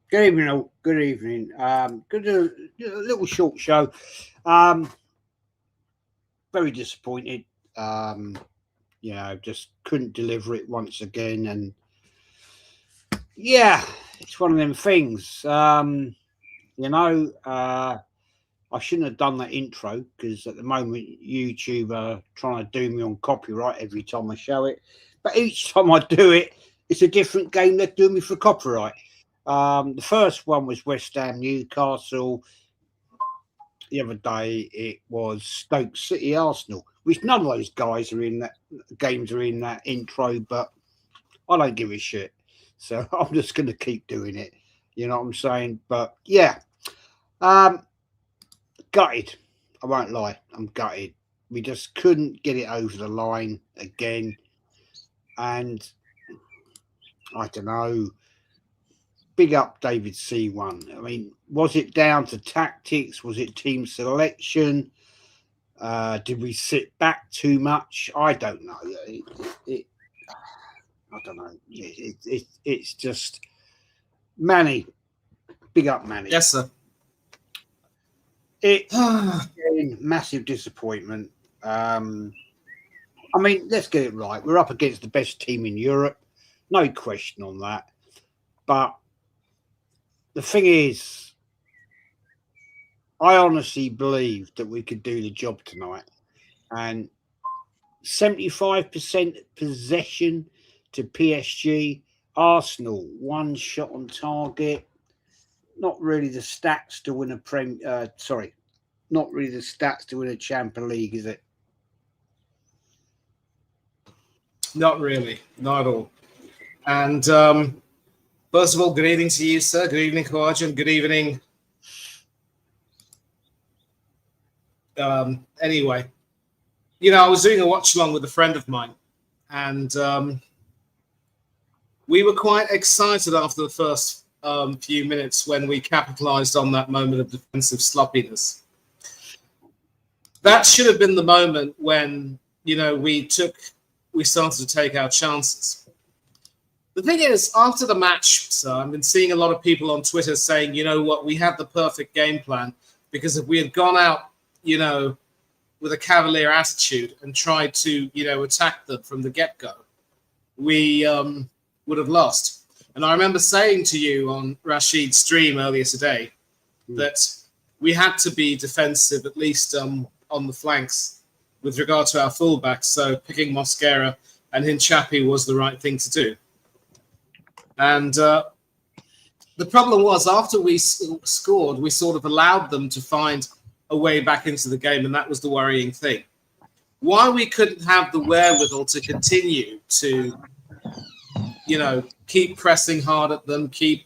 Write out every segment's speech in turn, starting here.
Good evening, all. Good evening. Good little short show. Um, very disappointed. Um, just couldn't deliver it once again, and yeah, it's one of them things. I shouldn't have done that intro because at the moment YouTube are trying to do me on copyright every time I show it. But each time I do it, it's a different game they're doing me for copyright. The first one was West Ham Newcastle. The other day it was Stoke City Arsenal, which none of those guys are in that games are in that intro, but I don't give a shit. So I'm just going to keep doing it. You know what I'm saying? But yeah, gutted. I won't lie. I'm gutted. We just couldn't get it over the line again. And I don't know. Big up David C1. I mean, was it down to tactics? Was it team selection? Did we sit back too much? I don't know. I don't know. It's just Manny. Big up, Manny. Yes, sir. It's massive disappointment. I mean, let's get it right. We're up against the best team in Europe. No question on that. But the thing is, I honestly believe that we could do the job tonight. And 75% possession to PSG. Arsenal, one shot on target. Not really the stats to win not really the stats to win a Champions League, is it? Not really. Not at all. And first of all, good evening to you, sir. Good evening, Khawaja. Good evening. Anyway, I was doing a watch along with a friend of mine, and we were quite excited after the first few minutes when we capitalized on that moment of defensive sloppiness. That should have been the moment when, we started to take our chances. The thing is, after the match, so I've been seeing a lot of people on Twitter saying, you know what, we had the perfect game plan because if we had gone out, with a cavalier attitude and tried to, attack them from the get-go, we would have lost. And I remember saying to you on Rashid's stream earlier today that we had to be defensive, at least on the flanks, with regard to our fullbacks. So picking Mosquera and Hinchapi was the right thing to do. And the problem was, after we scored, we sort of allowed them to find a way back into the game, and that was the worrying thing. Why we couldn't have the wherewithal to continue to, keep pressing hard at them, keep,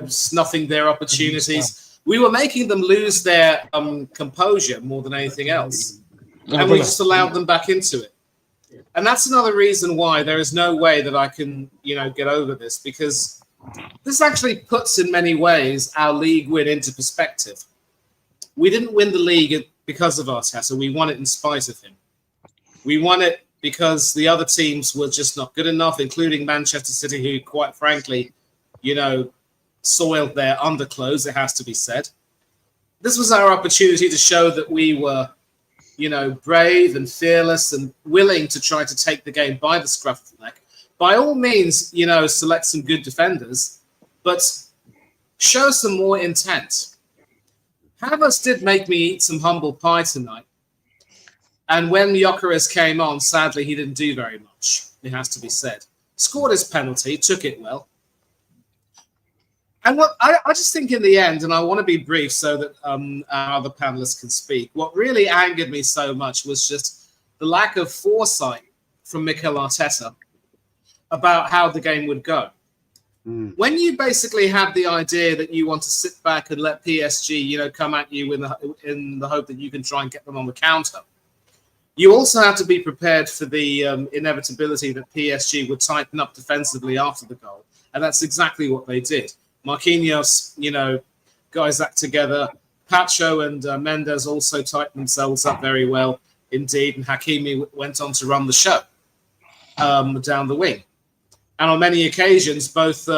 snuffing their opportunities. We were making them lose their composure more than anything else. And we just allowed them back into it. And that's another reason why there is no way that I can, get over this, because this actually puts in many ways our league win into perspective. We didn't win the league because of Arteta. We won it in spite of him. We won it because the other teams were just not good enough, including Manchester City, who, quite frankly, soiled their underclothes, it has to be said. This was our opportunity to show that we were, brave and fearless and willing to try to take the game by the scruff of the neck. By all means, select some good defenders, but show some more intent. Havertz did make me eat some humble pie tonight. And when Gyökeres came on, sadly, he didn't do very much, it has to be said. Scored his penalty, took it well. And what I just think in the end, and I want to be brief so that our other panelists can speak, what really angered me so much was just the lack of foresight from Mikel Arteta about how the game would go. When you basically have the idea that you want to sit back and let PSG, come at you in the hope that you can try and get them on the counter, you also have to be prepared for the inevitability that PSG would tighten up defensively after the goal. And that's exactly what they did. Marquinhos, got his act together. Pacho and Mendes also tightened themselves up very well indeed. And Hakimi went on to run the show down the wing. And on many occasions, both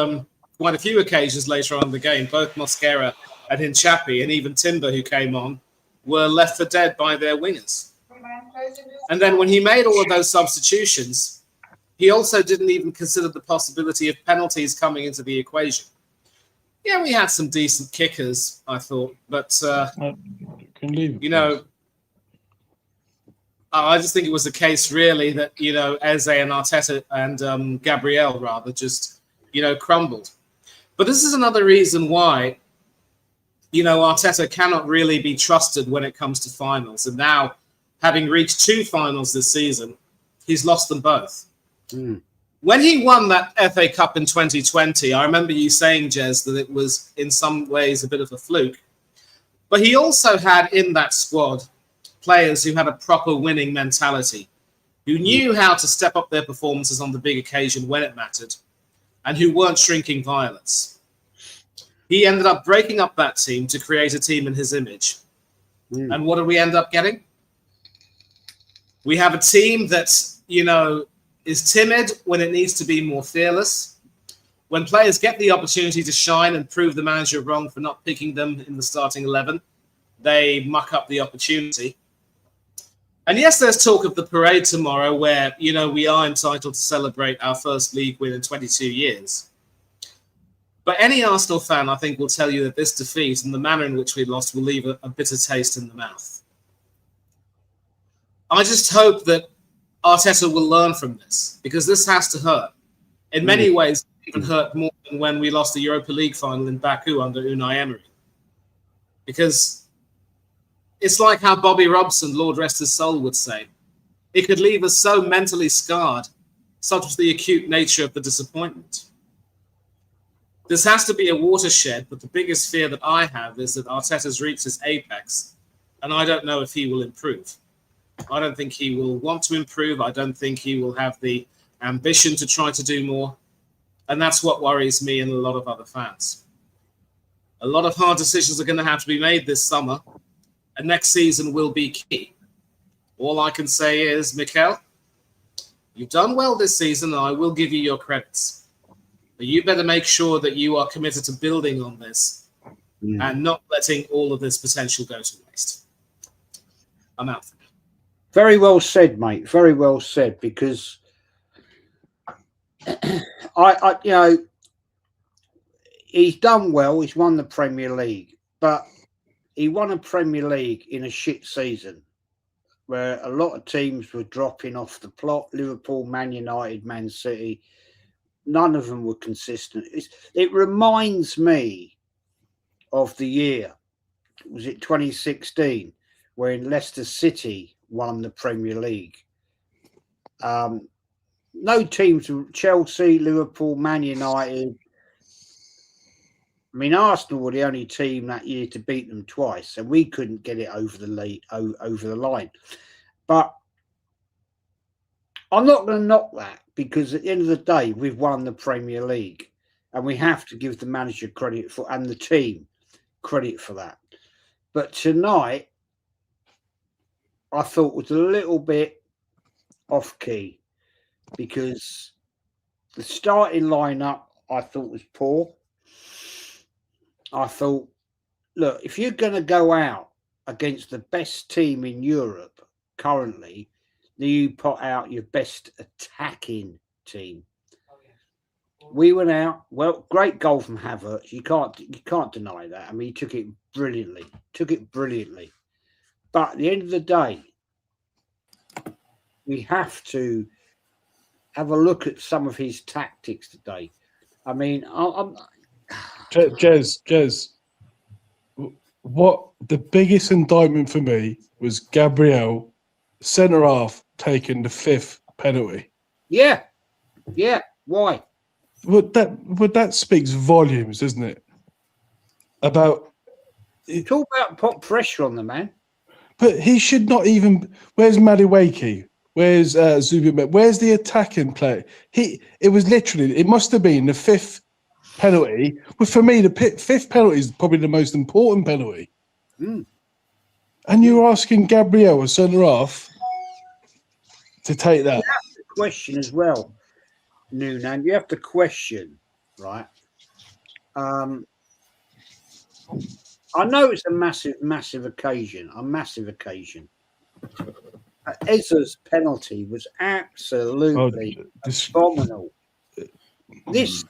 quite a few occasions later on in the game, both Mosquera and Hinchapi, and even Timber, who came on, were left for dead by their wingers. And then when he made all of those substitutions, he also didn't even consider the possibility of penalties coming into the equation. Yeah, we had some decent kickers, I thought, but you know, I just think it was a case really that, you know, Eze and Arteta and Gabriel rather just, you know, crumbled. But this is another reason why, you know, Arteta cannot really be trusted when it comes to finals. And now, having reached 2 finals this season, he's lost them both. When he won that FA Cup in 2020, I remember you saying, Jez, that it was in some ways a bit of a fluke. But he also had in that squad players who had a proper winning mentality, who knew how to step up their performances on the big occasion when it mattered, and who weren't shrinking violets. He ended up breaking up that team to create a team in his image. And what did we end up getting? We have a team that, you know, is timid when it needs to be more fearless. When players get the opportunity to shine and prove the manager wrong for not picking them in the starting 11, they muck up the opportunity. And yes, there's talk of the parade tomorrow where, you know, we are entitled to celebrate our first league win in 22 years. But any Arsenal fan, I think, will tell you that this defeat and the manner in which we lost will leave a bitter taste in the mouth. I just hope that Arteta will learn from this, because this has to hurt. In many ways, it even hurt more than when we lost the Europa League final in Baku under Unai Emery. Because it's like how Bobby Robson, Lord rest his soul, would say. It could leave us so mentally scarred, such was the acute nature of the disappointment. This has to be a watershed, but the biggest fear that I have is that Arteta's reached his apex, and I don't know if he will improve. I don't think he will want to improve. I don't think he will have the ambition to try to do more. And that's what worries me and a lot of other fans. A lot of hard decisions are going to have to be made this summer, and next season will be key. All I can say is, Mikel, you've done well this season, and I will give you your credits. But you better make sure that you are committed to building on this and not letting all of this potential go to waste. I'm out. Very well said, mate. Very well said, because I you know, he's done well. He's won the Premier League, but he won a Premier League in a shit season where a lot of teams were dropping off the plot. Liverpool, Man United, Man City. None of them were consistent. It reminds me of the year, was it 2016, when Leicester City won the Premier League. No teams, Chelsea, Liverpool, Man United. I mean, Arsenal were the only team that year to beat them twice, and we couldn't get it over the line. But I'm not going to knock that, because at the end of the day, we've won the Premier League, and we have to give the manager credit for, and the team credit for that. But tonight, I thought was a little bit off key, because the starting lineup I thought was poor. I thought, look, if you're going to go out against the best team in Europe currently, then you put out your best attacking team. We went out, well, great goal from Havertz. You can't deny that. I mean, he took it brilliantly. But at the end of the day, we have to have a look at some of his tactics today. I mean, Jez, what the biggest indictment for me was Gabriel, centre half, taking the 5th penalty. Yeah. Why? But that speaks volumes, doesn't it? About talk about put pressure on the man. But he should not even. Where's Madueke? Where's Zubi? Where's the attacking play? It was literally. It must have been the 5th penalty. Well, for me, the 5th penalty is probably the most important penalty. And you're asking Gabriel, a centre half, to take that. You have to question as well, Noonan. You have to question, right? I know it's a massive occasion. Ezra's penalty was absolutely phenomenal. This,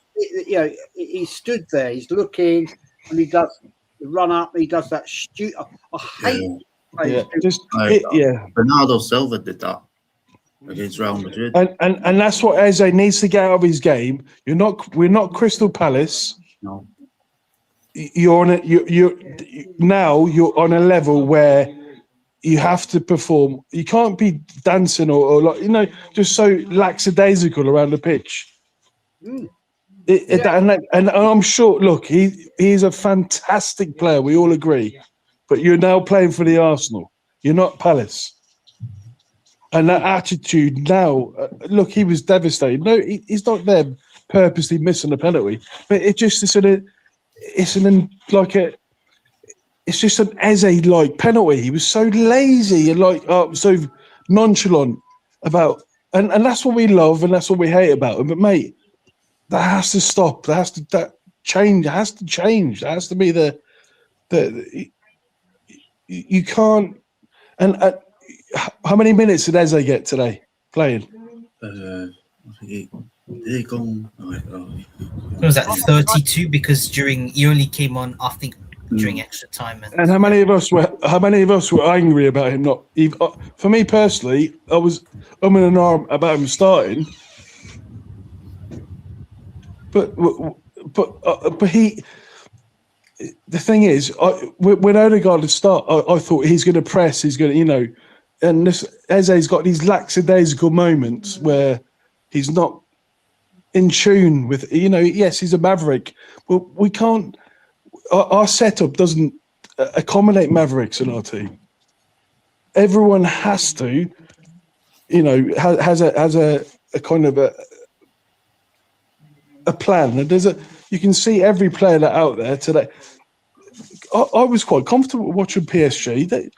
he stood there, he's looking, and he does the run up. He does that stupid. I hate. Bernardo Silva did that against Real Madrid, and that's what Eze needs to get out of his game. We're not Crystal Palace. No. You're on a level where you have to perform. You can't be dancing or just so lackadaisical around the pitch. And I'm sure. Look, he's a fantastic player. We all agree, but you're now playing for the Arsenal. You're not Palace. And that attitude now. Look, he was devastated. No, he's not there purposely missing a penalty, but it's just an Eze-like penalty. He was so lazy and so nonchalant about, and that's what we love and that's what we hate about him. But mate, that has to stop. That change. It has to change. It has to be you can't. And how many minutes did Eze get today playing? Did he go? What was that, 32? Because he only came on, I think, during extra time. And how many of us were angry about him not? For me personally, I was in an arm about him starting. But he. The thing is, when Odegaard had started, I thought he's going to press. He's going to, and Eze's got these lackadaisical moments where he's not in tune with. Yes, he's a maverick. Well, we can't. Our setup doesn't accommodate mavericks in our team. Everyone has to, has a kind of a plan. And you can see every player that out there today. I was quite comfortable watching PSG. They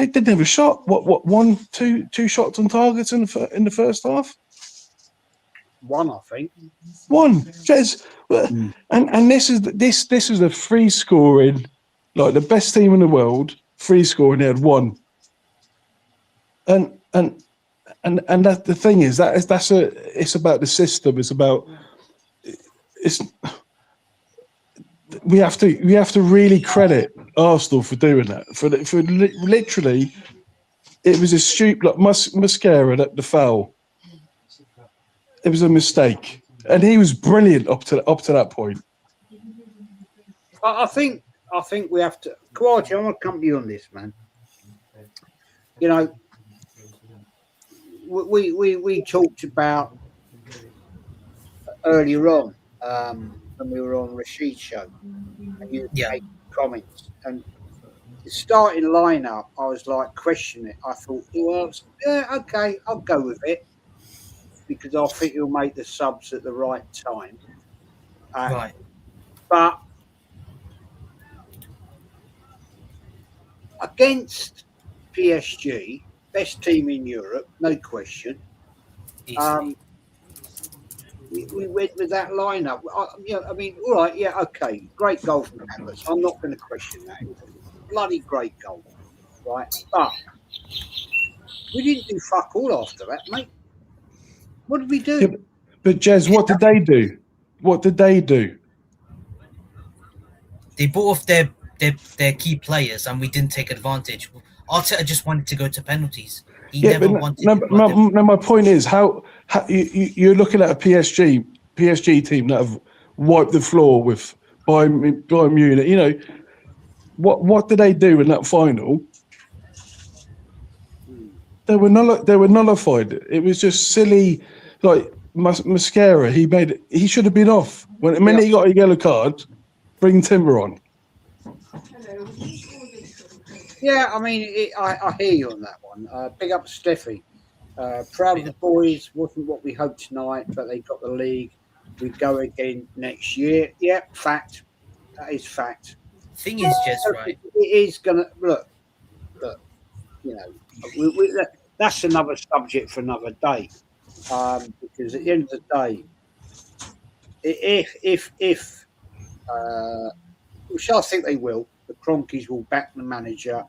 didn't have a shot. What, two shots on target in the first half? One, I think. One. Jez, and this is a free scoring, like the best team in the world, free scoring. They had one. And that the thing is it's about the system. We have to really credit Arsenal for doing that. For literally, it was a stupid like Mascara at the foul. It was a mistake, and he was brilliant up to that point. I think we have to. Kawati, I'm going to come to you on this, man. We talked about earlier on when we were on Rashid's show, and you made comments. And the starting lineup, I was like questioning it. I thought, well, yeah, okay, I'll go with it because I think he'll make the subs at the right time. Right. But against PSG, best team in Europe, no question. We went with that lineup. All right, yeah, okay, great goal from Atlas. I'm not going to question that. It was a bloody great goal, right? But we didn't do fuck all after that, mate. What did we do? Yeah, but Jez, what did they do? What did they do? They bought off their key players, and we didn't take advantage. Arteta just wanted to go to penalties. He never wanted. No, my point is how you're looking at a PSG team that have wiped the floor with Bayern Munich. What did they do in that final? They were nullified. It was just silly, like Mascara. He should have been off when the minute he got a yellow card. Bring Timber on. Yeah, I mean, I hear you on that one. Big up Steffi. Proud of the boys. Wasn't what we hoped tonight, but they got the league. We go again next year. Yeah, fact. That is fact. Thing is, just right. It is gonna look. That's another subject for another day. Because at the end of the day, if which I think they will. The Cronkies will back the manager.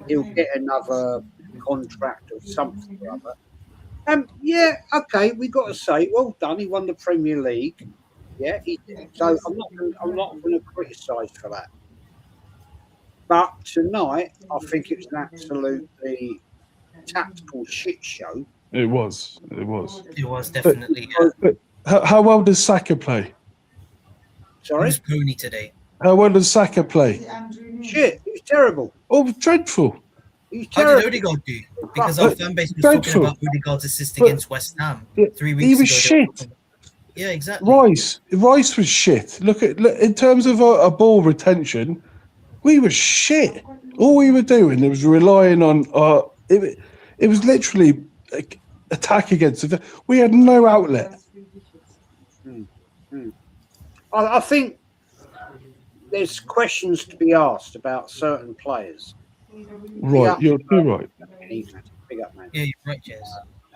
He'll get another contract or something or other. Yeah, okay, we got to say, well done. He won the Premier League. Yeah, he did. So I'm not going to criticise for that. But tonight, I think it was an absolutely tactical shit show. It was. It was. It was definitely. But how well does Saka play? Sorry, Who's Pony today? How well does Saka play? shit, it was terrible. Oh, dreadful. It was How terrible. did Odegaard do? Because our fan base was Dreadful. talking about Odegaard's assist against West Ham 3 weeks ago. He was shit. Yeah, exactly. Rice was shit. Look in terms of a ball retention, we were shit. All we were doing was relying on it was literally attack against it. We had no outlet. I think there's questions to be asked about certain players. Right, you're too right. Big up, man. Yeah, you're right, Jez.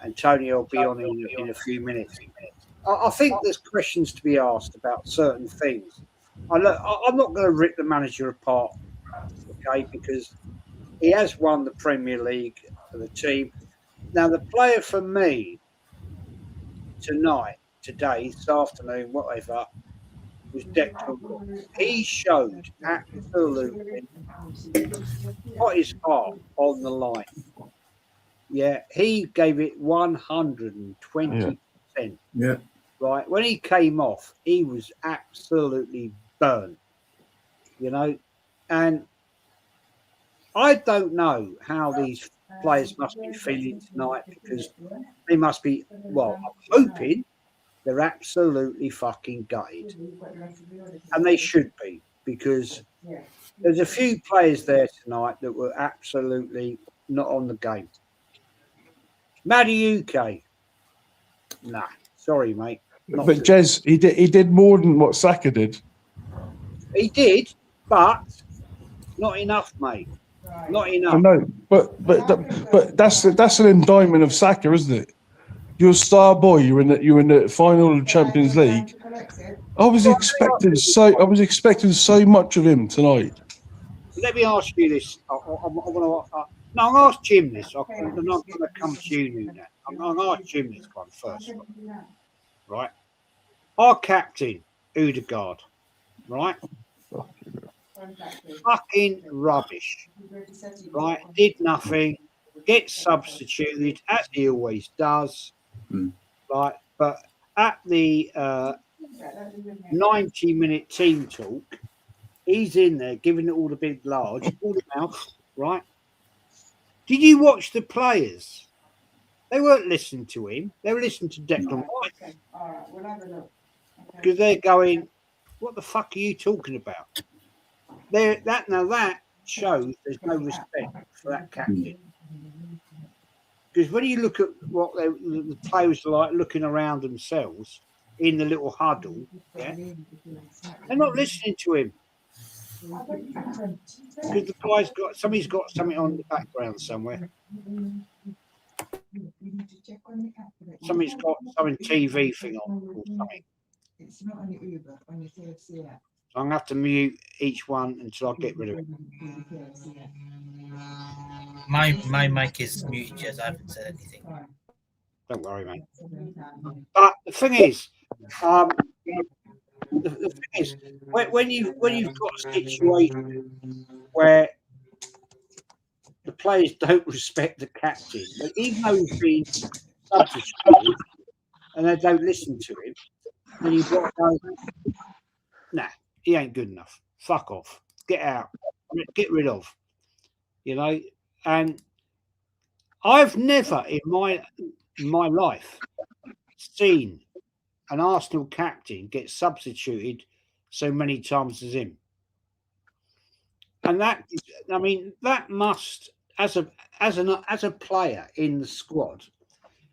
Antonio will be on in a few minutes. I think there's questions to be asked about certain things. I'm not going to rip the manager apart, okay, because he has won the Premier League for the team. Now, the player for me tonight, today, this afternoon, whatever, was Declan Rice. He showed absolutely put his heart on the line. Yeah, he gave it 120%. Yeah. Right, when he came off, he was absolutely burnt, you know. And I don't know how these players must be feeling tonight, because they must be, well, I'm hoping they're absolutely fucking gutted. And they should be, because there's a few players there tonight that were absolutely not on the game. Matty UK. Nah, sorry, mate. But Jez, he did more than what Saka did. He did, but not enough, mate. Not enough. I know, but that's an indictment of Saka, isn't it? You're a star boy. You're in the final of the Champions League. I was expecting so much of him tonight. Let me ask you this. I'm going to ask Jim this. I'm not going to come to you now. I'm going to ask Jim this one first. Right? Our captain, Odegaard, right? Fucking rubbish. Right? Did nothing. Gets substituted, as he always does. Right? But at the 90-minute team talk, he's in there giving it all the big large, all the mouth, right? Did you watch the players? They weren't listening to him. They were listening to Declan Rice. Because they're going, what the fuck are you talking about? That shows there's no respect for that captain. Because when you look at what the players are like looking around themselves in the little huddle, yeah, they're not listening to him. Because the guy's somebody's got something on the background somewhere. Somebody's got something TV thing on or something. It's not on the Uber, on your KFC app. So I'm going to have to mute each one until I get rid of it. My mic is muted, Jez. I haven't said anything. Don't worry, mate. But the thing is, when you've got a situation where the players don't respect the captain, even though he's been substituted and they don't listen to him, then you've got to go, nah, he ain't good enough. Fuck off. Get out. Get rid of. You know, and I've never in my life seen an Arsenal captain get substituted so many times as him. And that must, as a player in the squad,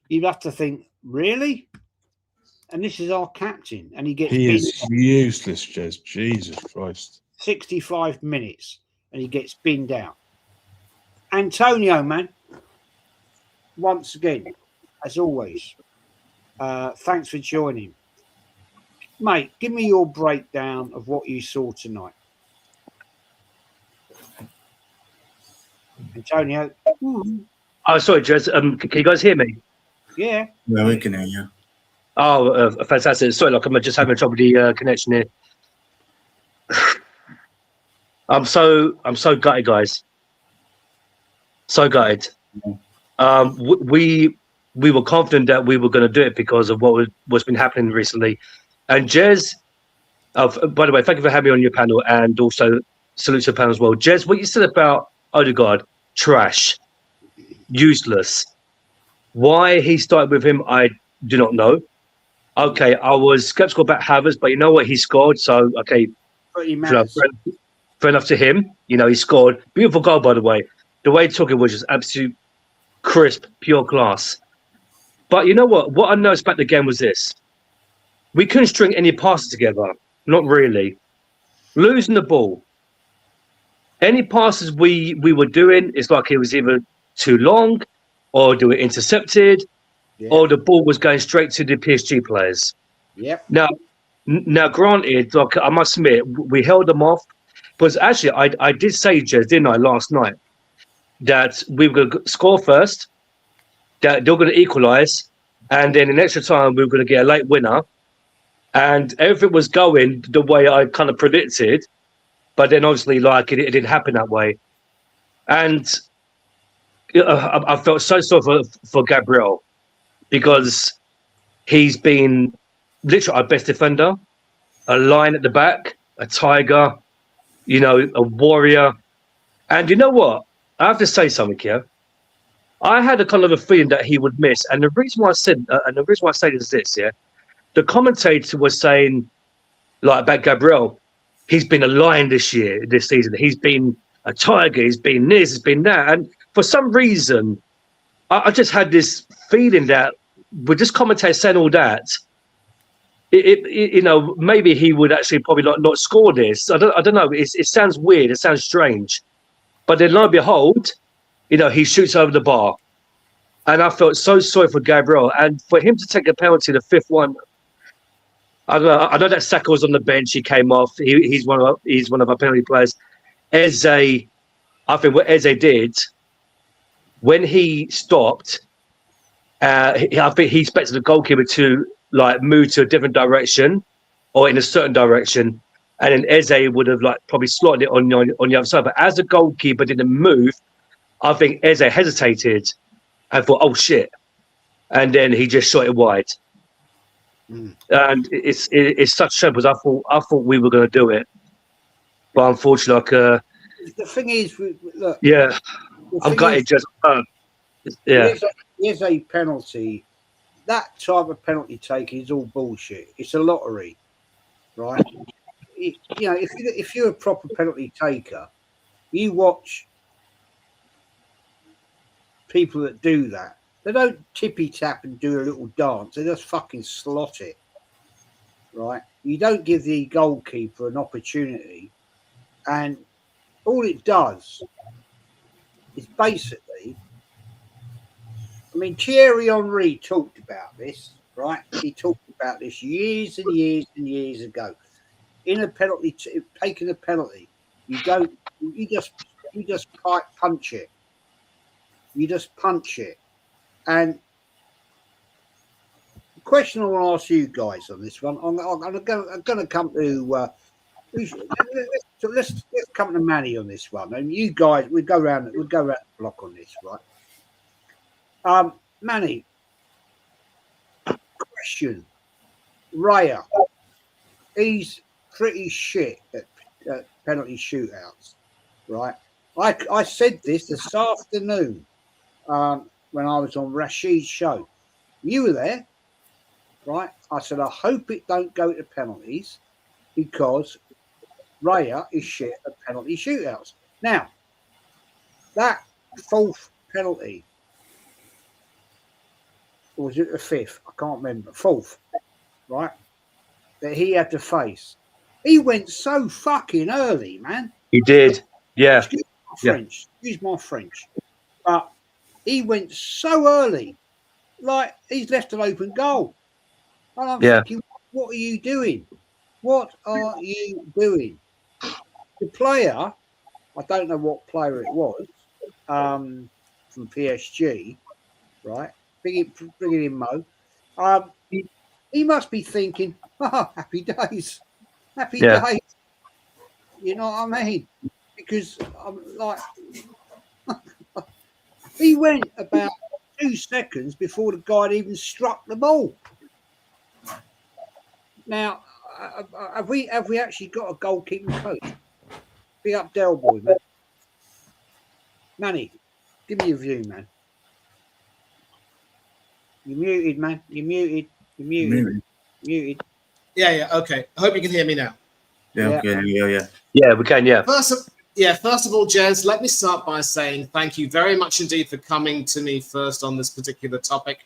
you'd have to think, really? And this is our captain, and he is useless, Jez. Jesus Christ. 65 minutes, and he gets binned out. Antonio, man, once again, as always, thanks for joining. Mate, give me your breakdown of what you saw tonight. Antonio. Oh, sorry, Jez. Can you guys hear me? Yeah. Yeah, we can hear you. Oh, fantastic. Sorry, like I'm just having trouble with the connection here. I'm so gutted, guys. So gutted. We were confident that we were going to do it because of what's been happening recently. And Jez, by the way, thank you for having me on your panel, and also salute to the panel as well. Jez, what you said about Odegaard, trash, useless. Why he started with him, I do not know. Okay, I was skeptical about Havertz, but you know what? He scored, so okay, fair enough to him. You know, he scored. Beautiful goal, by the way. The way he took it was just absolute crisp, pure class. But you know what? What I noticed about the game was this. We couldn't string any passes together. Not really. Losing the ball. Any passes we were doing, it's like it was either too long, or they were intercepted, or the ball was going straight to the PSG players. Yep. Now, granted, like I must admit, we held them off. Because actually, I did say, Jez, didn't I, last night, that we were going to score first, that they were going to equalise, and then in extra time, we were going to get a late winner. And everything was going the way I kind of predicted. But then obviously, like, it didn't happen that way. And I felt so sorry for Gabriel, because he's been literally our best defender, a lion at the back, a tiger, you know, a warrior. And you know what? I have to say something here. I had a kind of a feeling that he would miss. And the reason why I said, is this, yeah? The commentator was saying, like, about Gabriel, he's been a lion this season. He's been a tiger. He's been this, he's been that. And for some reason, I just had this feeling that with this commentator saying all that, you know, maybe he would actually probably not score this. I don't know. It sounds weird. It sounds strange. But then, lo and behold, you know, he shoots over the bar. And I felt so sorry for Gabriel. And for him to take a penalty, the fifth one, I know that Saka was on the bench. He came off. He's one of our penalty players. Eze, I think what Eze did, when he stopped, I think he expected the goalkeeper to like move to a different direction or in a certain direction, and then Eze would have like probably slotted it on the other side. But as the goalkeeper didn't move, I think Eze hesitated and thought, "Oh shit!" and then he just shot it wide. And it's such a shame because I thought we were going to do it, but unfortunately, the thing is, look. Yeah, I'm gutted. Just yeah. Here's a penalty. That type of penalty taking is all bullshit. It's a lottery, right? You know, if you're a proper penalty taker, you watch people that do that. They don't tippy tap and do a little dance. They just fucking slot it, right? You don't give the goalkeeper an opportunity, and all it does is basically. I mean, Thierry Henry talked about this, right? He talked about this years and years and years ago. In a penalty, taking a penalty, you just punch it. You just punch it. And the question I want to ask you guys on this one, I'm going to come to. Let's come to Manny on this one, and you guys, we go around the block on this, right? Manny, question. Raya, he's pretty shit at penalty shootouts, right? I said this afternoon when I was on Rashid's show. You were there, right? I said, I hope it don't go to penalties because Raya is shit at penalty shootouts. Now, that fourth penalty, or was it the fifth? I can't remember. Fourth, right? That he had to face. He went so fucking early, man. He did. Yeah. Excuse my French. But he went so early. Like, he's left an open goal. I don't think What are you doing? What are you doing? The player, I don't know what player it was, from PSG, right? Bring it in, Mo. He must be thinking, oh, happy days. Happy Yeah. days. You know what I mean? Because I'm like, he went about 2 seconds before the guy had even struck the ball. Now, have we actually got a goalkeeping coach? Big up Del Boy, man. Manny, give me your view, man. You're muted, man. You're muted. You're muted. Maybe. Muted. Yeah, okay. I hope you can hear me now. Yeah, Yeah. okay, yeah. Yeah, we can. Yeah. First of all, Jez, let me start by saying thank you very much indeed for coming to me first on this particular topic,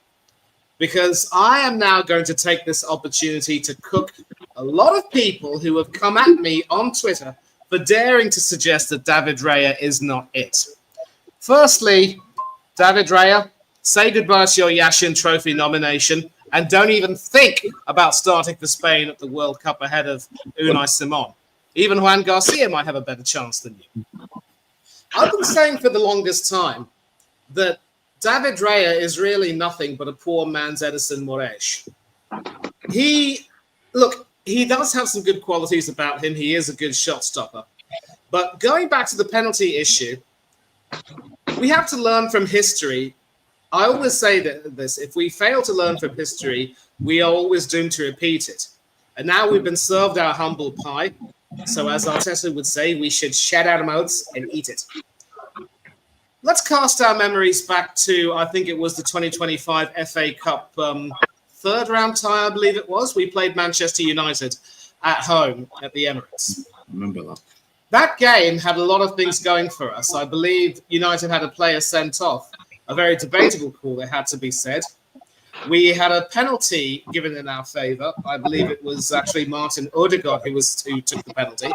because I am now going to take this opportunity to cook a lot of people who have come at me on Twitter for daring to suggest that David Raya is not it. Firstly, David Raya, say goodbye to your Yashin Trophy nomination and don't even think about starting for Spain at the World Cup ahead of Unai Simon. Even Juan Garcia might have a better chance than you. I've been saying for the longest time that David Raya is really nothing but a poor man's Edison Moraes. He does have some good qualities about him. He is a good shot stopper. But going back to the penalty issue, we have to learn from history. I always say this, if we fail to learn from history, we are always doomed to repeat it. And now we've been served our humble pie. So as Arteta would say, we should shed our mouths and eat it. Let's cast our memories back to, I think it was the 2025 FA Cup third round tie, I believe it was. We played Manchester United at home at the Emirates. I remember that. That game had a lot of things going for us. I believe United had a player sent off, a very debatable call, it had to be said. We had a penalty given in our favour. I believe it was actually Martin Odegaard who took the penalty.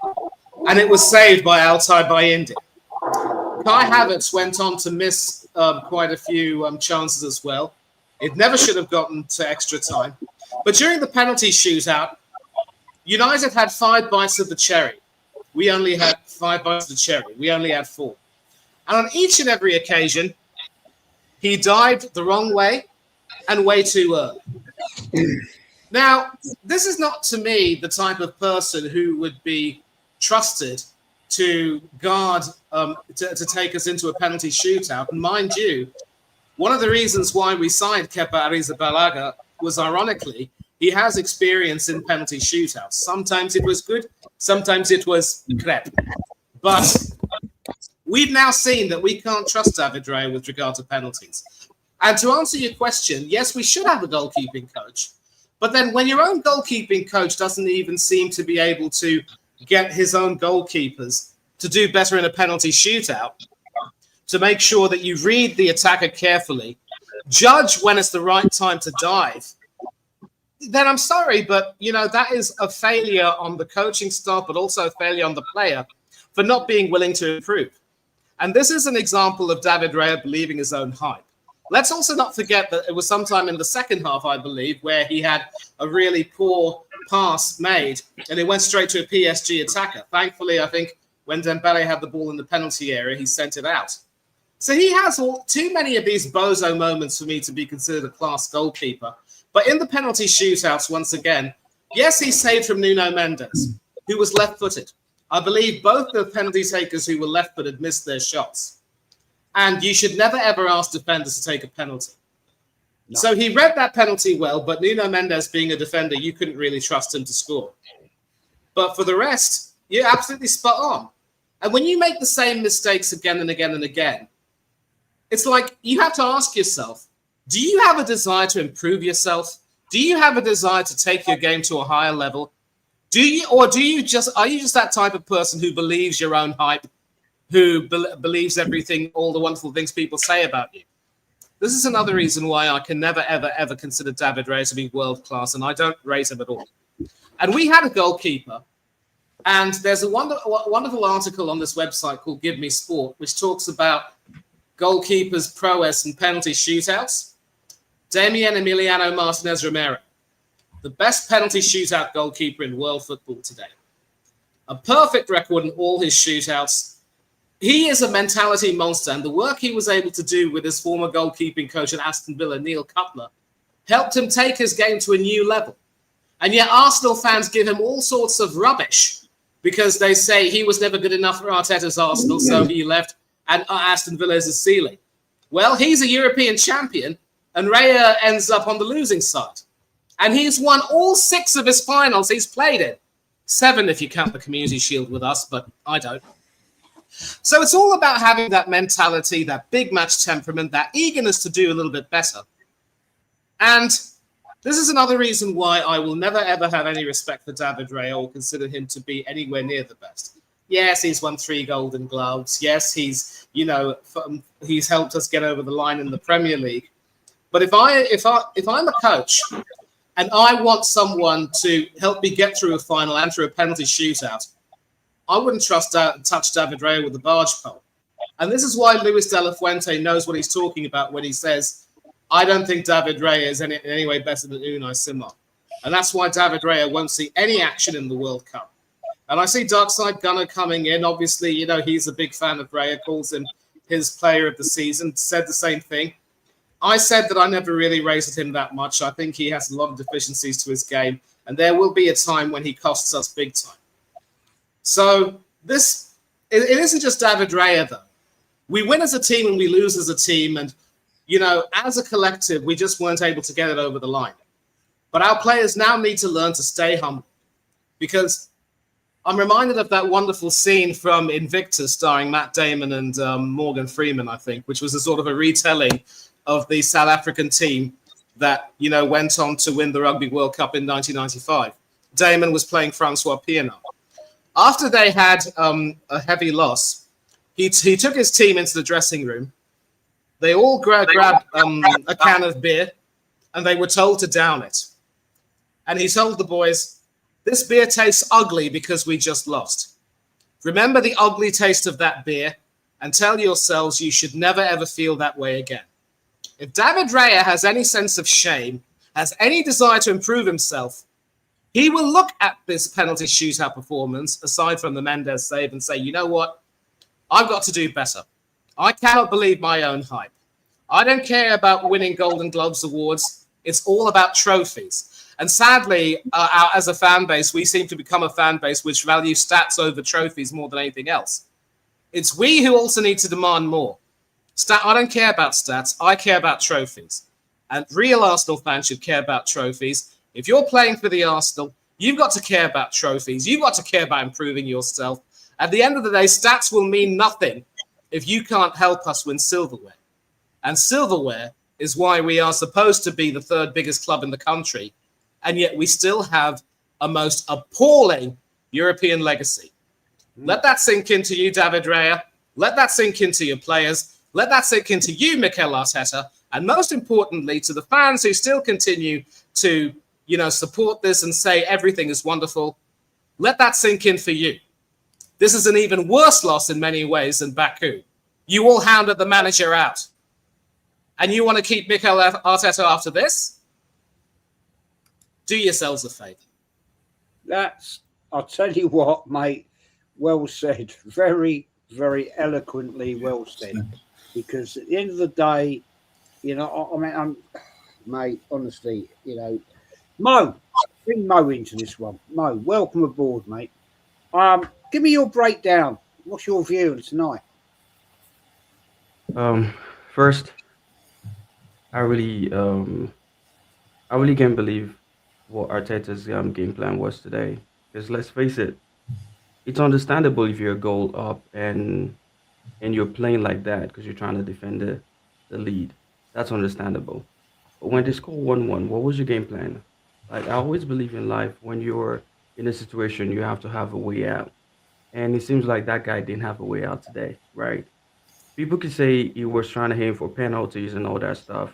And it was saved by Altay Bayindi. Kai Havertz went on to miss quite a few chances as well. It never should have gotten to extra time. But during the penalty shootout, United had 5 bites of the cherry. We only had 5 bites of the cherry. We only had 4. And on each and every occasion, he dived the wrong way and way too early. Now, this is not, to me, the type of person who would be trusted to guard, to take us into a penalty shootout. And mind you, one of the reasons why we signed Kepa Arrizabalaga was, ironically, he has experience in penalty shootouts. Sometimes it was good, sometimes it was crap. But we've now seen that we can't trust David Raya with regard to penalties. And to answer your question, yes, we should have a goalkeeping coach. But then when your own goalkeeping coach doesn't even seem to be able to get his own goalkeepers to do better in a penalty shootout, to make sure that you read the attacker carefully, judge when it's the right time to dive, then I'm sorry, but, that is a failure on the coaching staff, but also a failure on the player for not being willing to improve. And this is an example of David Raya believing his own hype. Let's also not forget that it was sometime in the second half, I believe, where he had a really poor pass made, and it went straight to a PSG attacker. Thankfully, I think when Dembele had the ball in the penalty area, he sent it out. So he has too many of these bozo moments for me to be considered a class goalkeeper. But in the penalty shootouts, once again, yes, he saved from Nuno Mendes, who was left-footed. I believe both the penalty takers who were left-footed missed their shots. And you should never, ever ask defenders to take a penalty. No. So he read that penalty well, but Nuno Mendes, being a defender, you couldn't really trust him to score. But for the rest, you're absolutely spot on. And when you make the same mistakes again and again and again, it's like you have to ask yourself, do you have a desire to improve yourself? Do you have a desire to take your game to a higher level? Are you just that type of person who believes your own hype, who believes everything, all the wonderful things people say about you? This is another reason why I can never, ever, ever consider David Raya to be world-class, and I don't rate him at all. And we had a goalkeeper, and there's a wonderful article on this website called Give Me Sport, which talks about goalkeepers' prowess and penalty shootouts. Damian Emiliano Martinez Romero. the best penalty shootout goalkeeper in world football today. A perfect record in all his shootouts. He is a mentality monster, and the work he was able to do with his former goalkeeping coach at Aston Villa, Neil Cutler, helped him take his game to a new level. And yet Arsenal fans give him all sorts of rubbish because they say he was never good enough for Arteta's Arsenal, so he left, and Aston Villa is a ceiling. Well, he's a European champion, and Raya ends up on the losing side. And he's won all 6 of his finals he's played in. 7 if you count the Community Shield with us, but I don't. So it's all about having that mentality, that big match temperament, that eagerness to do a little bit better. And this is another reason why I will never, ever have any respect for David Raya or consider him to be anywhere near the best. Yes, he's won 3 Golden Gloves. Yes, he's helped us get over the line in the Premier League. But if I'm a coach and I want someone to help me get through a final and through a penalty shootout, I wouldn't touch David Raya with a barge pole. And this is why Luis de la Fuente knows what he's talking about when he says, I don't think David Raya is in any way better than Unai Simon. And that's why David Raya won't see any action in the World Cup. And I see Darkside Gunner coming in. Obviously, he's a big fan of Raya, calls him his player of the season, said the same thing. I said that I never really rated him that much. I think he has a lot of deficiencies to his game, and there will be a time when he costs us big time. So it isn't just David Raya, though. We win as a team and we lose as a team, and as a collective, we just weren't able to get it over the line. But our players now need to learn to stay humble, because I'm reminded of that wonderful scene from Invictus starring Matt Damon and Morgan Freeman, I think, which was a sort of a retelling of the South African team that, went on to win the Rugby World Cup in 1995. Damon was playing Francois Pienaar. After they had a heavy loss, he took his team into the dressing room. They all grabbed a can of beer, and they were told to down it. And he told the boys, this beer tastes ugly because we just lost. Remember the ugly taste of that beer and tell yourselves you should never, ever feel that way again. If David Raya has any sense of shame, has any desire to improve himself, he will look at this penalty shootout performance, aside from the Mendes save, and say, you know what? I've got to do better. I cannot believe my own hype. I don't care about winning Golden Gloves awards. It's all about trophies. And sadly, as a fan base, we seem to become a fan base which values stats over trophies more than anything else. It's we who also need to demand more. I don't care about stats. I care about trophies. And real Arsenal fans should care about trophies. If you're playing for the Arsenal, you've got to care about trophies. You've got to care about improving yourself. At the end of the day, stats will mean nothing if you can't help us win silverware. And silverware is why we are supposed to be the 3rd biggest club in the country. And yet we still have a most appalling European legacy. Let that sink into you, David Raya. Let that sink into your players. Let that sink into you, Mikel Arteta. And most importantly, to the fans who still continue to, support this and say everything is wonderful, let that sink in for you. This is an even worse loss in many ways than Baku. You all hounded the manager out. And you want to keep Mikel Arteta after this? Do yourselves a favour. I'll tell you what, mate, well said. Very, very eloquently well said. Because at the end of the day, mate, honestly, Mo, bring Mo into this one. Mo, welcome aboard, mate. Give me your breakdown. What's your view on tonight? First, I really can't believe what Arteta's game plan was today. Because let's face it, it's understandable if you're a goal up and you're playing like that because you're trying to defend the lead. That's understandable. But when they score 1-1, what was your game plan? Like, I always believe in life, when you're in a situation, you have to have a way out. And it seems like that guy didn't have a way out today, right? People could say he was trying to aim for penalties and all that stuff.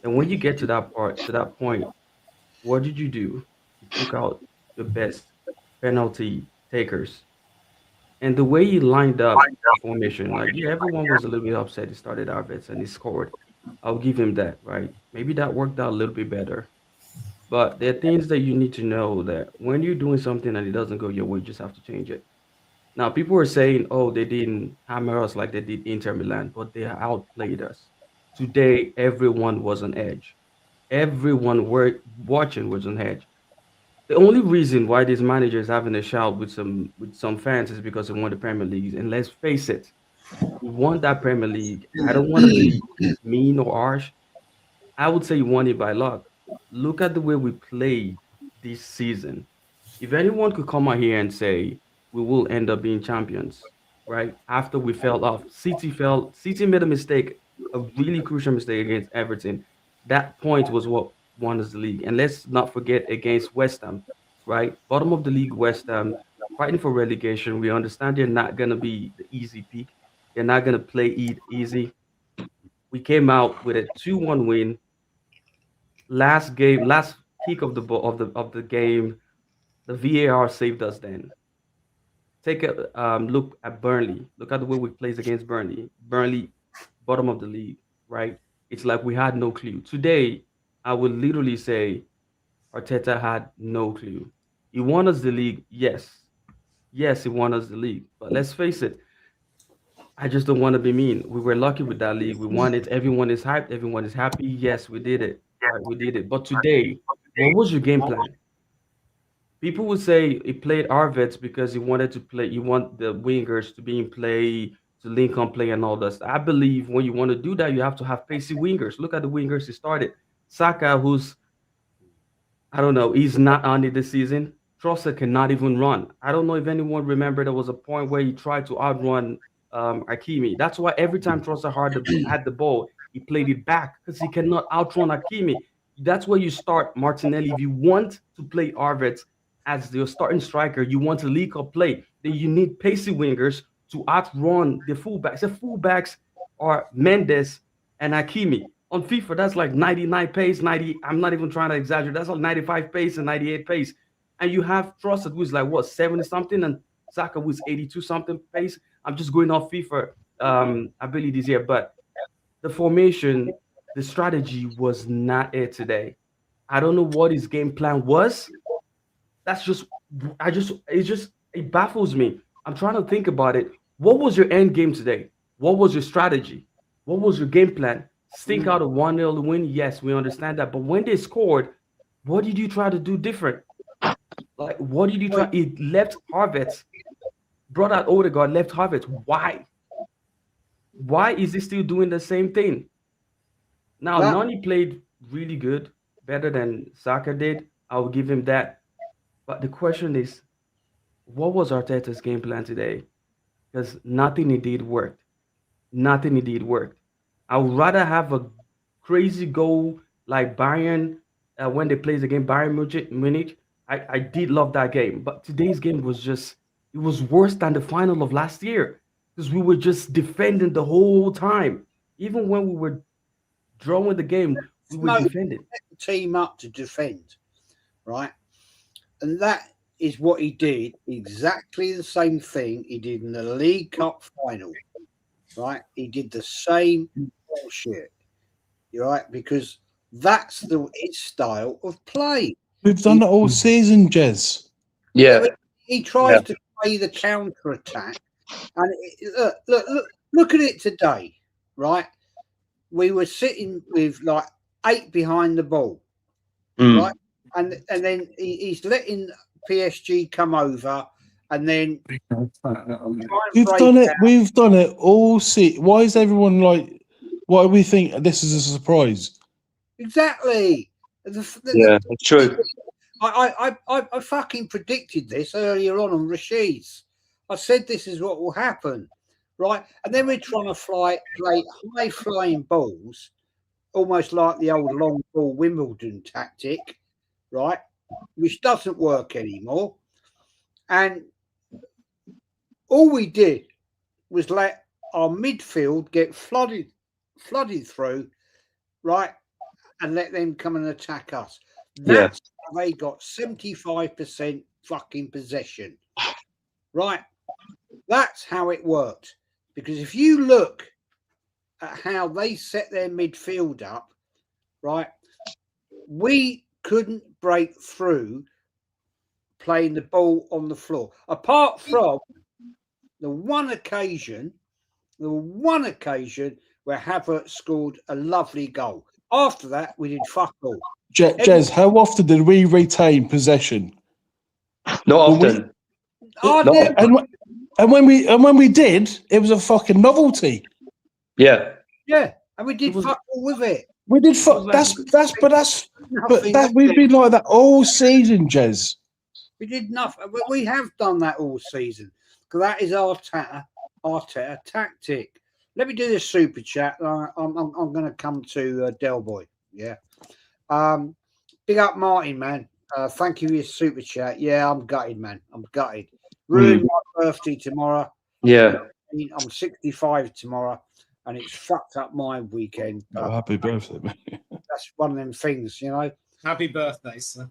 And when you get to that point, what did you do? You took out the best penalty takers. And the way he lined up the formation, like, yeah, everyone was a little bit upset he started Arvids and he scored. I'll give him that, right? Maybe that worked out a little bit better. But there are things that you need to know that when you're doing something and it doesn't go your way, you just have to change it. Now, people were saying, oh, they didn't hammer us like they did Inter Milan, but they outplayed us. Today, everyone was on edge. Everyone were watching was on edge. The only reason why this manager is having a shout with some fans is because they won the Premier League. And let's face it, we won that Premier League. I don't want to be mean or harsh. I would say he won it by luck. Look at the way we played this season. If anyone could come out here and say we will end up being champions, right? After we fell off, City made a mistake, a really crucial mistake against Everton. That point was what won us the league. And let's not forget against West Ham, right? Bottom of the league, West Ham, fighting for relegation. We understand they're not gonna be the easy peak. They're not gonna play easy. We came out with a 2-1 win. Last game, last kick of the ball of the game, the VAR saved us then. Take a look at Burnley. Look at the way we played against Burnley. Burnley, bottom of the league, right? It's like we had no clue. Today, I would literally say Arteta had no clue. He won us the league, yes. Yes, he won us the league. But let's face it, I just don't want to be mean. We were lucky with that league. We won it. Everyone is hyped. Everyone is happy. Yes, we did it. Right, we did it. But today, what was your game plan? People would say he played Arvids because he wanted to play. You want the wingers to be in play, to link on play, and all this. I believe when you want to do that, you have to have pacey wingers. Look at the wingers he started. Saka, who's I don't know. He's not on it this season. Trossard cannot even run. I don't know if anyone remember there was a point where he tried to outrun Hakimi. That's why every time Trossard had the ball, he played it back because he cannot outrun Hakimi. That's where you start Martinelli. If you want to play Arvids as your starting striker, you want to leak up play, then you need pacey wingers to outrun the fullbacks. The fullbacks are Mendes and Hakimi. On FIFA, that's like 99 pace, 90. I'm not even trying to exaggerate. That's like 95 pace and 98 pace. And you have Trossard, who's like, what, 70 something, and Saka, who's 82 something pace. I'm just going off FIFA abilities here. But the formation, the strategy was not it today. I don't know what his game plan was. It baffles me. I'm trying to think about it. What was your end game today? What was your strategy? What was your game plan? Stink out a 1-0 win. Yes, we understand that. But when they scored, what did you try to do different? Like, what did you try? It left Harvard, brought out Odegaard, left Harvard. Why? Why is he still doing the same thing? Now, Nani played really good, better than Saka did. I'll give him that. But the question is, what was Arteta's game plan today? Because nothing he did worked. Nothing he did worked. I would rather have a crazy goal like Bayern when they played against Bayern Munich. I did love that game. But today's game was it was worse than the final of last year because we were just defending the whole time. Even when we were drawing the game, we were defending. The team up to defend, right? And that is what he did. Exactly the same thing he did in the League Cup final, right? He did the same bullshit, right? Because that's his style of play. We've done it all season, Jez. Yeah. He tries to play the counter attack, and look at it today, right? We were sitting with like 8 behind the ball, right? And then he's letting PSG come over, and then We've done it all. See, why is everyone like? Why do we think this is a surprise? Exactly. It's true. I fucking predicted this earlier on Rashid's. I said this is what will happen, right? And then we're trying to play high flying balls, almost like the old long ball Wimbledon tactic, right? Which doesn't work anymore. And all we did was let our midfield get flooded through, right? And let them come and attack us. That's how they got 75% fucking possession. Right? That's how it worked. Because if you look at how they set their midfield up, right, we couldn't break through playing the ball on the floor. Apart from the one occasion where Havertz scored a lovely goal. After that, we did fuck all. Jez, how often did we retain possession? Not When we- often. Hardly Not ever. And when we did, it was a fucking novelty. Yeah. Yeah, and we did It was- fuck all with it. We did was like- Nothing. we've been like that all season, Jez. We did nothing. We have done that all season because that is our tactic. Let me do this super chat. I'm going to come to Del Boy. Yeah. Big up Martin, man. Thank you for your super chat. Yeah, I'm gutted, man. I'm gutted. Ruined my birthday tomorrow. Yeah. I'm 65 tomorrow, and it's fucked up my weekend. Oh, happy birthday, mate. That's one of them things, you know. Happy birthday, sir.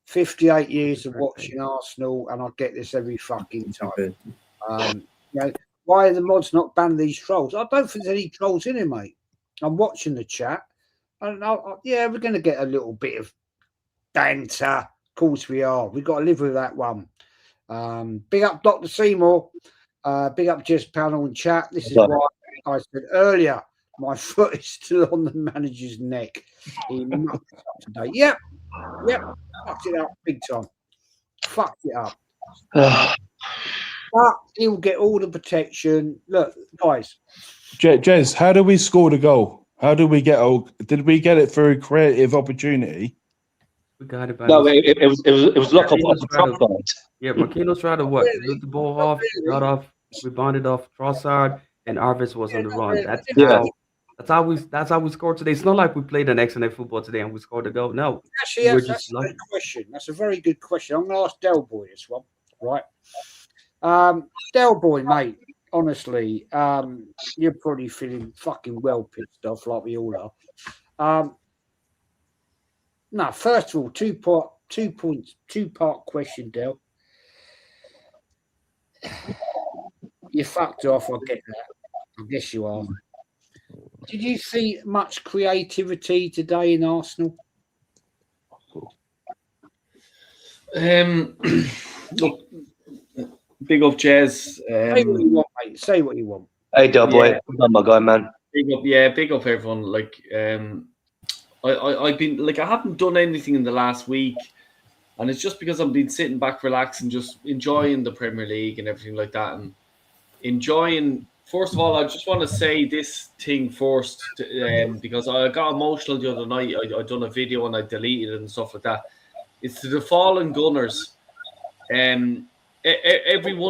58 years of watching Arsenal, and I get this every fucking time. You know, why are the mods not banning these trolls? I don't think there's any trolls in it, mate. I'm watching the chat, and yeah, we're going to get a little bit of banter. Of course we are. We've got to live with that one. Big up Dr. Seymour. Big up Jez Panel and chat. This is why I said earlier, my foot is still on the manager's neck. He mucked it up today. Yep. Fucked it up big time. Fucked it up. But he'll get all the protection. Look, guys. Jez, how do we score the goal? How did we get? Did we get it through creative opportunity? We got it by No, mistake. it was luck of the front side. Yeah, Marquinhos tried to what? Look the ball off, got off, we bonded off Trossard, and Arvis was on the run. That's how we scored today. It's not like we played an excellent football today and we scored a goal. No. Actually, that's a good question. That's a very good question. I'm going to ask Del Boy this one, right? Del Boy, mate, honestly, you're probably feeling fucking well pissed off like we all are. No, first of all, two-part question, Del. You fucked off, I get that. I guess you are. Did you see much creativity today in Arsenal? Look, big up, Jez. Say what you want, mate. Say what you want. Hey, Del Boy. Yeah. Well done, my guy, man. Big up everyone. Like, I've been like, I haven't done anything in the last week, and it's just because I've been sitting back, relaxing, just enjoying the Premier League and everything like that, and enjoying. First of all, I just want to say this thing first, because I got emotional the other night. I done a video and I deleted it and stuff like that. It's to the fallen Gunners, everyone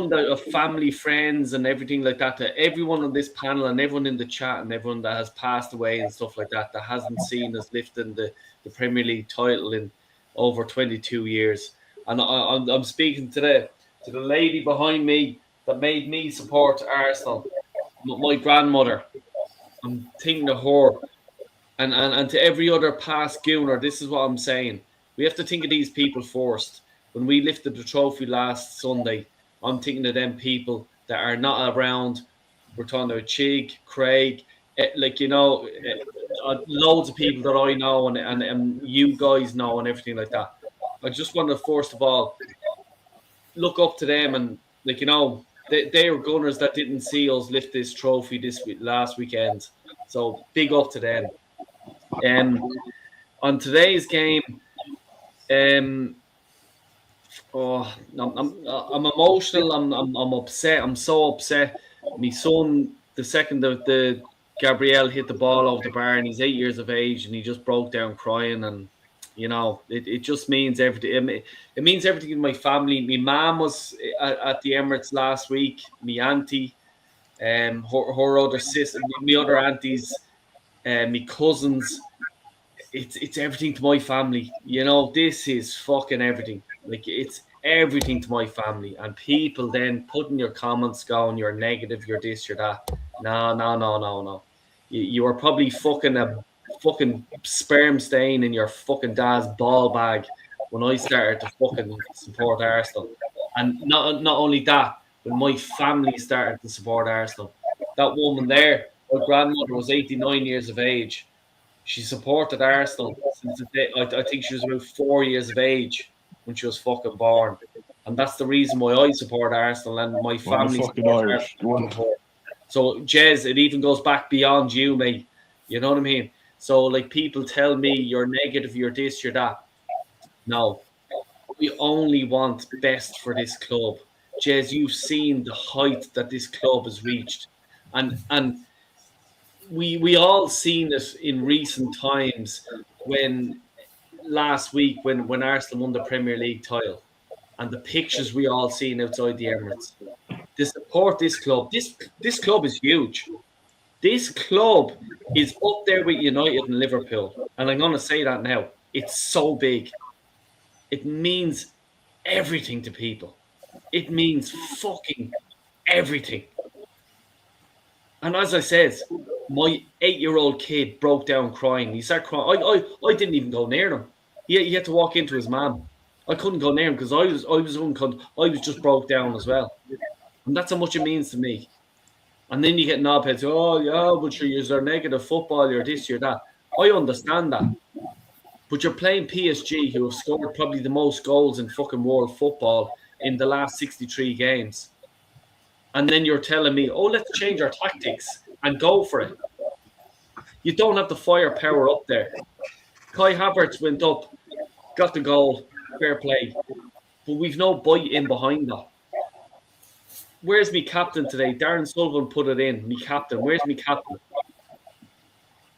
that of family, friends, and everything like that. Everyone on this panel and everyone in the chat and everyone that has passed away and stuff like that hasn't seen us lifting the Premier League title in over 22 years. And I'm speaking to the lady behind me that made me support Arsenal. My grandmother. I'm thinking of her, and to every other past Gunner, this is what I'm saying. We have to think of these people first. When we lifted the trophy last Sunday, I'm thinking of them people that are not around. We're talking about Chig, Craig, loads of people that I know and you guys know and everything like that. I just want to first of all look up to them and they were Gunners that didn't see us lift this trophy last weekend. So big up to them. On today's game, I'm emotional. I'm upset. I'm so upset. My son, the second the Gabriel hit the ball over the bar, and he's 8 years of age, and he just broke down crying, and it just means everything. It means everything in my family. My mom was at the Emirates last week. My auntie, her other sister, my other aunties, my cousins. It's everything to my family. This is fucking everything. Like, it's everything to my family. And people then putting your comments going, you're negative, you're this, you're that. No. You are probably fucking a fucking sperm stain in your fucking dad's ball bag when I started to fucking support Arsenal. And not only that, when my family started to support Arsenal. That woman there, her grandmother was 89 years of age. She supported Arsenal since the day, I think she was about 4 years of age when she was fucking born. And that's the reason why I support Arsenal and my family fucking supports Irish. Arsenal. So, Jez, it even goes back beyond you, mate. You know what I mean? So, like, people tell me you're negative, you're this, you're that. No. We only want best for this club. Jez, you've seen the height that this club has reached. And we all seen it in recent times when last week when Arsenal won the Premier League title and the pictures we all seen outside the Emirates. To support this club, this club is huge. This club is up there with United and Liverpool. And I'm going to say that now. It's so big. It means everything to people. It means fucking everything. And as I said, my 8-year-old kid broke down crying. He started crying. I didn't even go near him. He had to walk into his mum. I couldn't go near him because I was just broke down as well. And that's how much it means to me. And then you get knobheads, oh yeah, but you're negative football, you're this, you're that. I understand that. But you're playing PSG, who have scored probably the most goals in fucking world football in the last 63 games. And then you're telling me, oh, let's change our tactics and go for it. You don't have the firepower up there. Kai Havertz went up, got the goal, fair play. But we've no bite in behind that. Where's me captain today? Darren Sullivan put it in. Me captain. Where's me captain?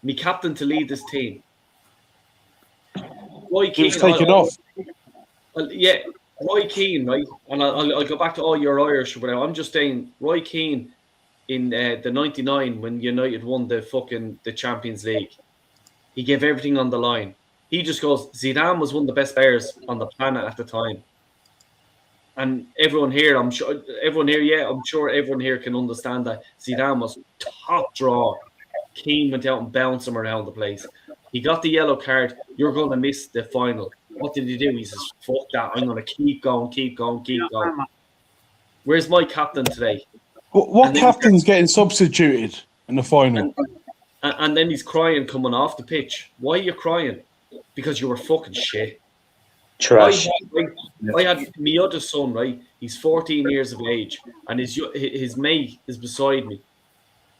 Me captain to lead this team. Roy Keane. Take it off. Yeah, Roy Keane, right? And I'll go back to all your Irish, but I'm just saying, Roy Keane in the '99 when United won the Champions League, he gave everything on the line. He just goes, Zidane was one of the best players on the planet at the time. And everyone here can understand that Zidane was top draw. Keane went out and bounced him around the place. He got the yellow card. You're going to miss the final. What did he do? He says, fuck that. I'm going to keep going. Where's my captain today? What captain's getting substituted in the final? And then he's crying coming off the pitch. Why are you crying? Because you were fucking shit. Trash. I had my other son, right? He's 14 years of age, and his mate is beside me,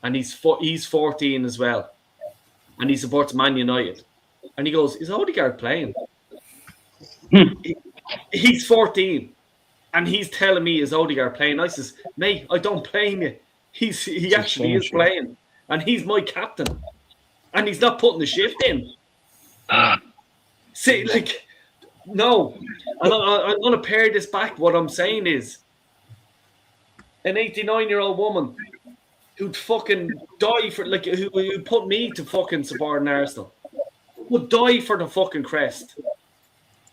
and he's 14 as well, and he supports Man United, and he goes, "Is Odegaard playing?" He's 14, and he's telling me, "Is Odegaard playing?" I says, "Mate, I don't blame you. He actually is playing, and he's my captain, and he's not putting the shift in." See, like. No, and I'm going to pare this back. What I'm saying is an 89-year-old woman who'd fucking die for, like, who put me to fucking support Arsenal would die for the fucking crest.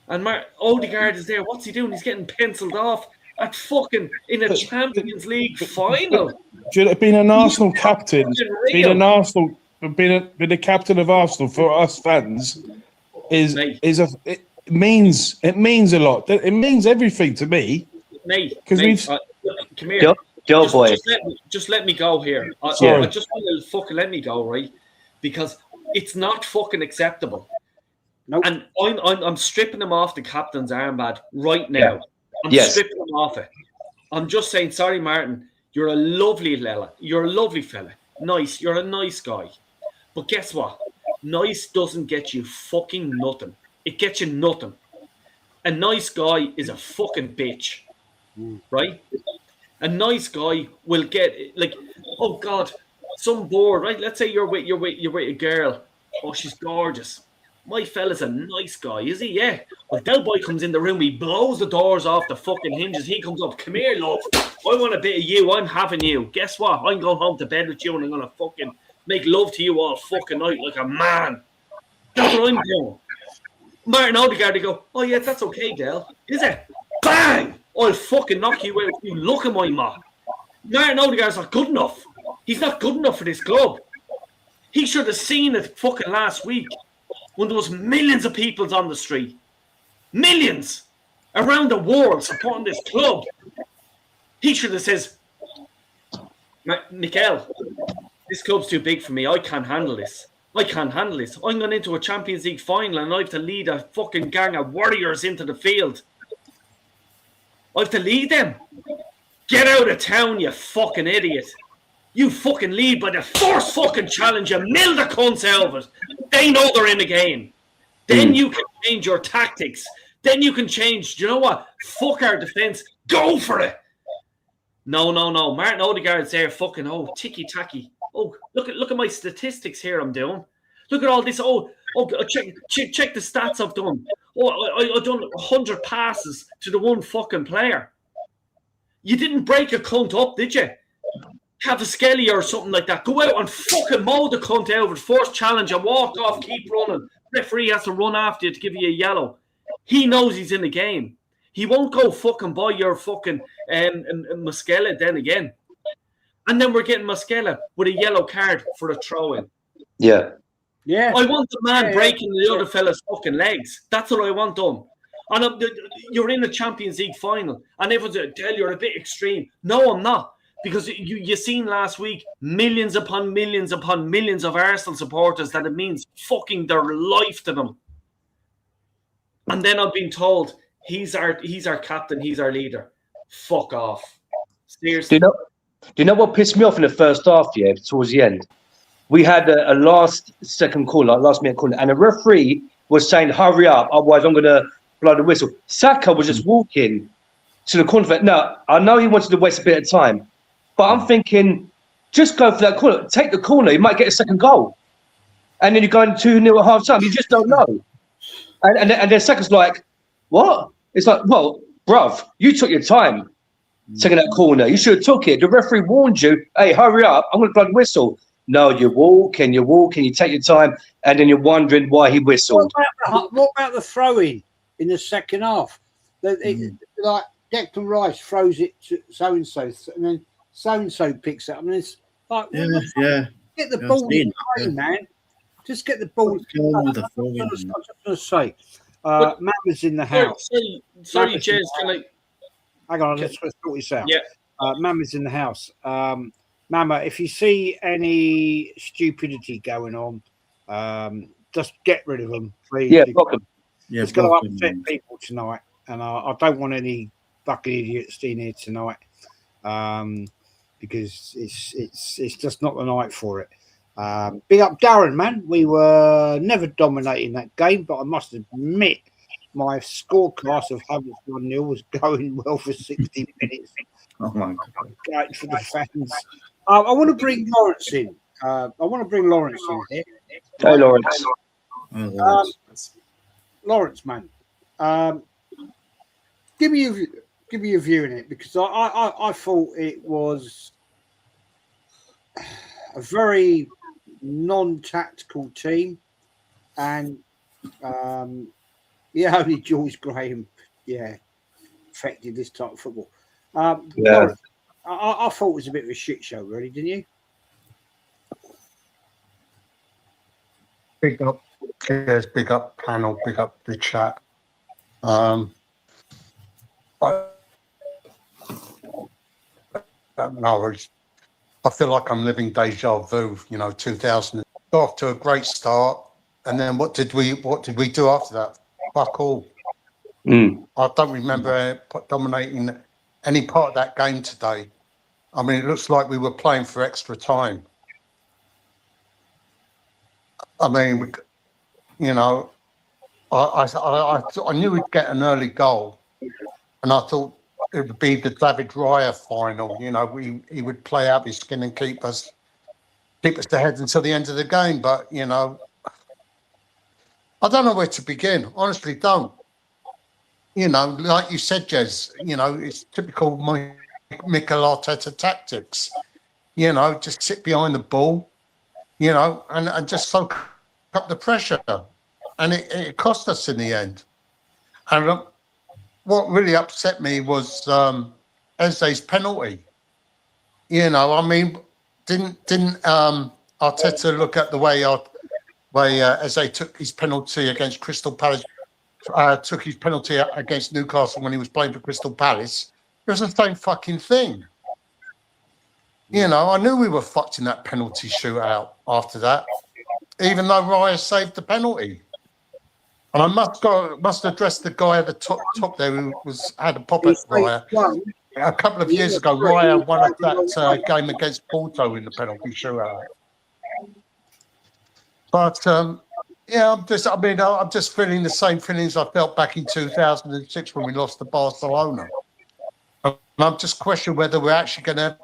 And Odegaard is there. What's he doing? He's getting penciled off at fucking in a Champions League final. Being an Arsenal captain, being the captain of Arsenal for us fans It means a lot. It means everything to me. Mate, come here. Boy. Just let me go here. I just want to fucking let me go, right? Because it's not fucking acceptable. Nope. And I'm stripping him off the captain's armband right now. I'm stripping him off it. I'm just saying, sorry, Martin, you're a lovely fella. You're a lovely fella. Nice. You're a nice guy. But guess what? Nice doesn't get you fucking nothing. It gets you nothing. A nice guy is a fucking bitch, right? A nice guy will get, like, oh God, some bored, right? Let's say you're with a girl. Oh, she's gorgeous. My fella's a nice guy, is he? Yeah. Well, that boy comes in the room, he blows the doors off the fucking hinges. He comes up, come here, love. I want a bit of you. I'm having you. Guess what? I'm going home to bed with you, and I'm gonna fucking make love to you all fucking night like a man. That's what I'm doing. Martin Odegaard, they go, oh yeah, that's okay, Del. Is it? Bang! I'll fucking knock you out if you look at my ma. Martin Odegaard's not good enough. He's not good enough for this club. He should have seen it fucking last week when there was millions of people on the street. Millions around the world supporting this club. He should have says, Mikel, this club's too big for me. I can't handle this. I can't handle this. I'm going into a Champions League final and I have to lead a fucking gang of warriors into the field. I have to lead them. Get out of town, you fucking idiot. You fucking lead by the first fucking challenge. You mill the cunts out of it. They know they're in the game. Then you can change your tactics. Then you can change. Do you know what? Fuck our defence. Go for it. No. Martin Odegaard's there fucking, ticky-tacky. Oh, look at my statistics here I'm doing. Look at all this. Check the stats I've done. I've done 100 passes to the one fucking player. You didn't break a cunt up, did you? Cavaschelli or something like that. Go out and fucking mow the cunt out with first challenge and walk off, keep running. Referee has to run after you to give you a yellow. He knows he's in the game. He won't go fucking by your fucking Muscala then again. And then we're getting Muscala with a yellow card for a throw-in. Yeah. Yeah. I want the man breaking the other fella's fucking legs. That's what I want done. And you're in the Champions League final, and everyone's like, Del, you're a bit extreme. No, I'm not. Because you seen last week millions upon millions upon millions of Arsenal supporters that it means fucking their life to them. And then I've been told he's our captain, he's our leader. Fuck off. Seriously. Do you know what pissed me off in the first half, towards the end? We had a last minute call, and the referee was saying, hurry up, otherwise I'm going to blow the whistle. Saka was just walking to the corner. No, I know he wanted to waste a bit of time, but I'm thinking, just go for that corner. Take the corner. You might get a second goal. And then you're going 2-0 at half time. You just don't know. And then Saka's like, what? It's like, well, bruv, you took your time taking that corner. You should have took it. The referee warned you, hey, hurry up. I'm going to blow the whistle. No, you take your time, and then you're wondering why he whistled. What about the throw-in in the second half? Like Declan Rice throws it to so-and-so, and then so-and-so picks it up. And it's like, get the ball in play, man. Just get the ball. I was just going to say, Mama's in the house. Sorry, Jez, can I... Hang on, let's sort this out. Yeah. Mama's in the house. Mama, if you see any stupidity going on, just get rid of them, please. Yeah, block them. Yeah, it's going to upset people tonight, and I don't want any fucking idiots in here tonight, because it's just not the night for it. Big up Darren, man. We were never dominating that game, but I must admit my score class of Havertz 1-0 was going well for 60 minutes. Oh my God. Great for the fans. I want to bring Lawrence in. Lawrence in here. Hey, Lawrence. Lawrence, man. Give me your view in it, because I thought it was a very non-tactical team, and only George Graham, affected this type of football. I thought it was a bit of a shit show, really, didn't you? Big up, cheers, big up panel, big up the chat. I feel like I'm living deja vu, 2000. Got off to a great start, and then what did we do after that? Fuck all. I don't remember dominating any part of that game today. I mean, it looks like we were playing for extra time. I mean, I knew we'd get an early goal, and I thought it would be the David Raya final. He would play out his skin and keep us ahead until the end of the game. But I don't know where to begin. Honestly, don't. Like you said, Jez, it's typical Mikel Arteta tactics. Just sit behind the ball, and just soak up the pressure. And it cost us in the end. And what really upset me was Eze's penalty. I mean, didn't Arteta look at the way Eze took his penalty against Crystal Palace? Took his penalty against Newcastle when he was playing for Crystal Palace. It was the same fucking thing. I knew we were fucked in that penalty shootout after that. even though Raya saved the penalty. And I must address the guy at the top there who had a pop at Raya. A couple of years ago, Raya won that game against Porto in the penalty shootout. But yeah, I'm just feeling the same feelings I felt back in 2006 when we lost to Barcelona. And I'm just questioning whether we're actually going to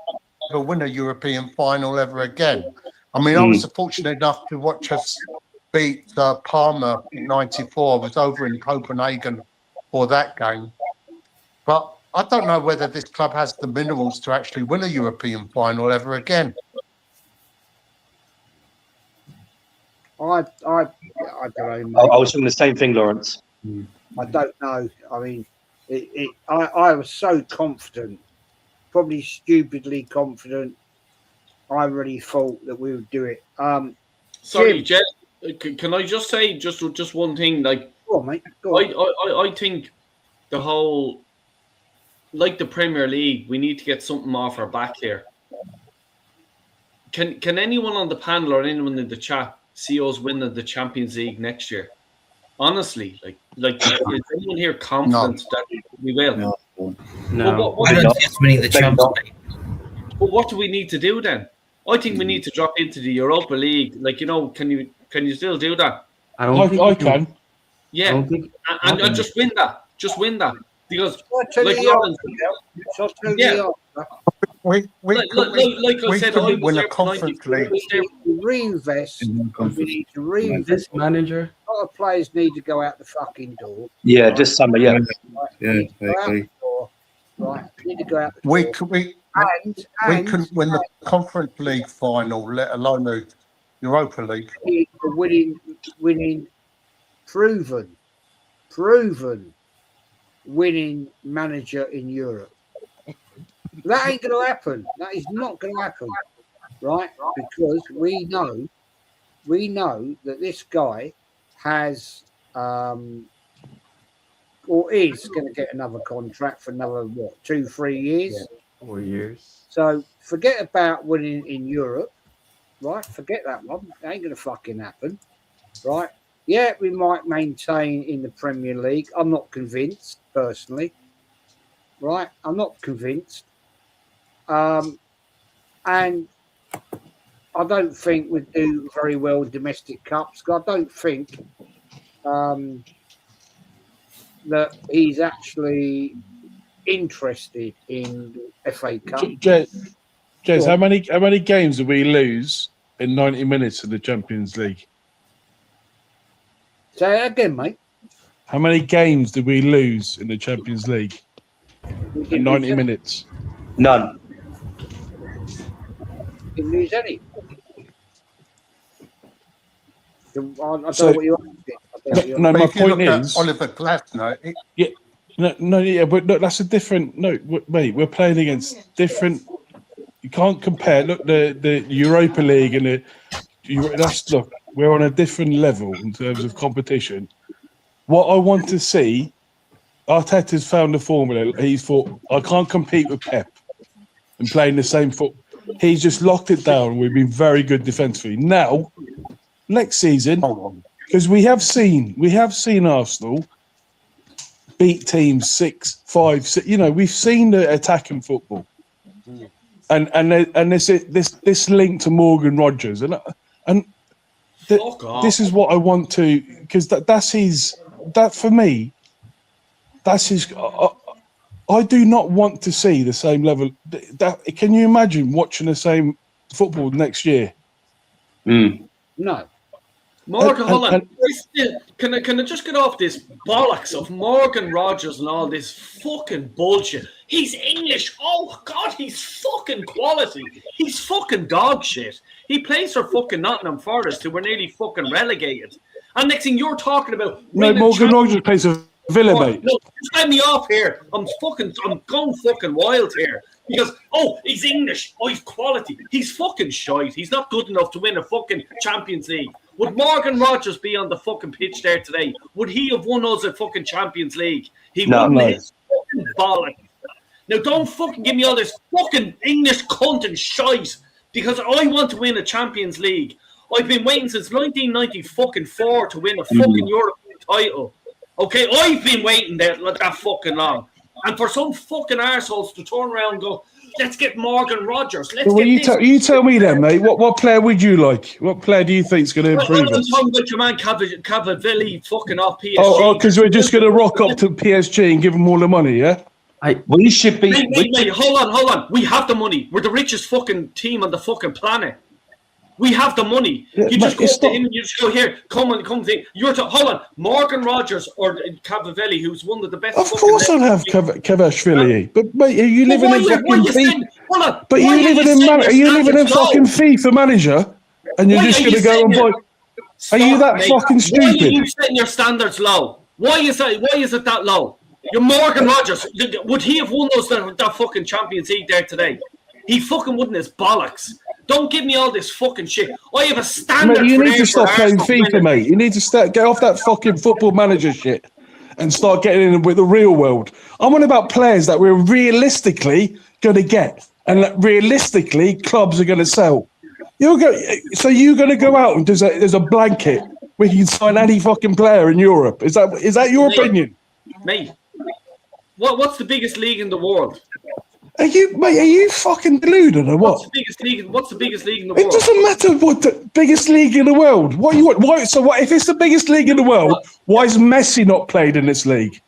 ever win a European final ever again. I mean, I was fortunate enough to watch us beat Parma in '94. I was over in Copenhagen for that game. But I don't know whether this club has the minerals to actually win a European final ever again. I don't know. Mate. I was doing the same thing, Lawrence. I don't know. I mean, I was so confident, probably stupidly confident. I really thought that we would do it. Sorry, Jed, can I just say just one thing? Like, go on, mate. Go on. I think the whole, like the Premier League, we need to get something off our back here. Can anyone on the panel or anyone in the chat see us winning the Champions League next year? Honestly, like is anyone here confident that we will? No. I don't see us winning the Champions League. But what do we need to do then? I think we need to drop into the Europa League. Like, you know, can you still do that? I can. Yeah, and just win that. Just win that. Because like I said, I win a Conference League. Reinvest. We need to reinvest. This manager. A lot of players need to go out the fucking door. Yeah, this summer, yeah. Yeah, I agree. Right, need to go out the door. We couldn't win the Conference League final, let alone the Europa League. Winning, proven winning manager in Europe. That ain't going to happen. That is not going to happen, right? Because we know that this guy has or is going to get another contract for another 2-3 years. 4 years. So forget about winning in Europe, right? Forget that one. It ain't going to fucking happen, right? Yeah, we might maintain in the Premier League. I'm not convinced, personally, right? I'm not convinced. And I don't think we do very well in domestic cups. I don't think that he's actually interested in FA Cup. Jez, how many games did we lose in 90 minutes of the Champions League? Say that again, mate. How many games did we lose in the Champions League in 90 minutes? None. Didn't lose any. I don't know what you're asking. No, my point is Oliver Glasner. But look, that's a different. No, mate, we're playing against different. You can't compare. Look, the Europa League and look, we're on a different level in terms of competition. What I want to see, Arteta's found a formula. He's thought, I can't compete with Pep and playing the same foot. He's just locked it down. We've been very good defensively. Now, next season, because we have seen Arsenal beat teams 6-5. You know, we've seen the attacking football, and this link to Morgan Rogers, and this is what I want to, because that's his. That for me, that's his. I do not want to see the same level. Can you imagine watching the same football next year? No. Morgan Holland, can I just get off this bollocks of Morgan Rogers and all this fucking bullshit? He's English. Oh, God, he's fucking quality. He's fucking dog shit. He plays for fucking Nottingham Forest, who were nearly fucking relegated. And next thing you're talking about... No, Morgan Rogers plays for Villa, mate. No, just let me off here. I'm going fucking wild here. Because, he's English. He's quality. He's fucking shite. He's not good enough to win a fucking Champions League. Would Morgan Rogers be on the fucking pitch there today? Would he have won us a fucking Champions League? He wouldn't. His fucking bollocks. Now, don't fucking give me all this fucking English cunt and shite, because I want to win a Champions League. I've been waiting since 1994 to win a fucking European title. Okay, I've been waiting there that fucking long. And for some fucking arseholes to turn around and go, let's get Morgan Rogers. Let's Well, get this. you tell me then, mate. What player would you like? What player do you think is going to improve I'm us? talking about your man Cavavilli fucking off PSG. Oh, because we're just going to rock up to PSG and give them all the money, yeah? We should be. Mate, hold on. We have the money. We're the richest fucking team on the fucking planet. We have the money. Yeah, You just mate, go to him and you just go, here, come think. Hold on. Morgan Rogers or Cavavilli, who's one of the best. Of course I'll have Kavashvili. But, mate, are you living in fucking FIFA? But are you living in fucking FIFA manager? And you're just going to go and buy... Are you that fucking stupid? Why are you setting your standards low? Why is it that low? You're Morgan Rogers. Would he have won that fucking Champions League there today? He fucking wouldn't. His bollocks. Don't give me all this fucking shit. I have a standard. Mate, you need to stop playing FIFA, mate. You need to get off that fucking football manager shit and start getting in with the real world. I'm on about players that we're realistically going to get and that realistically clubs are going to sell. You're going to go out and there's a blanket where you can sign any fucking player in Europe. Is that your opinion? Mate, what's the biggest league in the world? Are you fucking deluded or what? What's the biggest league in the world? It doesn't matter what the biggest league in the world. What you want? Why? So what? If it's the biggest league in the world, why is Messi not played in this league?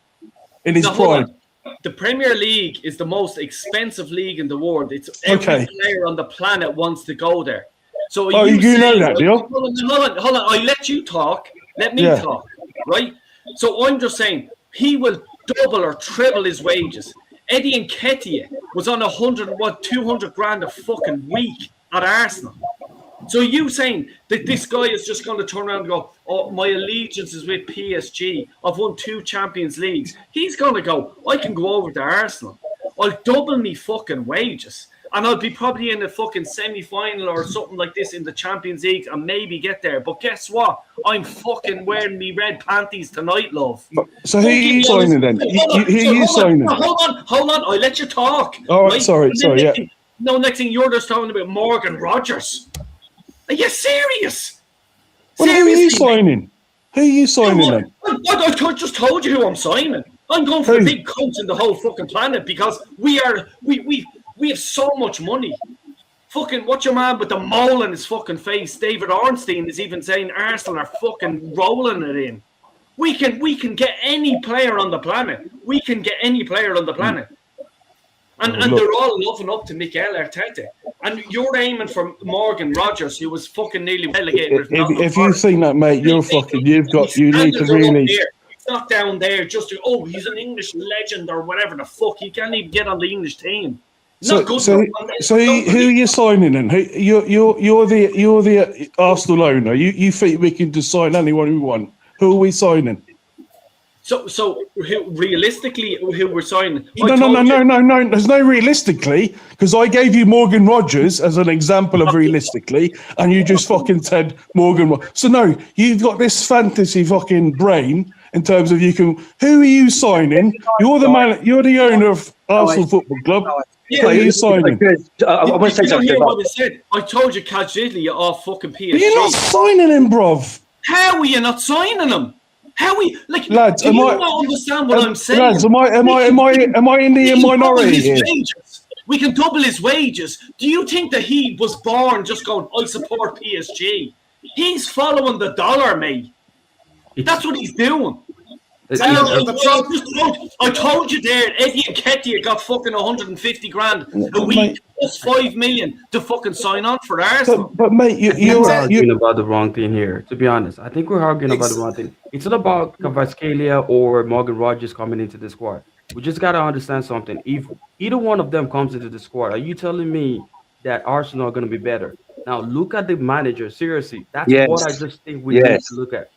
In his prime. The Premier League is the most expensive league in the world. It's every player on the planet wants to go there. So you know that, do you? Hold on. I let you talk. Let me talk, right? So I'm just saying he will double or triple his wages. Eddie Nketiah was on 200 grand a fucking week at Arsenal. So you saying that this guy is just going to turn around and go, oh, my allegiance is with PSG. I've won 2 Champions Leagues. He's going to go, I can go over to Arsenal. I'll double me fucking wages. And I'll be probably in the fucking semi-final or something like this in the Champions League and maybe get there. But guess what? I'm fucking wearing me red panties tonight, love. So who are you signing then? Who are you signing? Hold on. I'll let you talk. All right, sorry, yeah. Next thing you're just talking about Morgan Rogers. Are you serious? Well, who are you signing? Who are you signing then? I just told you who I'm signing. I'm going for the big cunts in the whole fucking planet because we have so much money. Fucking, what's your man with the mole in his fucking face? David Ornstein is even saying Arsenal are fucking rolling it in. We can get any player on the planet. And they're all loving up to Mikel Arteta. And you're aiming for Morgan Rogers, who was fucking nearly relegated. If you think that, mate, you need to really... It's not down there just to, he's an English legend or whatever the fuck. He can't even get on the English team. So who are you signing then? You're the Arsenal owner. You think we can just sign anyone we want? Who are we signing? So realistically, who we're signing? No. There's no realistically, because I gave you Morgan Rogers as an example of realistically, and you just fucking said Morgan. So no, you've got this fantasy fucking brain in terms of you can. Who are you signing? You're the man. You're the owner of Arsenal Football Club. Yeah, who are you signing? I want to say something. What I said. I told you, Kajidli, off fucking PSG. But you're not signing him, bruv. How are you not signing him? How we like? Lads, do you not understand what I'm saying? Lads, am I in the minority here? We can double his wages. Do you think that he was born just going, I support PSG? He's following the dollar, mate. That's what he's doing. I told you there, Eddie Nketiah got fucking 150 grand a week plus 5 million to fucking sign on for Arsenal. But mate, you're arguing about the wrong thing here. To be honest, I think we're arguing about the wrong thing. It's not about Kvaratskhelia or Morgan Rogers coming into the squad. We just gotta understand something. If either one of them comes into the squad, are you telling me that Arsenal are gonna be better? Now look at the manager. Seriously, that's what I just think we need to look at.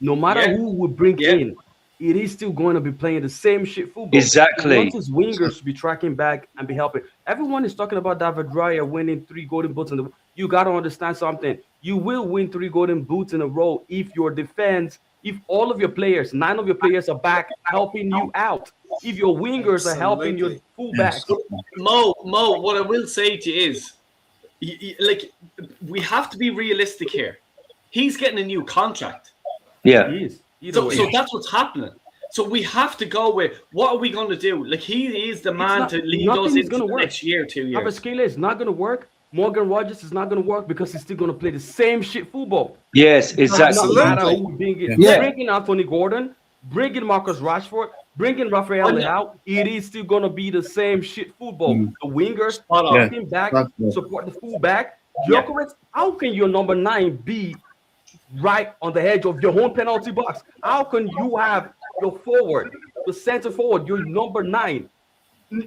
No matter who we bring in, it is still going to be playing the same shit football. Exactly. He wants his wingers to be tracking back and be helping. Everyone is talking about David Raya winning 3 golden boots in the. You got to understand something. You will win 3 golden boots in a row if your defense, if all of your players, 9 of your players are back helping you out. If your wingers are helping your fullbacks. Mo, what I will say to you is, like, we have to be realistic here. he's getting a new contract. Yeah. He is. Either way. So that's what's happening. So we have to go with what are we going to do? Like he is the man to lead us nothing's into gonna the work. next year, 2 years. Abascala is not going to work. Morgan Rogers is not going to work because he's still going to play the same shit football. Yes, exactly. No matter who bringing, Yeah. bringing Anthony Gordon, bringing Marcus Rashford, bringing Rafael Leao, it is still going to be the same shit football. The wingers, fucking back, support the fullback. Gyökeres, how can your number 9 be right on the edge of your own penalty box? How can you have your forward, the center forward, your number 9?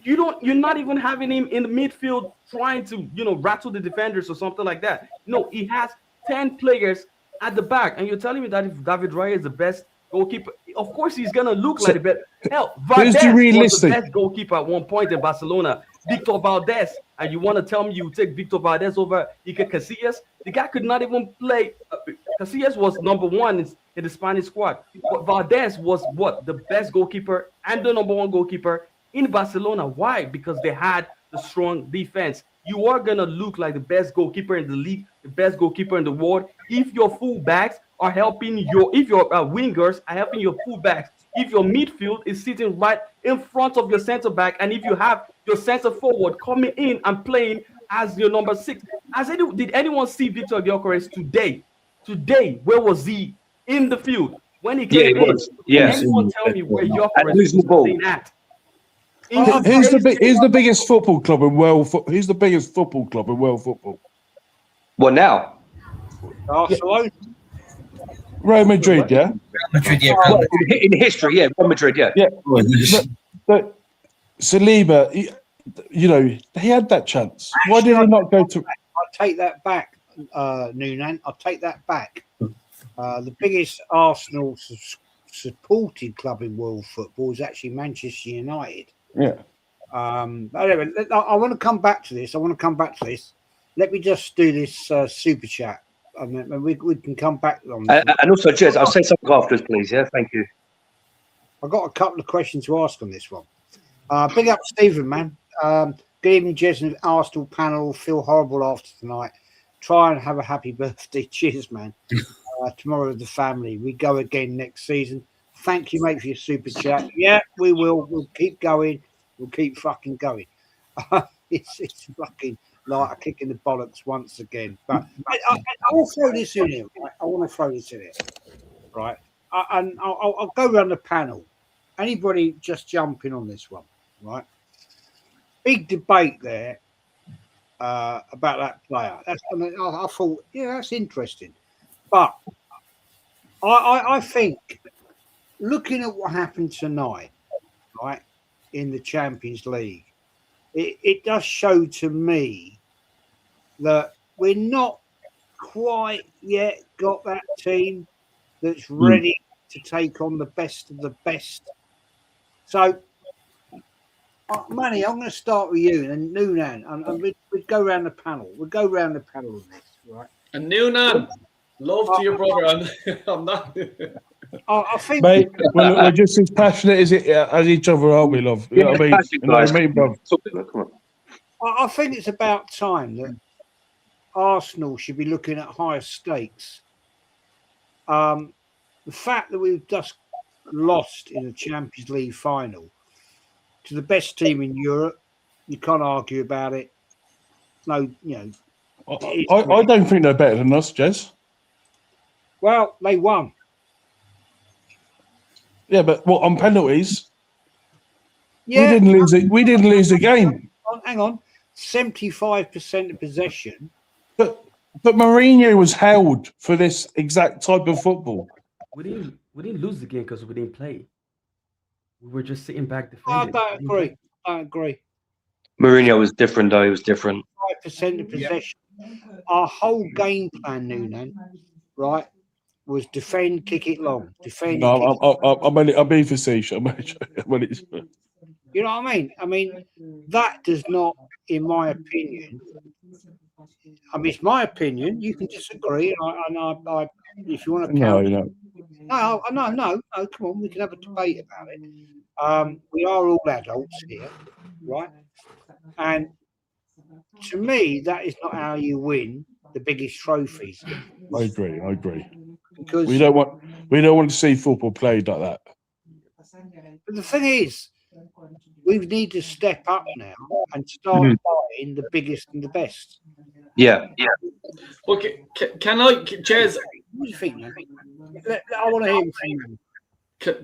You're not even having him in the midfield trying to, rattle the defenders or something like that. No, he has 10 players at the back, and you're telling me that if David Raya is the best goalkeeper, of course he's gonna look like the best. Hell, Valdez was the best goalkeeper at one point in Barcelona. Victor Valdez, and you want to tell me you take Victor Valdez over Iker Casillas? The guy could not even play. Casillas was number 1 in the Spanish squad, but Valdez was the best goalkeeper and the number 1 goalkeeper in Barcelona. Why? Because they had the strong defense. You are gonna look like the best goalkeeper in the league, the best goalkeeper in the world, if your fullbacks are helping if your wingers are helping your fullbacks, if your midfield is sitting right in front of your center back, and if you have your center forward coming in and playing as your number 6. Did anyone see Victor Gyökeres today? Today, where was he in the field when he came in? Yeah. Can anyone tell me where Gyökeres was playing at? Who's the biggest football club in world? Who's the biggest football club in world football? What now? Barcelona. Real Madrid, yeah. Madrid, yeah. In history, yeah. Real Madrid, yeah. Yeah. But Saliba, he had that chance. Why did he not go to? I'll take that back, Noonan. I'll take that back. The biggest Arsenal supported club in world football is actually Manchester United. Yeah. But anyway, I want to come back to this. Let me just do this super chat. I mean, we can come back on this. And also, Jez, I'll say something afterwards, please. Yeah, thank you. I've got a couple of questions to ask on this one. Big up, Stephen, man. Good evening, Jez and Arsenal panel. Feel horrible after tonight. Try and have a happy birthday. Cheers, man. Tomorrow with the family. We go again next season. Thank you, mate, for your super chat. Yeah, we will. We'll keep going. We'll keep fucking going. It's fucking like a kick in the bollocks once again. But I will throw this in here. Right? I want to throw this in here. Right. And I'll go around the panel. Anybody just jump in on this one, right? Big debate there about that player. I thought, yeah, that's interesting. But I think looking at what happened tonight, right, in the Champions League, it does show to me that we're not quite yet got that team that's ready to take on the best of the best. So, Manny, I'm going to start with you, and then Noonan, and we'd go around the panel. We'll go around the panel on this, right? And Noonan, love to your brother. I'm not. I think, mate, we're just as passionate as each other, aren't we, love? You know what I mean? You know what I mean, bro? I think it's about time that Arsenal should be looking at higher stakes. The fact that we've just lost in the Champions League final to the best team in Europe, you can't argue about it. No, I don't think they're better than us, Jez. Well, they won. Yeah, but what, on penalties? Yeah, we didn't lose the game. Hang on, 75% of possession. But Mourinho was held for this exact type of football. We didn't lose the game because we didn't play. We were just sitting back defending. I don't agree. Mourinho was different, though. He was different. 5% of possession. Our whole game plan, Noonan, right, was defend, kick it long. Defend. No, I'm being facetious. You know what I mean? I mean, that does not, in my opinion. I mean, it's my opinion. You can disagree, and I if you want to. No. Come on, we can have a debate about it. We are all adults here, right? And to me, that is not how you win the biggest trophies. I agree. Because We don't want to see football played like that. but the thing is, we need to step up now and start buying the biggest and the best. Yeah. Okay, can I, Jez? What do you think, man? I want to hear from you.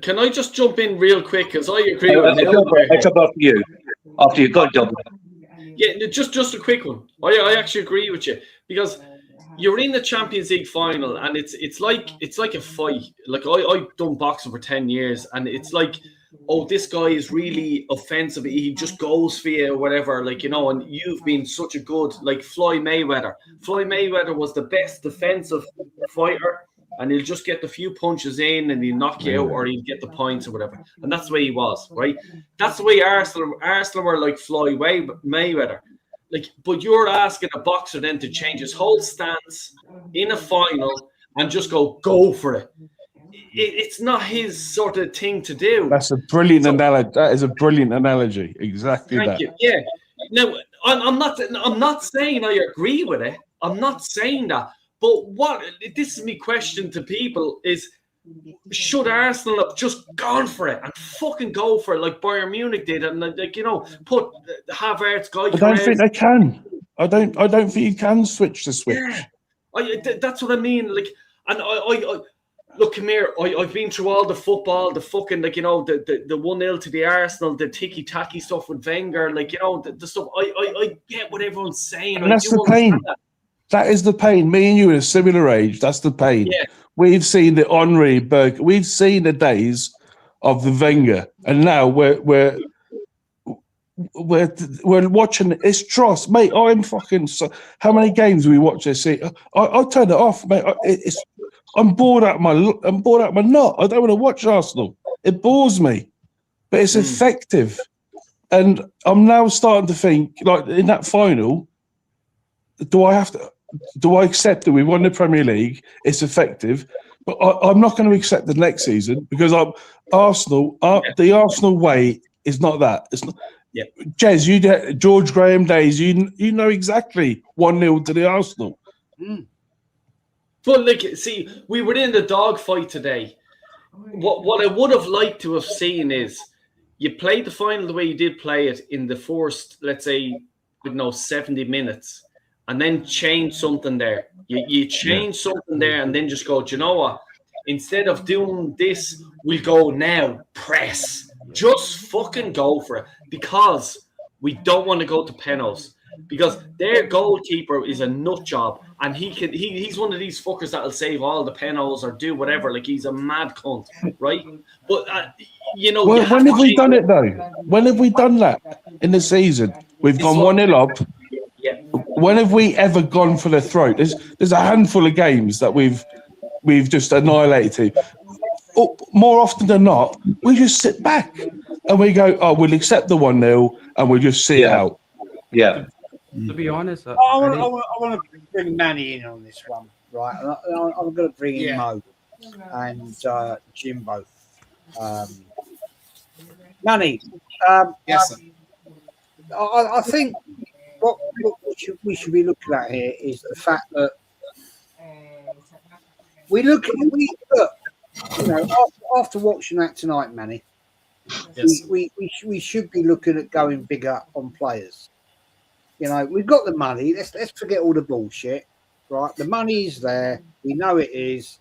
Can I just jump in real quick? Because I agree with Neil. It's up after you. After you got double. Yeah, just a quick one. I actually agree with you because you're in the Champions League final and it's like a fight. Like I've done boxing for 10 years and it's like, oh, this guy is really offensive. He just goes for you or whatever, like, you know, and you've been such a good, like Floyd Mayweather. Floyd Mayweather was the best defensive fighter and he'll just get the few punches in and he'll knock you out or he'll get the points or whatever. And that's the way he was, right? That's the way Arsenal were like Floyd Mayweather. Like, but you're asking a boxer then to change his whole stance in a final and just go for it. It's not his sort of thing to do. That's a brilliant analogy. That is a brilliant analogy. Exactly Thank that. you. Yeah. Now, I'm not saying I agree with it. I'm not saying that. But this is my question to people is, should Arsenal have just gone for it and fucking go for it like Bayern Munich did and like, you know, put Havertz, Guy? I don't think they can. I don't think you can switch the switch. Yeah. That's what I mean. Like, and I look, come here. I've been through all the football, the fucking, like, you know, the 1-0 to the Arsenal, the ticky-tacky stuff with Wenger, like, you know, the stuff. I get what everyone's saying. And that's the pain. That is the pain. Me and you in a similar age. That's the pain. Yeah. We've seen the Henry, Berg. We've seen the days of the Wenger, and now we're watching. It's dross, mate. I'm fucking. How many games do we watch this? I turn it off, mate. I'm bored out of my knot. I don't want to watch Arsenal. It bores me, but it's effective. And I'm now starting to think, like in that final, do I accept that we won the Premier League? It's effective, but I'm not going to accept the next season because the Arsenal way is not that. It's not. Yeah, Jez, George Graham days. You know exactly 1-0 to the Arsenal. But like, see, we were in the dogfight today. What I would have liked to have seen is you played the final the way you did play it in the first, let's say, 70 minutes, and then change something there. You change something there, and then just go, do you know what? Instead of doing this, we'll go now. Press. Just fucking go for it because we don't want to go to penalties. Because their goalkeeper is a nut job, and he's one of these fuckers that'll save all the penalties or do whatever. Like, he's a mad cunt, right? But you know, when have we done it though? When have we done that in the season? We've gone 1-0 up. Yeah. When have we ever gone for the throat? There's a handful of games that we've just annihilated. More often than not, we just sit back and we go, "Oh, we'll accept the 1-0 and we'll just see it out." Yeah. To be honest, I want to bring Manny in on this one, right? I'm going to bring in Mo and Jimbo. Manny, yes, sir. I think what we should be looking at here is the fact that we look, you know, after watching that tonight, Manny, we should be looking at going bigger on players. You know, we've got the money. Let's forget all the bullshit, right? The money's there. We know it is.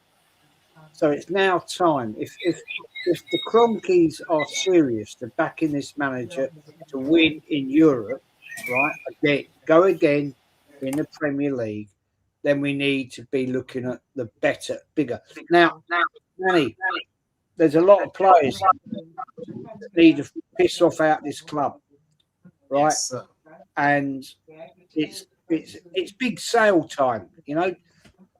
So it's now time. If the Cronkies are serious to backing this manager to win in Europe, right? Go again in the Premier League, then we need to be looking at the bigger. Now, Manny, there's a lot of players that need to piss off out this club, right? Yes, sir. And it's big sale time, you know.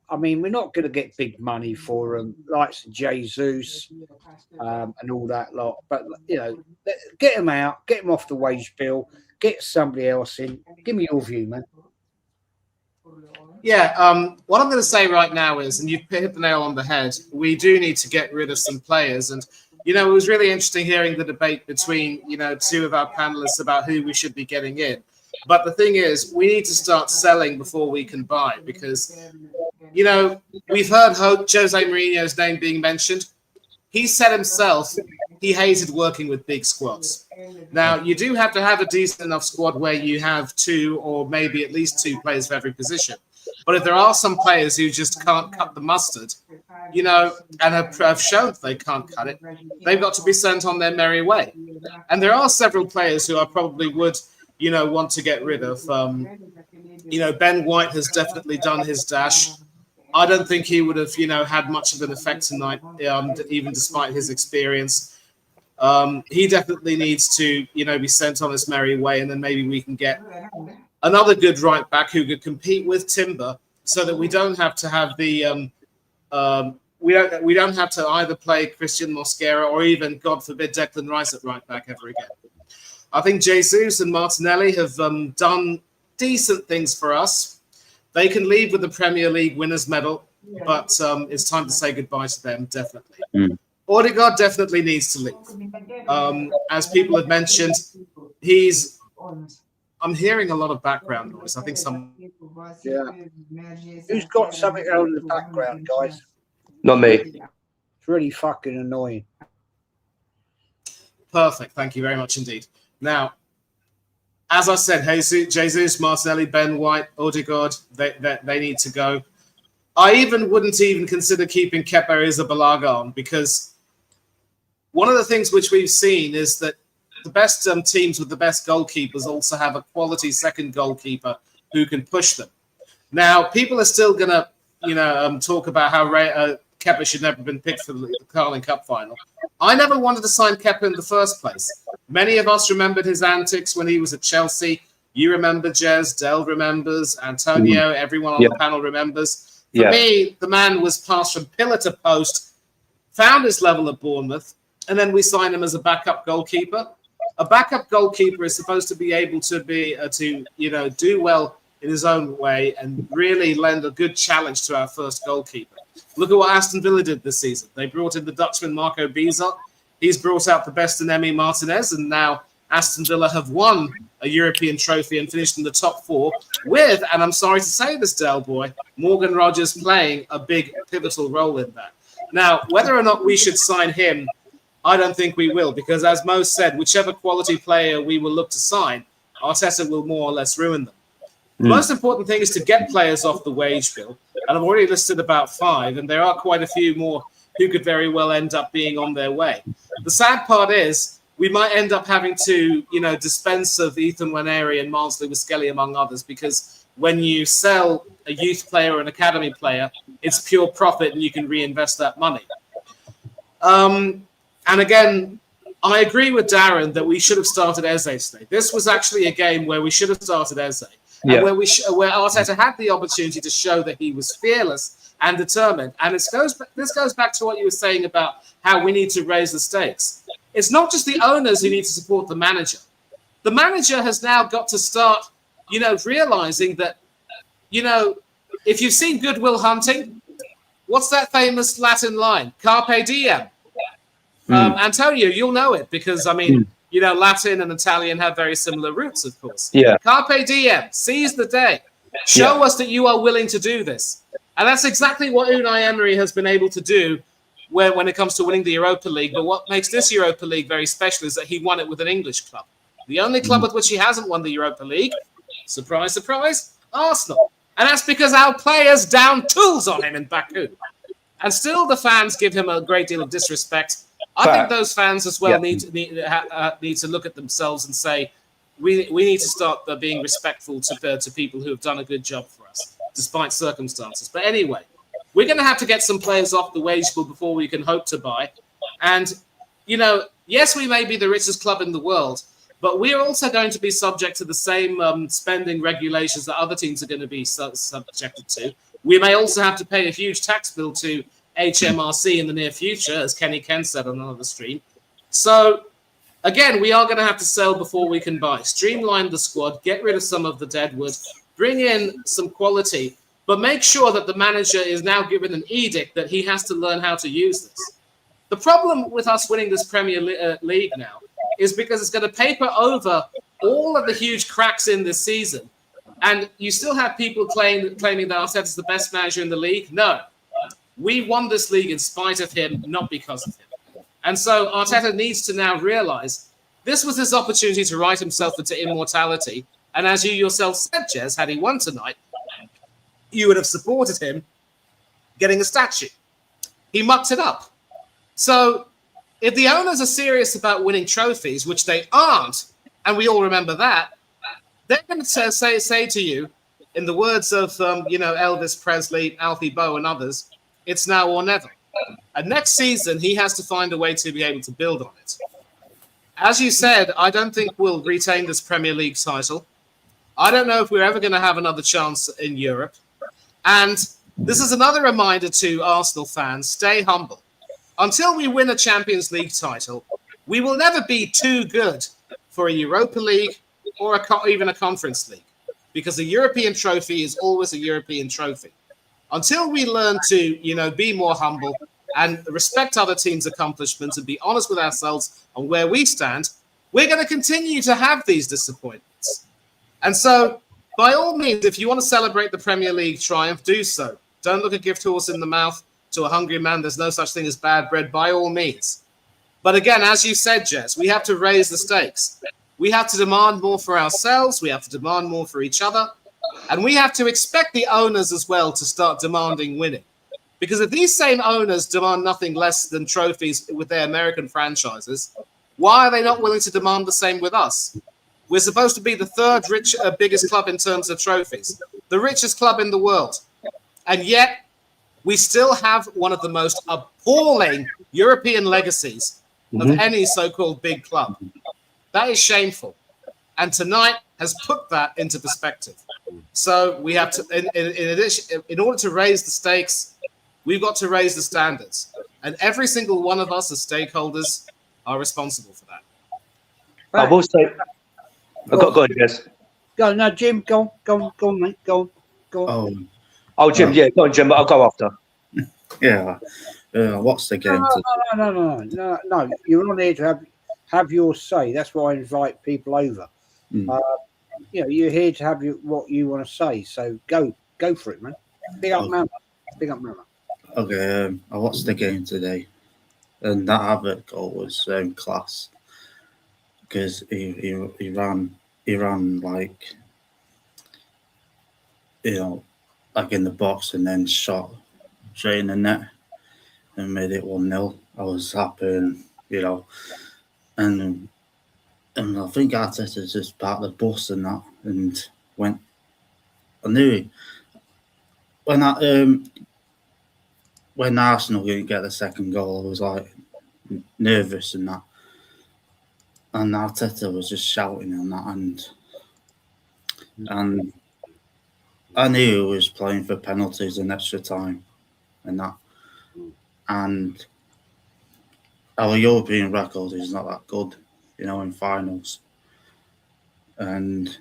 I mean, we're not going to get big money for them, like Jesus and all that lot. But you know, get them out, get them off the wage bill, get somebody else in. Give me your view, man. Yeah, what I'm going to say right now is, and you've hit the nail on the head, we do need to get rid of some players. And, you know, it was really interesting hearing the debate between, you know, two of our panelists about who we should be getting in. But the thing is, we need to start selling before we can buy, because, you know, we've heard Jose Mourinho's name being mentioned. He said himself he hated working with big squads. Now, you do have to have a decent enough squad where you have 2 or maybe at least 2 players for every position. But if there are some players who just can't cut the mustard, you know, and have shown they can't cut it, they've got to be sent on their merry way. And there are several players who I probably would, you know, want to get rid of. You know, Ben White has definitely done his dash. I don't think he would have, you know, had much of an effect tonight, even despite his experience. He definitely needs to, you know, be sent on his merry way, and then maybe we can get another good right back who could compete with Timber, so that we don't have to have the we don't have to either play Christian Mosquera or even, God forbid, Declan Rice at right back ever again. I think Jesus and Martinelli have done decent things for us. They can leave with the Premier League winners' medal, but it's time to say goodbye to them, definitely. Odegaard definitely needs to leave. As people have mentioned, I'm hearing a lot of background noise. I think Yeah. Who's got something on in the background, guys? Not me. It's really fucking annoying. Perfect. Thank you very much indeed. Now, as I said, Jesus, Martinelli, Ben White, Odegaard, they need to go. I wouldn't even consider keeping Kepa Arrizabalaga on, because one of the things which we've seen is that the best teams with the best goalkeepers also have a quality second goalkeeper who can push them. Now, people are still going to, you know, talk about how Kepa should never have been picked for the Carling Cup final. I never wanted to sign Kepa in the first place. Many of us remembered his antics when he was at Chelsea. You remember Jez, Del remembers, Antonio, everyone on the panel remembers. For me, the man was passed from pillar to post, found his level at Bournemouth, and then we signed him as a backup goalkeeper. A backup goalkeeper is supposed to be able to be do well in his own way and really lend a good challenge to our first goalkeeper. Look at what Aston Villa did this season. They brought in the Dutchman Marco Bizot. He's brought out the best in Emi Martinez, and now Aston Villa have won a European trophy and finished in the top 4 with, and I'm sorry to say this, Del Boy, Morgan Rogers playing a big pivotal role in that. Now, whether or not we should sign him, I don't think we will, because as Mo said, whichever quality player we will look to sign, Arteta will more or less ruin them. The most important thing is to get players off the wage bill, and I've already listed about 5, and there are quite a few more who could very well end up being on their way. The sad part is we might end up having to, you know, dispense of Ethan Waneri and Miles Lewis-Skelly, among others, because when you sell a youth player or an academy player, it's pure profit and you can reinvest that money. And again, I agree with Darren that we should have started Eze today. This was actually a game where we should have started Eze, and where Arteta had the opportunity to show that he was fearless and determined. And this goes back to what you were saying about how we need to raise the stakes. It's not just the owners who need to support the manager. The manager has now got to start, you know, realizing that, you know, if you've seen Good Will Hunting, what's that famous Latin line? Carpe diem. Antonio, you'll know it because, I mean, you know, Latin and Italian have very similar roots, of course. Yeah. Carpe diem, seize the day. Show us that you are willing to do this. And that's exactly what Unai Emery has been able to do when it comes to winning the Europa League. But what makes this Europa League very special is that he won it with an English club. The only club with which he hasn't won the Europa League, surprise, surprise, Arsenal. And that's because our players down tools on him in Baku. And still the fans give him a great deal of disrespect. I think those fans as well need to look at themselves and say, we need to start being respectful to people who have done a good job for us, despite circumstances. But anyway, we're going to have to get some players off the wage bill before we can hope to buy. And, you know, yes, we may be the richest club in the world, but we're also going to be subject to the same spending regulations that other teams are going to be subjected to. We may also have to pay a huge tax bill to HMRC in the near future, as Kenny Ken said on another stream. So, again, we are going to have to sell before we can buy. Streamline the squad, get rid of some of the deadwood, bring in some quality, but make sure that the manager is now given an edict that he has to learn how to use this. The problem with us winning this Premier League now is because it's going to paper over all of the huge cracks in this season, and you still have people claiming that Arteta's the best manager in the league. No, we won this league in spite of him, not because of him. And so Arteta needs to now realize this was his opportunity to write himself into immortality. And as you yourself said, Jez, had he won tonight, you would have supported him getting a statue. He mucked it up. So if the owners are serious about winning trophies, which they aren't, and we all remember that, they're going to say to you, in the words of Elvis Presley, Alfie Boe, and others, it's now or never. And next season, he has to find a way to be able to build on it. As you said, I don't think we'll retain this Premier League title. I don't know if we're ever going to have another chance in Europe. And this is another reminder to Arsenal fans, stay humble. Until we win a Champions League title, we will never be too good for a Europa League or even a Conference League, because a European trophy is always a European trophy. Until we learn to, be more humble and respect other teams' accomplishments and be honest with ourselves on where we stand, we're going to continue to have these disappointments. And so, by all means, if you want to celebrate the Premier League triumph, do so. Don't look a gift horse in the mouth to a hungry man. There's no such thing as bad bread, by all means. But again, as you said, Jess, we have to raise the stakes. We have to demand more for ourselves. We have to demand more for each other. And we have to expect the owners as well to start demanding winning. Because if these same owners demand nothing less than trophies with their American franchises, why are they not willing to demand the same with us? We're supposed to be the third biggest club in terms of trophies, the richest club in the world. And yet, we still have one of the most appalling European legacies of any so-called big club. That is shameful. And tonight has put that into perspective. So we have to, in addition, in order to raise the stakes, we've got to raise the standards. And every single one of us as stakeholders are responsible for that. I will say, go on, Jess. Go, no, Jim, go on, mate, go on. Oh, Jim, yeah, go on, Jim, but I'll go after. Yeah. What's the game? No. You're on here to have your say. That's why I invite people over. You're here to have what you want to say. So go for it, man. Big up, Mama. Okay, I watched the game today, and that Havertz goal was class because he ran like like in the box and then shot straight in the net and made it 1-0. I was happy, and I think Arteta just parked the bus and that and went. I knew when Arsenal didn't get the second goal, I was like nervous and that. And Arteta was just shouting on that, and I knew he was playing for penalties and extra time and that. And our European record is not that good, in finals. And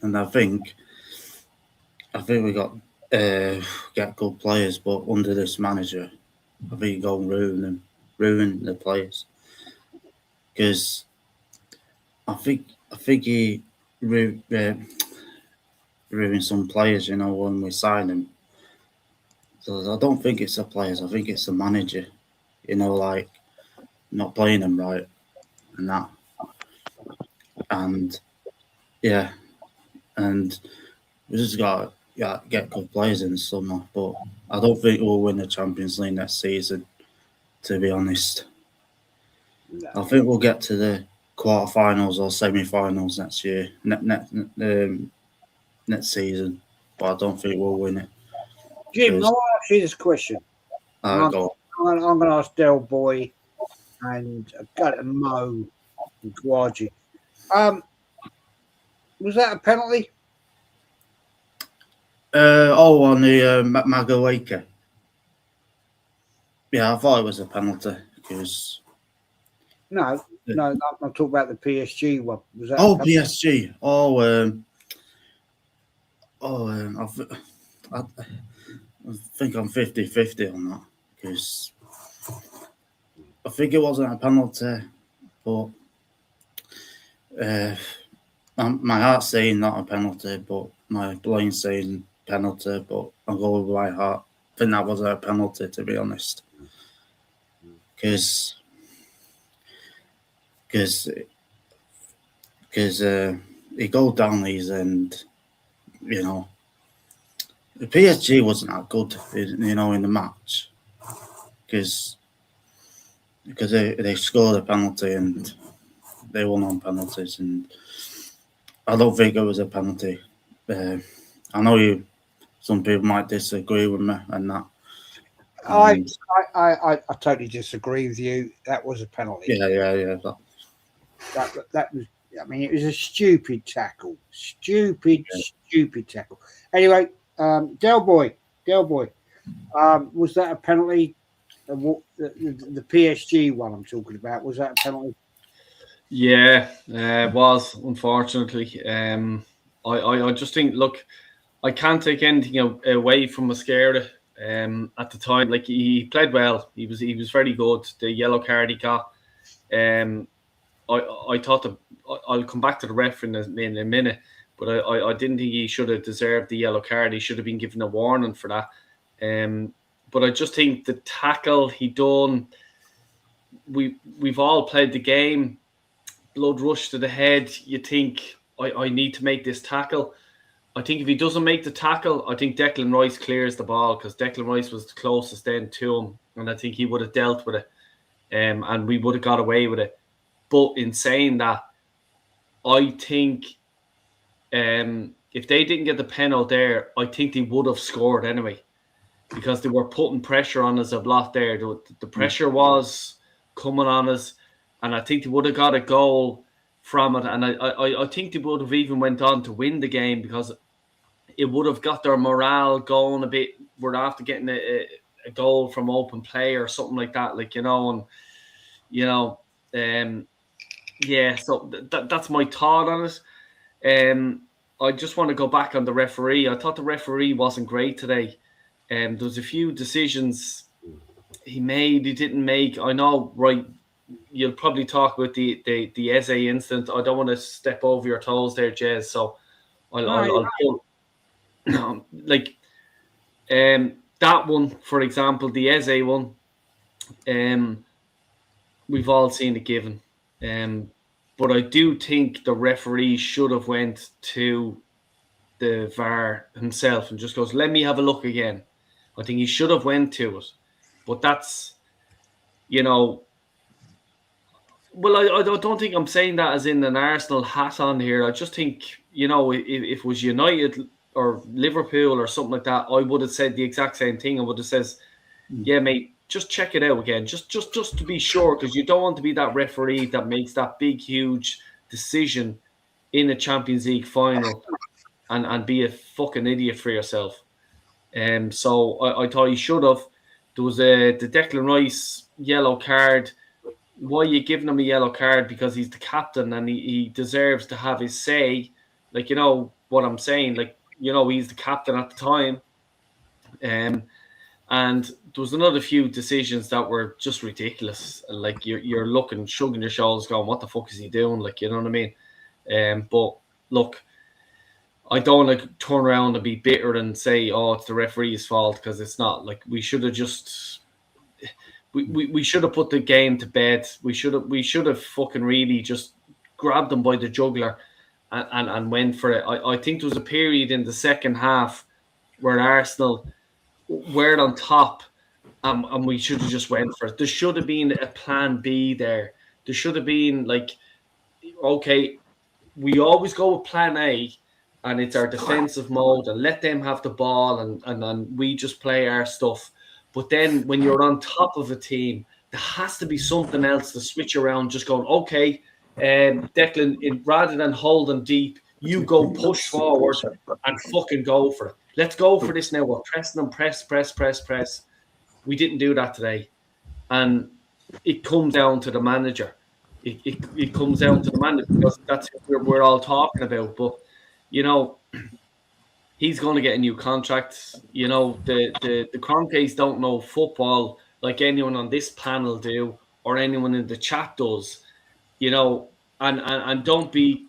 I think we got get good players, but under this manager, I think go and ruin the players. Because I think he ruined some players, when we signed him. So I don't think it's the players. I think it's the manager, like not playing them right and that. And yeah, and we just got to get good players in the summer. But I don't think we'll win the Champions League next season, to be honest. No. I think we'll get to the quarterfinals or semi-finals next year, next season. But I don't think we'll win it. Jim, I want to ask you this question. I'm going to ask Del Boy and Mo and Kouaji. Was that a penalty? On the Magalhaes. Yeah, I thought it was a penalty because. No, I'm talking about the PSG one. Was that PSG. I think I'm 50-50 on that because I think it wasn't a penalty, but My heart's saying not a penalty, but my brain's saying penalty, but I'll go with my heart. I think that was a penalty, to be honest. Because he goes down these and, you know, the PSG wasn't that good, you know, in the match. Because they scored a penalty and they won on penalties, and I don't think it was a penalty. I know some people might disagree with me and that. I totally disagree with you. That was a penalty. Yeah. That was. I mean, it was a stupid tackle. Stupid tackle. Anyway, Del Boy, was that a penalty? The PSG one I'm talking about, was that a penalty? Yeah, it was, unfortunately. I just think, look, I can't take anything away from Mascara. At the time, like, he played well. He was very good. The yellow card he got. I thought I'll come back to the ref in a minute, but I didn't think he should have deserved the yellow card. He should have been given a warning for that. But I just think the tackle he done. We've all played the game. Blood rush to the head. You think I need to make this tackle. I think if he doesn't make the tackle, I think Declan Rice clears the ball, because Declan Rice was the closest then to him, and I think he would have dealt with it, and we would have got away with it. But in saying that, I think if they didn't get the penalty there, I think they would have scored anyway, because they were putting pressure on us a lot there. The pressure was coming on us, and I think they would have got a goal from it. And I think they would have even went on to win the game, because it would have got their morale going a bit. We're after getting a goal from open play or something like that, like, so that's my thought on it. I just want to go back on the referee. I thought the referee wasn't great today. There was a few decisions he didn't make. I know, right? You'll probably talk about the Eze incident. I don't want to step over your toes there, Jez. So I'll that one, for example, the Eze one. We've all seen it given. But I do think the referee should have went to the VAR himself and just goes, let me have a look again. I think he should have went to it. But that's, well, I don't think I'm saying that as in an Arsenal hat on here. I just think, if it was United or Liverpool or something like that, I would have said the exact same thing. I would have said, yeah, mate, just check it out again, just to be sure, because you don't want to be that referee that makes that big, huge decision in a Champions League final and be a fucking idiot for yourself. So I thought he should have. There was the Declan Rice yellow card. Why are you giving him a yellow card? Because he's the captain and he deserves to have his say. Like, you know what I'm saying? Like, he's the captain at the time. And there was another few decisions that were just ridiculous. Like, you're looking, shrugging your shoulders, going, "What the fuck is he doing?" Like, you know what I mean? But look, I don't want to turn around and be bitter and say, "Oh, it's the referee's fault," because it's not. Like, we should have just, we should have put the game to bed. We should have fucking really just grabbed them by the jugular and went for it. I think there was a period in the second half where Arsenal were on top, and we should have just went for it. There should have been a plan B there. There should have been, like, okay, we always go with plan A, and it's our defensive mode, and let them have the ball, and we just play our stuff. But then when you're on top of a team, there has to be something else to switch around, just going, okay, Declan, rather than holding deep, you go push forward and fucking go for it. Let's go for this now. We're pressing them, press. We didn't do that today. And it comes down to the manager. It comes down to the manager, because that's what we're all talking about. But, he's going to get a new contract. The Cronkies don't know football like anyone on this panel do, or anyone in the chat does. and don't be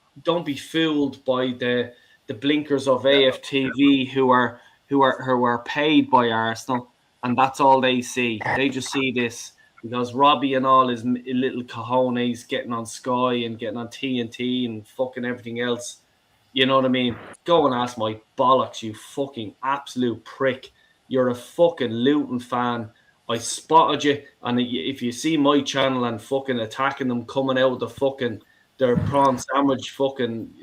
fooled by the blinkers of AFTV who are paid by Arsenal, and that's all they see. They just see this because Robbie and all his little cojones getting on Sky and getting on TNT and fucking everything else. You know what I mean? Go and ask my bollocks, you fucking absolute prick. You're a fucking Luton fan. I spotted you, and if you see my channel and fucking attacking them coming out of the fucking their prawn sandwich fucking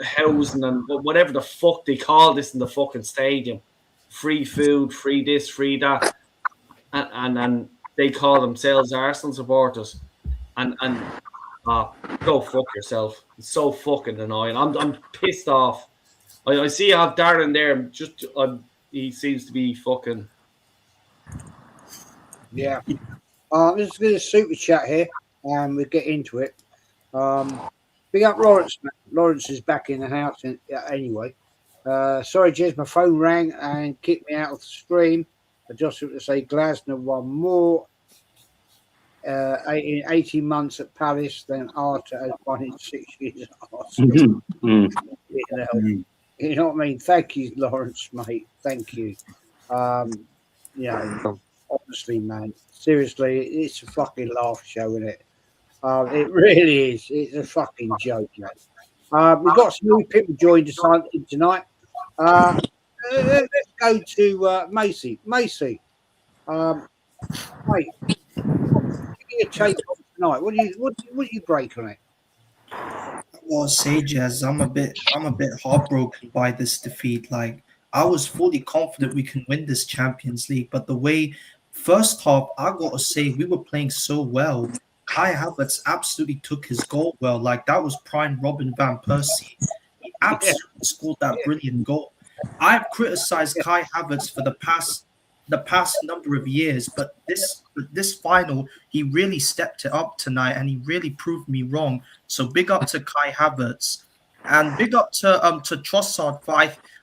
housing and whatever the fuck they call this in the fucking stadium, free food, free this, free that, and they call themselves Arsenal supporters, and go fuck yourself. It's so fucking annoying. I'm pissed off. I see you have Darren there. He seems to be fucking. Yeah. This is a super chat here, and we'll get into it. Big up Lawrence. Lawrence is back in the house anyway. Sorry, Jez, my phone rang and kicked me out of the stream. I just want to say Glasner won more in 18 months at Palace than Arthur has won in 6 years at Arsenal. You know what I mean? Thank you, Lawrence, mate. Thank you. You know, honestly, man, seriously, it's a fucking laugh show, isn't it? It really is. It's a fucking joke, mate. We've got some new people joined us tonight. Let's go to Macy. Macy, mate, give me a take on tonight. What do you break on it? Well, Sages, I'm a bit heartbroken by this defeat. Like, I was fully confident we can win this Champions League, but the way first half, I gotta say, we were playing so well. Kai Havertz absolutely took his goal well. Like, that was prime Robin van Persie. He absolutely scored that brilliant goal. I've criticized Kai Havertz for the past number of years, but this final, he really stepped it up tonight, and he really proved me wrong. So big up to Kai Havertz, and big up to Trossard.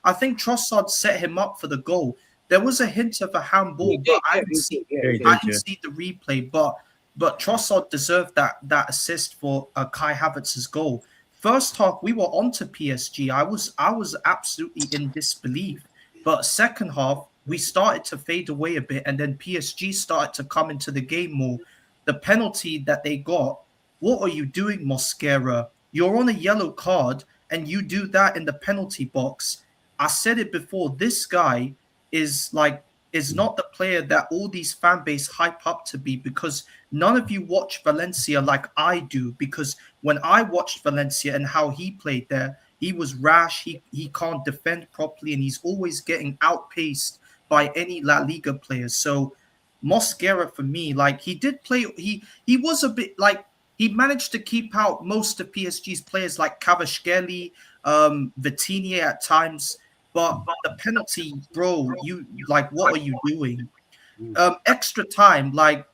I think Trossard set him up for the goal. There was a hint of a handball, but I didn't see the replay. But Trossard deserved that assist for Kai Havertz's goal. First half, we were on to PSG. I was absolutely in disbelief. But second half, we started to fade away a bit, and then PSG started to come into the game more. The penalty that they got, what are you doing, Mosquera? You're on a yellow card, and you do that in the penalty box. I said it before, this guy is not the player that all these fan base hype up to be, because none of you watch Valencia like I do, because when I watched Valencia and how he played there, he was rash, he can't defend properly, and he's always getting outpaced by any La Liga players. So Mosquera, for me, like, he did play, he was a bit like, he managed to keep out most of PSG's players like Kvaratskhelia, Vitinha at times, but the penalty, bro, you like, what are you doing? Extra time, like,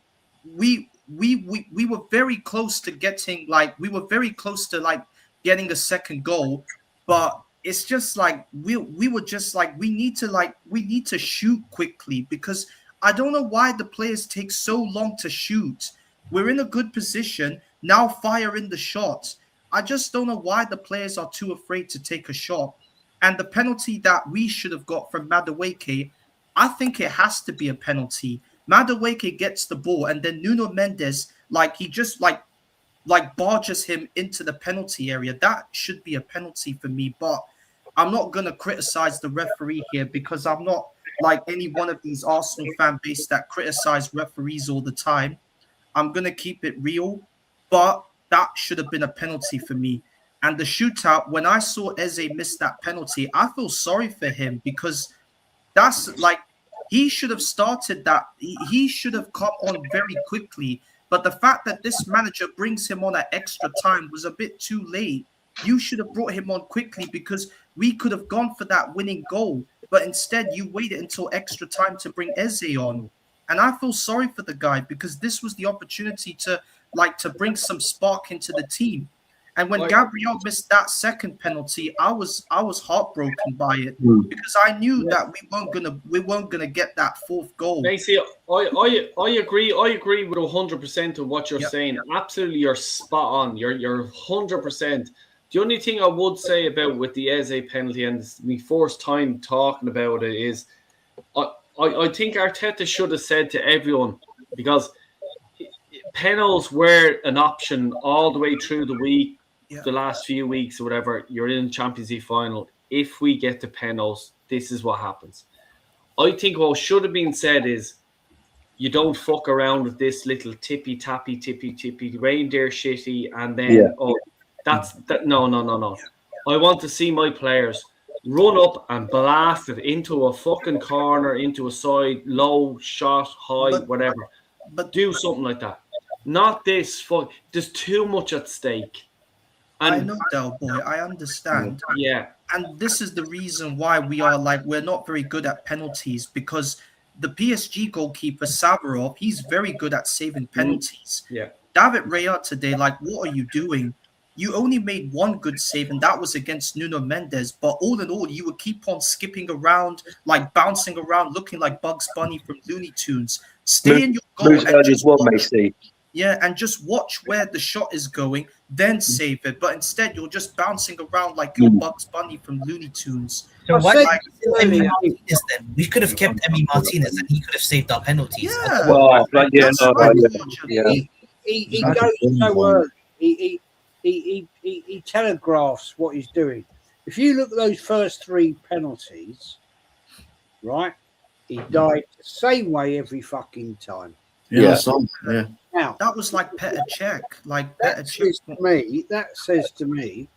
we were very close to getting getting a second goal, but it's just like we were just like, we need to shoot quickly, because I don't know why the players take so long to shoot. We're in a good position now, fire in the shots. I just don't know why the players are too afraid to take a shot. And the penalty that we should have got from Madueke, I think it has to be a penalty. Madueke gets the ball, and then Nuno Mendes, he just barges him into the penalty area. That should be a penalty for me, but I'm not going to criticize the referee here, because I'm not like any one of these Arsenal fan base that criticize referees all the time. I'm going to keep it real, but that should have been a penalty for me. And the shootout, when I saw Eze miss that penalty, I feel sorry for him, because that's like, he should have started that. He should have come on very quickly. But the fact that this manager brings him on at extra time was a bit too late. You should have brought him on quickly, because we could have gone for that winning goal. But instead, you waited until extra time to bring Eze on. And I feel sorry for the guy, because this was the opportunity to bring some spark into the team. And when Gabriel missed that second penalty, I was heartbroken by it because I knew that we weren't gonna get that fourth goal. Macy, I agree. I agree with 100% of what you're saying. Absolutely, you're spot on. You're 100%. The only thing I would say about with the Eze penalty, and it's my first time talking about it, is I think Arteta should have said to everyone, because penalties were an option all the way through the week, the last few weeks or whatever. You're in Champions League final. If we get the penalties, this is what happens. I think what should have been said is, you don't fuck around with this little tippy reindeer shitty, and then no. I want to see my players run up and blast it into a fucking corner, into a side, low, shot, high, whatever. But do something like that. Not this fuck. There's too much at stake. And I know, Del Boy. I understand. Yeah. And this is the reason why we're not very good at penalties, because the PSG goalkeeper Savarov, he's very good at saving penalties. Yeah. David Raya today, what are you doing? You only made one good save, and that was against Nuno Mendes. But all in all, you would keep on skipping around, bouncing around, looking like Bugs Bunny from Looney Tunes. Stay in your goal and just just watch where the shot is going, then save it. But instead, you're just bouncing around like you're Bugs Bunny from Looney Tunes. So why Emi Martinez then? We could have kept Emi Martinez, and he could have saved our penalties. Yeah. Well, he goes so early. He telegraphs what he's doing. If you look at those first three penalties, right, he died the same way every fucking time. Yeah. Now that was like Petr Cech. That says to me,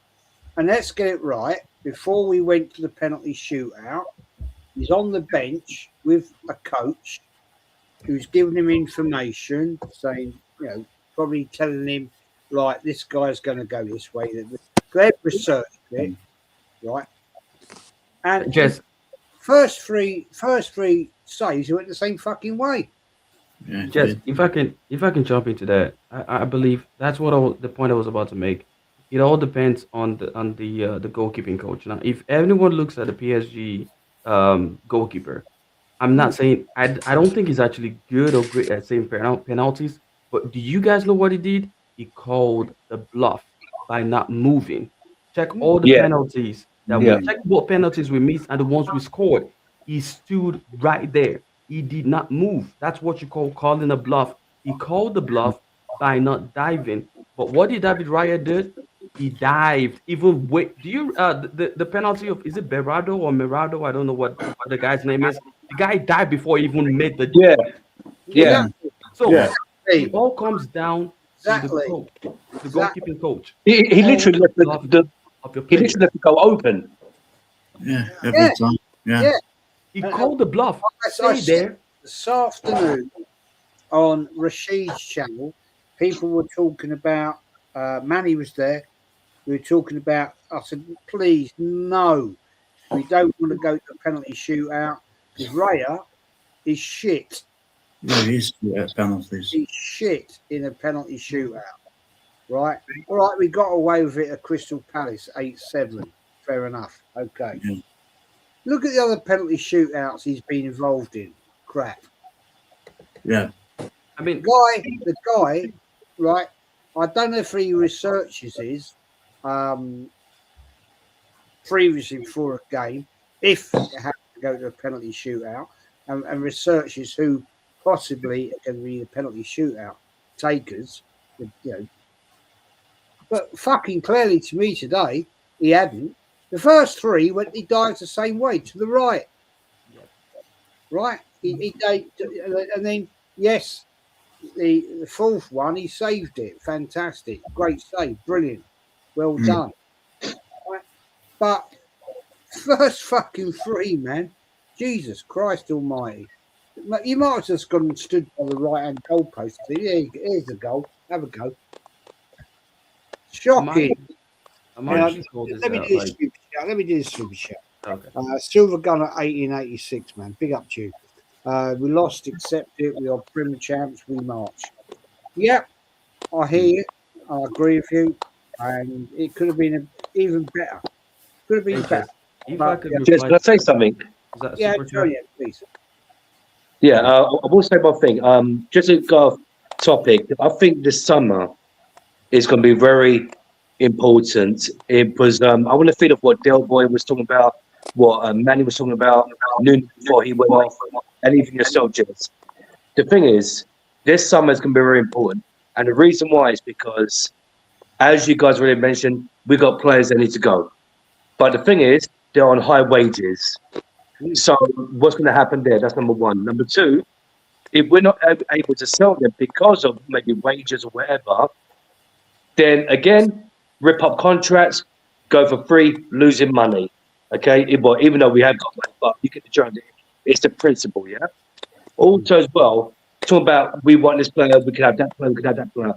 and let's get it right. Before we went to the penalty shootout, he's on the bench with a coach who's giving him information, saying, probably telling him, like, this guy's going to go this way. They've researched it, right? And Jez, first three saves, he went the same fucking way. Yeah, Jez, if I can jump into that, I believe that's what the point I was about to make. It all depends on the goalkeeping coach. Now, if anyone looks at the PSG goalkeeper, I'm not saying I don't think he's actually good or great at saving penalties. But do you guys know what he did? He called the bluff by not moving. Check all the penalties check what penalties we missed and the ones we scored. He stood right there. He did not move. That's what you call calling a bluff. He called the bluff by not diving. But what did David Raya do? He dived. Even do you the penalty of, is it Berardo or Merado? I don't know what the guy's name is. The guy dived before he even made the So it all comes down to the coach, the goalkeeping coach. He literally left the goal open. Every time. He called the bluff. Stay there. This afternoon on Rashid's channel, people were talking about, Manny was there, we were talking about, I said, please, no, we don't want to go to a penalty shootout, because Raya is shit. Yeah, he is at penalties. He's shit in a penalty shootout, right? All right, we got away with it at Crystal Palace, 8-7. Fair enough. Okay. Yeah. Look at the other penalty shootouts he's been involved in. Crap. Yeah. I mean, the guy, right? I don't know if he researches his previously before a game, if it has to go to a penalty shootout, and researches who possibly are going to be the penalty shootout takers, But fucking clearly to me today, he hadn't. The first three he dived the same way, to the right. Right? He dived, and then, yes, the fourth one, he saved it. Fantastic. Great save. Brilliant. Well done. Right? But first fucking three, man. Jesus Christ almighty. You might have just gone and stood by the right-hand goalpost. Here's the goal. Have a go. Shocking. Let me do this super chat. Okay. Silver Gun at 1886, man. Big up to you. We lost, accept it. We are Premier Champs. We march. Yep, I hear you. I agree with you. and it could have been even better. Could have been Hey, better. Jess, if I But, could yeah, Jez, reply, can I say something? is that yeah, super tell chat? you, please. Yeah, I will say one thing. Just to go off topic, I think this summer is going to be very important. It was I want to feed off what Del Boy was talking about, what Manny was talking about, noon before he went off, and even yourself, Jez. The thing is, this summer is going to be very important, and the reason why is because, as you guys already mentioned, we got players that need to go. But the thing is, they're on high wages. So what's going to happen there? That's number one. Number two, if we're not able to sell them because of maybe wages or whatever, then again, rip up contracts, go for free, losing money. Okay, well, even though we have got money, but you get the joint. It's the principle, yeah. Also, as well, talking about we want this player, we can have that player, we can have that player.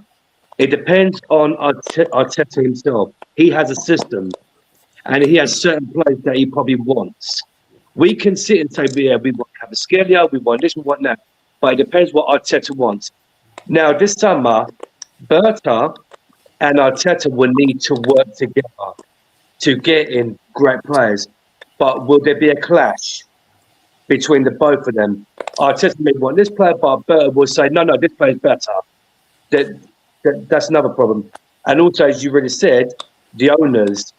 It depends on Arteta himself. He has a system, and he has certain players that he probably wants. We can sit and say, yeah, we want to have a Scalia, we want this, we want that. But it depends what Arteta wants. Now, this summer, Berta and Arteta will need to work together to get in great players. But will there be a clash between the both of them? Arteta may want this player, but Berta will say, no, this player is better. That's another problem. And also, as you already said, the owners,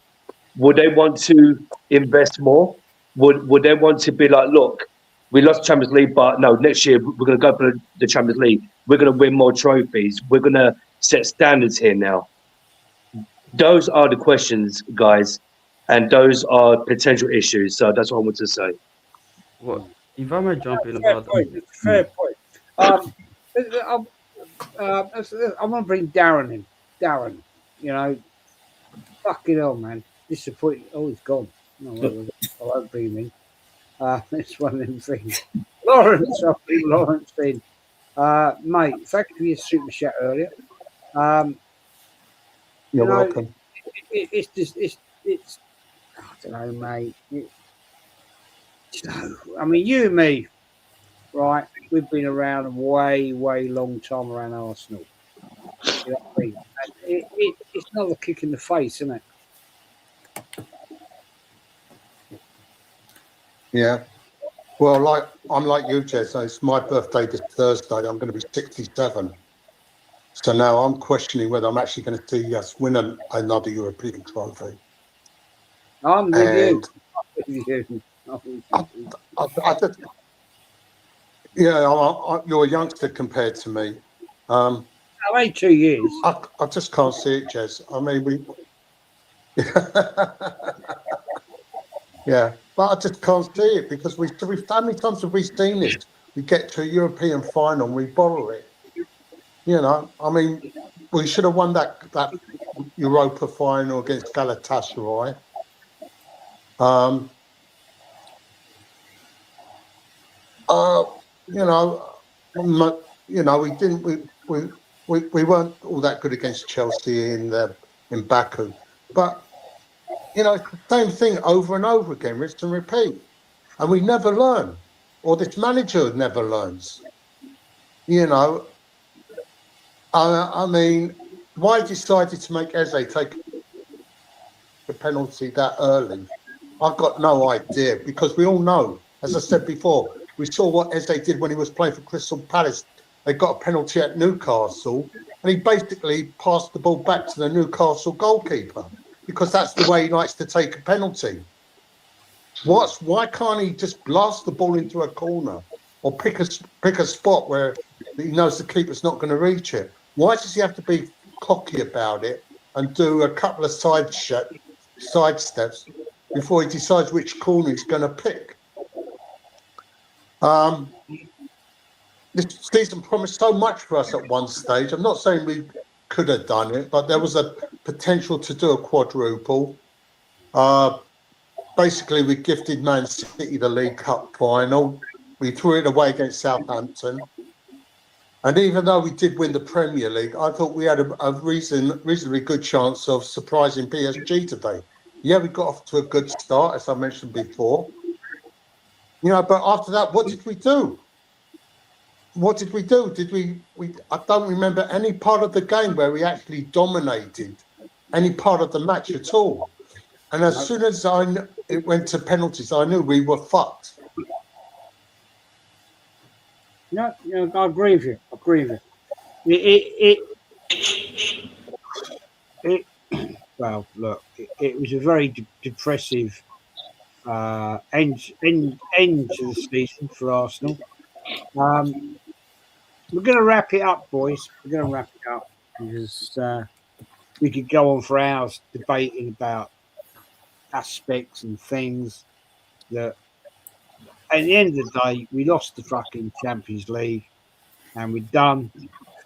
would they want to invest more? Would they want to be like, look, we lost Champions League, but no, next year we're going to go for the Champions League. We're going to win more trophies. We're going to set standards here now. Those are the questions, guys, and those are potential issues. So that's what I want to say. Well, if I might jump in Fair about point. Fair point. I want to bring Darren in. Darren, you know, fucking hell, man. Disappointing. Oh, he's gone. No, I won't bring him in. It's one of them things. Lawrence, I'll bring Lawrence in. Mate, thank you for your super chat earlier. You're welcome. It's just, it's, I don't know, mate. I mean, you and me, right? We've been around a way long time around Arsenal. You know what I mean? And it's another kick in the face, isn't it? Yeah. Well, I'm like you, Jez. So it's my birthday this Thursday. I'm going to be 67. So now I'm questioning whether I'm actually going to see us win another European trophy. I'm with you. I just, you're a youngster compared to me. I've had 2 years. I just can't see it, Jez. I mean, yeah, but I just can't see it because we've how many times have we seen this? We get to a European final and we borrow it. You know, I mean, we should have won that Europa final against Galatasaray. We didn't. We weren't all that good against Chelsea in Baku, but it's the same thing over and over again, rinse and repeat, and we never learn, or this manager never learns. I mean, why decided to make Eze take the penalty that early? I've got no idea, because we all know, as I said before, we saw what Eze did when he was playing for Crystal Palace. They got a penalty at Newcastle, and he basically passed the ball back to the Newcastle goalkeeper, because that's the way he likes to take a penalty. Why can't he just blast the ball into a corner or pick a spot where he knows the keeper's not going to reach it? Why does he have to be cocky about it and do a couple of side steps before he decides which corner he's going to pick? This season promised so much for us at one stage. I'm not saying we could have done it, but there was a potential to do a quadruple. Basically, we gifted Man City the League Cup final. We threw it away against Southampton. And even though we did win the Premier League, I thought we had a reasonably good chance of surprising PSG today. Yeah, we got off to a good start, as I mentioned before. But after that, what did we do? What did we do? I don't remember any part of the game where we actually dominated any part of the match at all. And as soon as it went to penalties, I knew we were fucked. No, I agree with you. I agree with you. Well, look, it was a very depressive end to the season for Arsenal. We're going to wrap it up, boys. We're going to wrap it up because we could go on for hours debating about aspects and things that at the end of the day, we lost the fucking Champions League and we're done,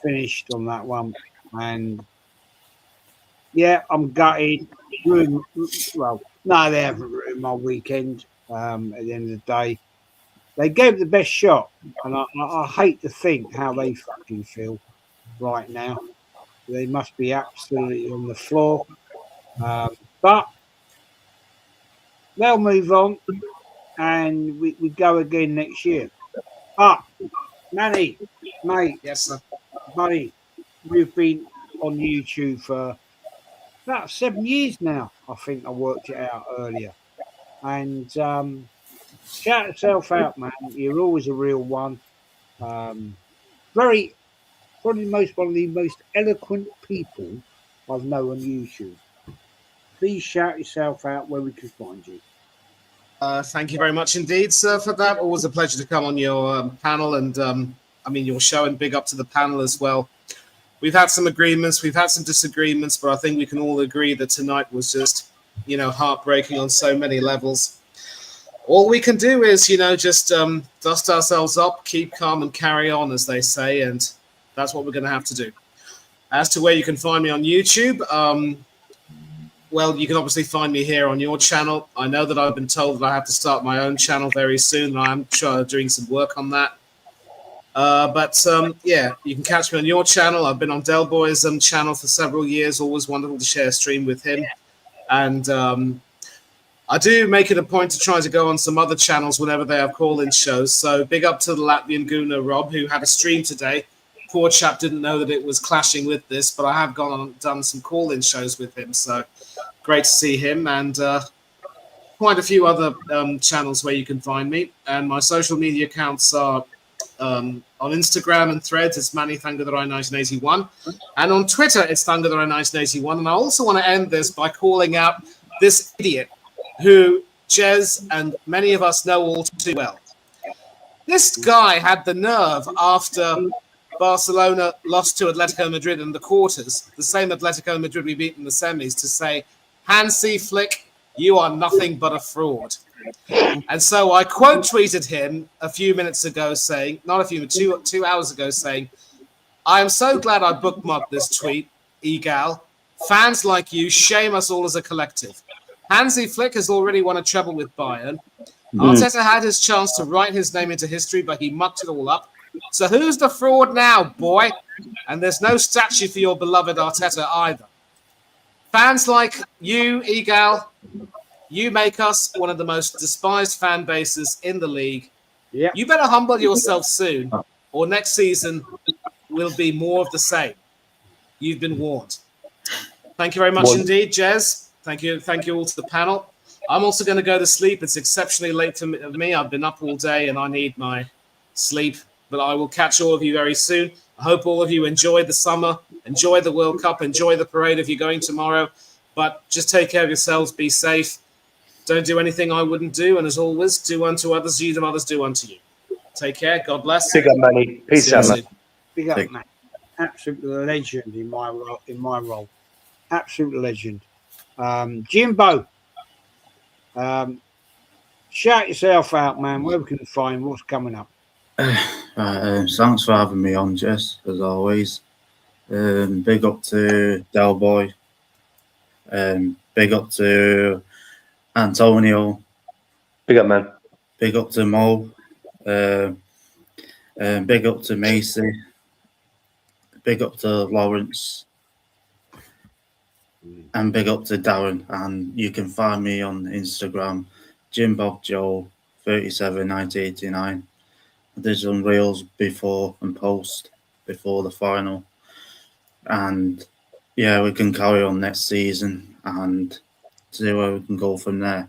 finished on that one. And yeah, I'm gutted. Well, no, they haven't ruined my weekend at the end of the day. They gave the best shot, and I hate to think how they fucking feel right now. They must be absolutely on the floor. But they'll move on, and we go again next year. But, Manny, mate, Yes, sir. buddy, we've been on YouTube for about 7 years now. I think I worked it out earlier. And shout yourself out, man. You're always a real one. Probably one of the most eloquent people I've known on YouTube. Please shout yourself out where we can find you. Thank you very much indeed, sir, for that. Always a pleasure to come on your panel and, your show, and big up to the panel as well. We've had some agreements, we've had some disagreements, but I think we can all agree that tonight was just, heartbreaking on so many levels. All we can do is, just dust ourselves up, keep calm and carry on, as they say, and that's what we're going to have to do. As to where you can find me on YouTube, well, you can obviously find me here on your channel. I know that I've been told that I have to start my own channel very soon, and I'm doing some work on that. Yeah, you can catch me on your channel. I've been on Del Boy's channel for several years. Always wonderful to share a stream with him. And I do make it a point to try to go on some other channels whenever they have call-in shows. So big up to the Latvian Gooner, Rob, who had a stream today. Poor chap didn't know that it was clashing with this, but I have gone on and done some call-in shows with him. So great to see him, and quite a few other channels where you can find me. And my social media accounts are on Instagram and Threads, it's Manny Thangadorai 1981. And on Twitter, it's Thangadorai 1981. And I also want to end this by calling out this idiot who Jez and many of us know all too well. This guy had the nerve after Barcelona lost to Atletico Madrid in the quarters, the same Atletico Madrid we beat in the semis, to say, Hansi Flick, you are nothing but a fraud. And so I quote tweeted him a few minutes ago saying, not a few, 2 hours ago saying, I am so glad I bookmarked this tweet, Egal. Fans like you shame us all as a collective. Hansi Flick has already won a treble with Bayern. Arteta had his chance to write his name into history, but he mucked it all up. So who's the fraud now, boy? And there's no statue for your beloved Arteta either. Fans like you, Egal, you make us one of the most despised fan bases in the league. Yeah. You better humble yourself soon, or next season will be more of the same. You've been warned. Thank you very much indeed, Jez. Thank you all to the panel. I'm also going to go to sleep. It's exceptionally late for me. I've been up all day and I need my sleep. But I will catch all of you very soon. I hope all of you enjoy the summer, enjoy the World Cup, enjoy the parade if you're going tomorrow. But just take care of yourselves, be safe. Don't do anything I wouldn't do. And as always, do unto others, you do others do unto you. Take care. God bless. Big up, Manny. Peace out, man. Big up, man. Absolute legend in my role. Absolute legend. Jimbo, shout yourself out, man. Where we can find what's coming up. Thanks for having me on, Jess, as always. Big up to Del Boy. Big up to Antonio. Big up, man. Big up to Mo. Big up to Macy. Big up to Lawrence. And big up to Darren. And you can find me on Instagram, JimBobJoe371989. I did some reels before and post before the final. And yeah, we can carry on next season and see where we can go from there.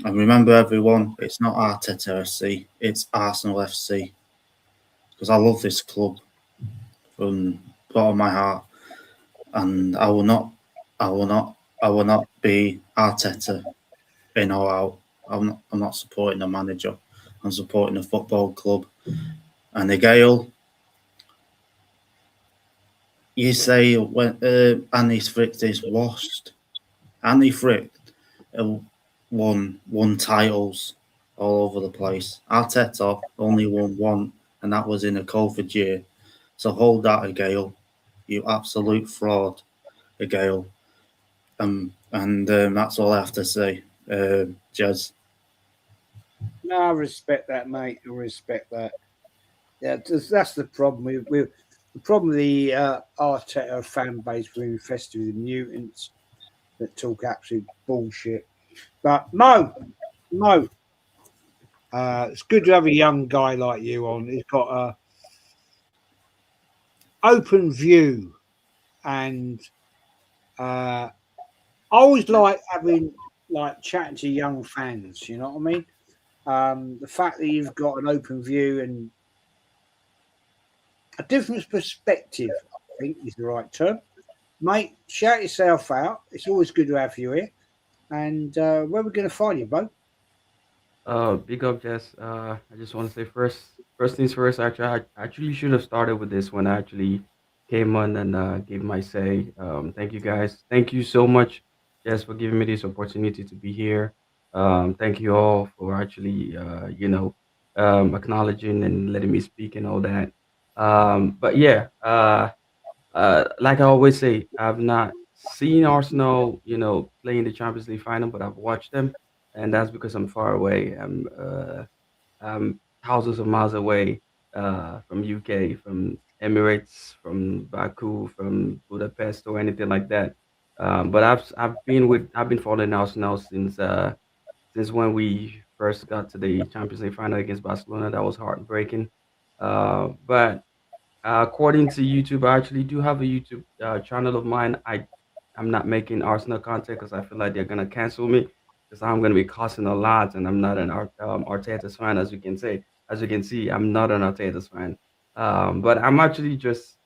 And remember, everyone, it's not Arteta FC, it's Arsenal FC. Because I love this club from the bottom of my heart, and I will not be Arteta in or out. I'm not supporting the manager. I'm supporting the football club. And the Gale, you say when Andy Frick is washed. Andy Frick won titles all over the place. Arteta only won one, and that was in a COVID year. So hold that, Gale. You absolute fraud, Gale. And that's all I have to say, Jez. No, I respect that, mate. I respect that. Yeah, that's the problem with the problem with the Arteta fan base. We're infested with mutants that talk absolute bullshit. But Mo, it's good to have a young guy like you on. He's got a open view, and I always like chatting to young fans. You know what I mean? The fact that you've got an open view and a different perspective, I think is the right term. Mate, shout yourself out. It's always good to have you here. And where are we going to find you, Bo? Big up, Jess. I just want to say first things first. Actually, I actually should have started with this when I actually came on and gave my say. Thank you guys. Thank you so much, Jess, for giving me this opportunity to be here. Thank you all for actually, acknowledging and letting me speak and all that. But yeah, like I always say, I've not seen Arsenal, playing the Champions League final, but I've watched them, and that's because I'm far away. I'm thousands of miles away from UK, from Emirates, from Baku, from Budapest, or anything like that. But I've been following Arsenal since when we first got to the Champions League final against Barcelona. That was heartbreaking. But according to YouTube, I actually do have a YouTube channel of mine. I'm not making Arsenal content because I feel like they're gonna cancel me because I'm gonna be costing a lot, and I'm not an Arteta's fan, as you can say. As you can see, I'm not an Arteta's fan. But I'm actually just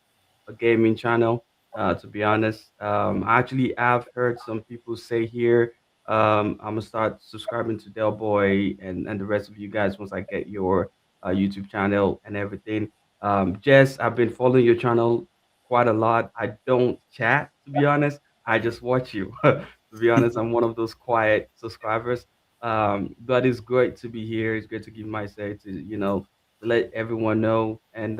a gaming channel. To be honest, I actually have heard some people say here, I'm gonna start subscribing to Del Boy and the rest of you guys once I get your YouTube channel and everything. Jess, I've been following your channel quite a lot. I don't chat, to be honest. I just watch you. To be honest, I'm one of those quiet subscribers. But it's great to be here. It's great to give my say to, to let everyone know. And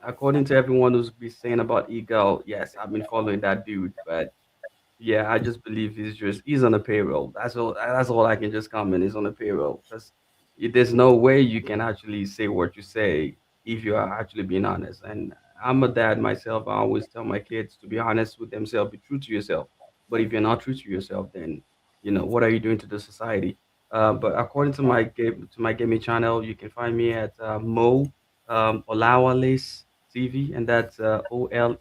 according to everyone who's been saying about Eagle, yes, I've been following that dude. But yeah, I just believe he's on a payroll. That's all I can just comment. He's on a payroll because there's no way you can actually say what you say if you are actually being honest. And I'm a dad myself. I always tell my kids to be honest with themselves, be true to yourself. But if you're not true to yourself, then what are you doing to the society? But according to my gaming channel, you can find me at Mo Olawale's TV, and that's OLAWALE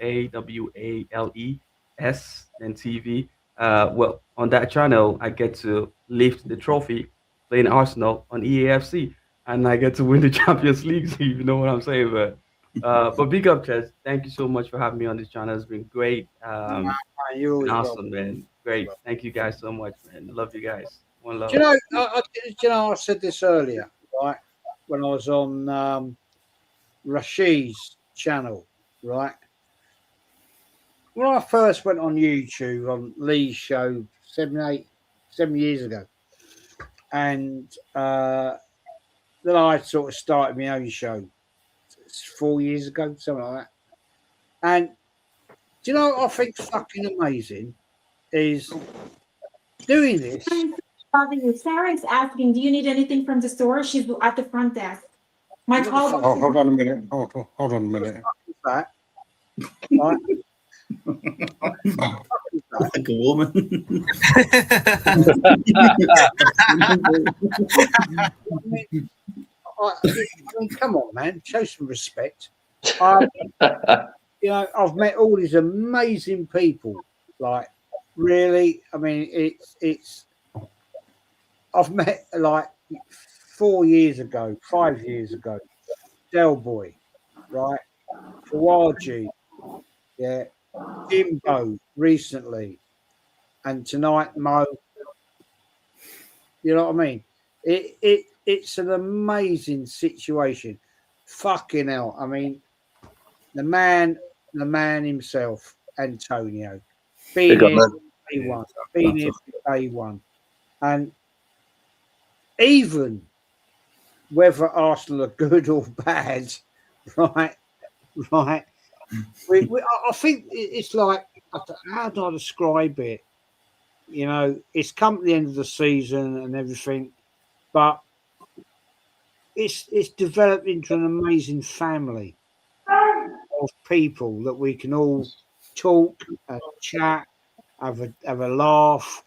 and TV. Well, on that channel, I get to lift the trophy playing Arsenal on EAFC, and I get to win the Champions League. If you know what I'm saying, but big up, Chess. Thank you so much for having me on this channel. It's been great. You're always Been welcome. awesome, man. Great. Thank you guys so much, man. Love you guys. One love. Do you know, I said this earlier, right? When I was on Rashid's channel, right? When I first went on YouTube on Lee's show 7 years ago, and then I sort of started my own show 4 years ago, something like that. And do you know what I think fucking amazing is doing this. Sarah's asking, do you need anything from the store? She's at the front desk. My call. Oh, hold on a minute. Hold on a minute. That, right? Like a woman. I mean, come on, man, show some respect. you know, I've met all these amazing people. Like, really, I mean, it's. I've met like 4 years ago, 5 years ago, Del Boy, right? Kawaji, yeah, Jimbo recently, and tonight Mo. You know what I mean? It's an amazing situation. Fucking hell! I mean, the man himself, Antonio, been Big up, here man. from day one, been here from day one, and even whether Arsenal are good or bad, right, right. I think it's like, how do I describe it? You know, it's come to the end of the season and everything, but it's developed into an amazing family of people that we can all talk, chat, have a laugh,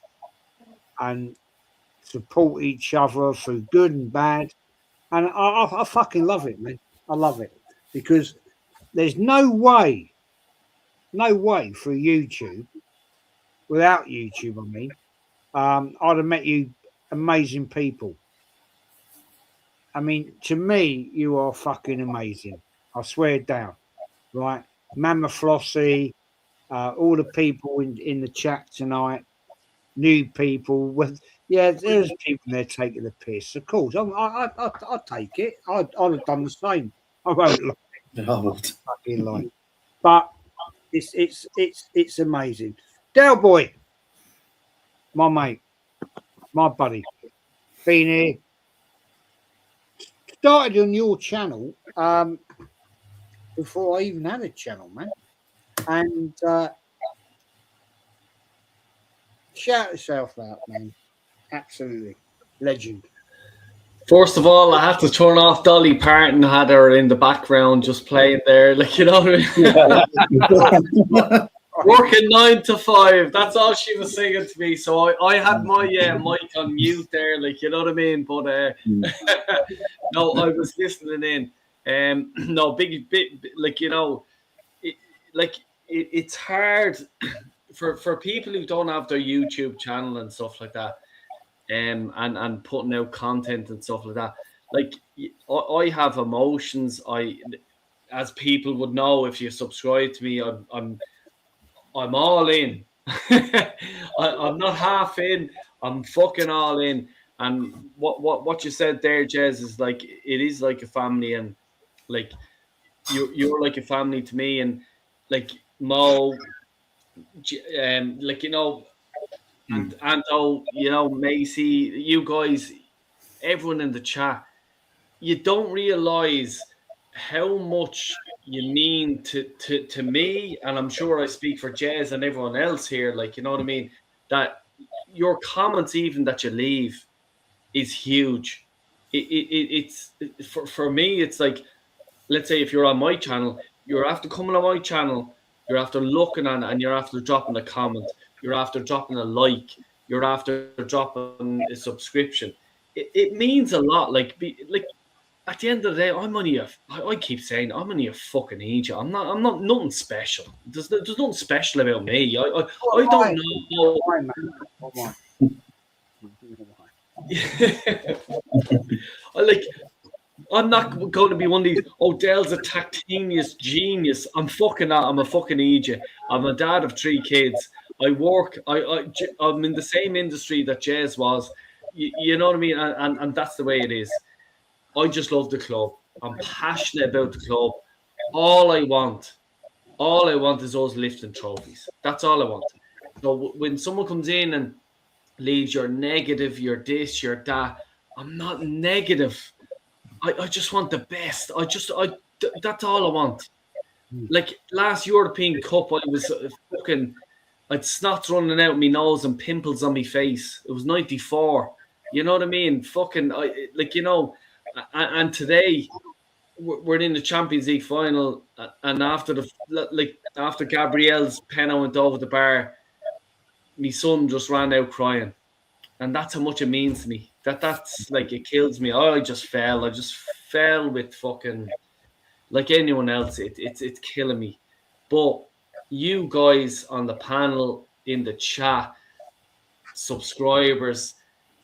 and support each other through good and bad. And I fucking love it, man. I love it because there's no way through YouTube, without YouTube, I mean, I'd have met you amazing people. I mean, to me, you are fucking amazing. I swear down, right? Mama Flossie, all the people in the chat tonight, new people. With yeah, there's people there taking the piss. Of course, I'd take it. I'd have done the same. I won't lie, fucking lie. But it's amazing. Del Boy, my mate, my buddy, been here. Started on your channel before I even had a channel, man. And shout yourself out, man. Absolutely. Legend. First of all, I had to turn off Dolly Parton, had her in the background just playing there, like, you know what I mean? Working 9 to 5. That's all she was saying to me. So I had my mic on mute there, like, you know what I mean? But no, I was listening in. No, big, like, you know, it's hard for people who don't have their YouTube channel and stuff like that, and putting out content and stuff like that. Like, I have emotions. As people would know if you subscribe to me, I'm all in. I'm not half in. I'm fucking all in. And what you said there, Jez, is like, it is like a family, and like you're like a family to me, and like Mo, like, you know, and you know, Macy, you guys, everyone in the chat, you don't realize how much you mean to me, and I'm sure I speak for Jez and everyone else here, like, you know what I mean, that your comments even that you leave is huge. It's for me, it's like, let's say if you're on my channel, you're after coming on my channel, you're after looking on it, and you're after dropping a comment, you're after dropping a like, you're after dropping a subscription. It means a lot. Like, at the end of the day, I keep saying I'm only a fucking agent. I'm not nothing special. There's nothing special about me. I don't know. I'm not going to be one of these, Dell's a tactinius genius. I'm fucking not. I'm a fucking idiot. I'm a dad of 3 kids. I work. I'm in the same industry that Jez was. You know what I mean? And that's the way it is. I just love the club. I'm passionate about the club. All I want is us lifting trophies. That's all I want. So when someone comes in and leaves, you're negative, you're this, you're that, I'm not negative. I just want the best. That's all I want. Like last European Cup, I was I'd snots running out my nose and pimples on my face. It was 94. You know what I mean? Like, you know, and today we're in the Champions League final, and after Gabriel's penalty went over the bar, my son just ran out crying. And that's how much it means to me. That's like, it kills me. I just fell with fucking, like anyone else. It's killing me. But you guys on the panel, in the chat, subscribers,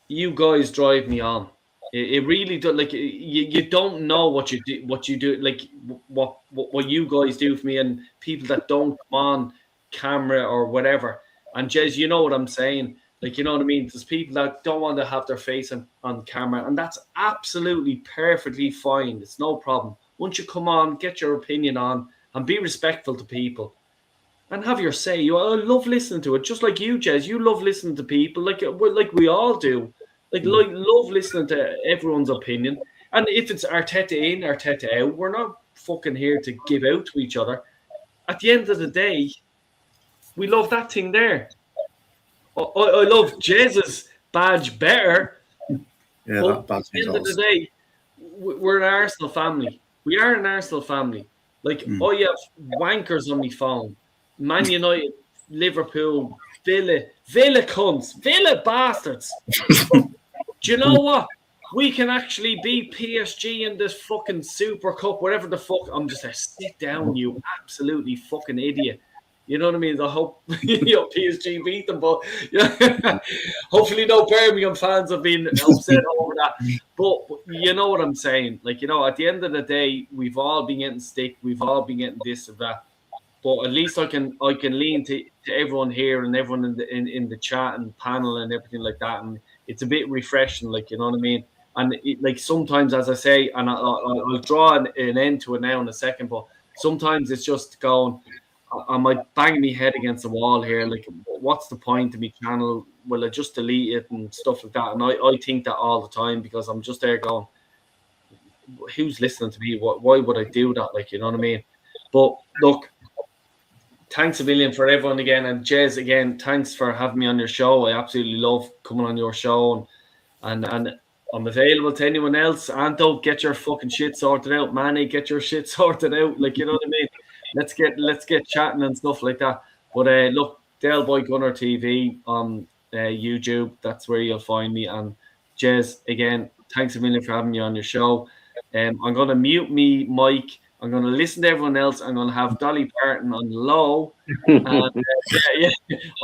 you guys drive me on. It really does. Like you don't know what you do, like what you guys do for me, and people that don't come on camera or whatever. And Jez, you know what I'm saying? Like, you know what I mean? There's people that don't want to have their face on camera, and that's absolutely perfectly fine. It's no problem. Once you come on, get your opinion on, and be respectful to people, and have your say. I love listening to it, just like you, Jez. You love listening to people, like we all do. Like love listening to everyone's opinion. And if it's Arteta in, Arteta out, we're not fucking here to give out to each other. At the end of the day, we love that thing there. I love Jez's badge better. Yeah, but that badge at the is end of the awesome. day, we're an Arsenal family. We are an Arsenal family. Like, I have wankers on my phone. Man United, Liverpool, Villa cunts, Villa bastards. Do you know what? We can actually beat PSG in this fucking Super Cup, whatever the fuck. I'm just like, sit down, you absolutely fucking idiot. You know what I mean? I hope PSG beat them, but hopefully no Birmingham fans have been upset over that. But you know what I'm saying? Like, at the end of the day, we've all been getting stick, we've all been getting this and that. But at least I can lean to everyone here and everyone in the chat and panel and everything like that, and it's a bit refreshing, like, you know what I mean. And like sometimes, as I say, and I'll draw an end to it now in a second, but sometimes it's just going, I might bang my head against the wall here. Like, what's the point of my channel? Will I just delete it and stuff like that? And I think that all the time, because I'm just there going, who's listening to me? Why would I do that? Like, you know what I mean? But look, thanks a million for everyone again. And Jez, again, thanks for having me on your show. I absolutely love coming on your show. And I'm available to anyone else. Anto, get your fucking shit sorted out. Manny, get your shit sorted out. Like, you know what I mean? Let's get chatting and stuff like that. But look, Del Boy Gunner TV on YouTube. That's where you'll find me. And Jez, again, thanks a million for having me on your show. I'm going to mute me mic. I'm going to listen to everyone else. I'm going to have Dolly Parton on low. And I'll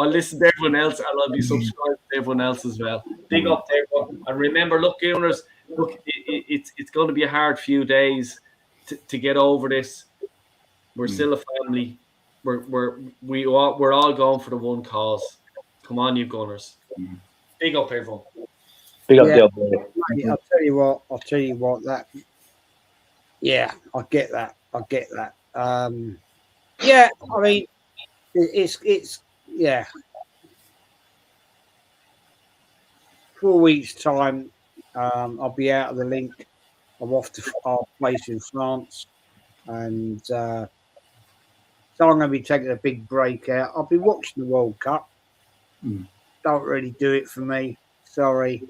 listen to everyone else, and I'll be subscribed to everyone else as well. Big up to everyone. And remember, look, Gunners, look, it's going to be a hard few days to get over this. We're still a family. We're all going for the one cause. Come on, you Gunners. Big up, everyone. Big up, Del. Mate, I'll tell you what. That. Yeah, I get that. Yeah, I mean, it's yeah. 4 weeks' time, I'll be out of the link. I'm off to our place in France, and so I'm going to be taking a big break out. I'll be watching the World Cup. Don't really do it for me. Sorry,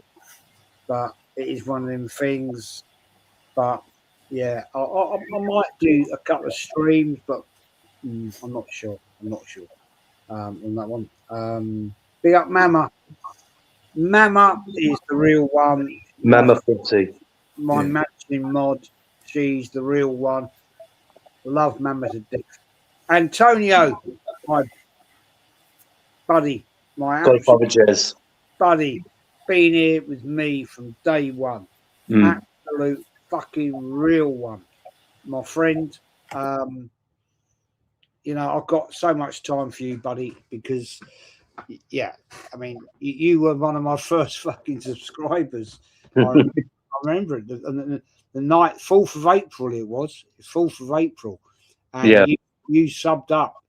but it is one of them things. But yeah, I might do a couple of streams, but I'm not sure. On that one. Big up Mama. Mama is the real one. Mama 50. My matching mod. She's the real one. Love Mama to death. Antonio, my buddy, my Godfather Jez. buddy, been here with me from day one. Absolute fucking real one. My friend. I've got so much time for you, buddy, because I mean, you were one of my first fucking subscribers. I remember it. The night, 4th of April it was. 4th of April. And you subbed up.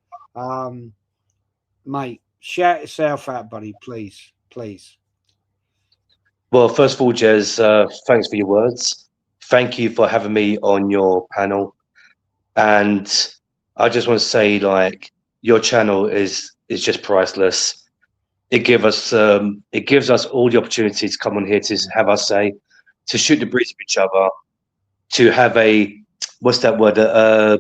Mate, shout yourself out, buddy, please. Well, first of all, Jez, thanks for your words. Thank you for having me on your panel. And I just want to say, like, your channel is just priceless. It gives us all the opportunity to come on here to have our say, to shoot the breeze of each other, to have a what's that word? A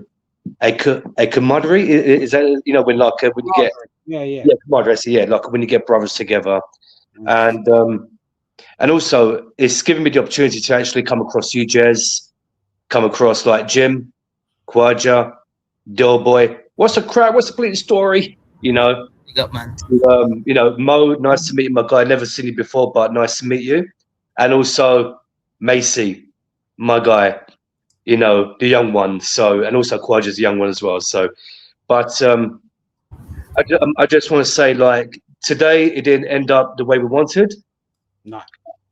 camaraderie. Is that when when you get camaraderie? Like when you get brothers together, and also it's given me the opportunity to actually come across you, Jez, come across like Jim, Quadja, Doughboy, What's the crap? What's the complete story? You know, Big up, man. Mo, nice to meet you, my guy. Never seen you before, but nice to meet you. And also Macy, my guy. The young one. So, and also Kwaja's the young one as well. So, but I just want to say, like, today it didn't end up the way we wanted. No.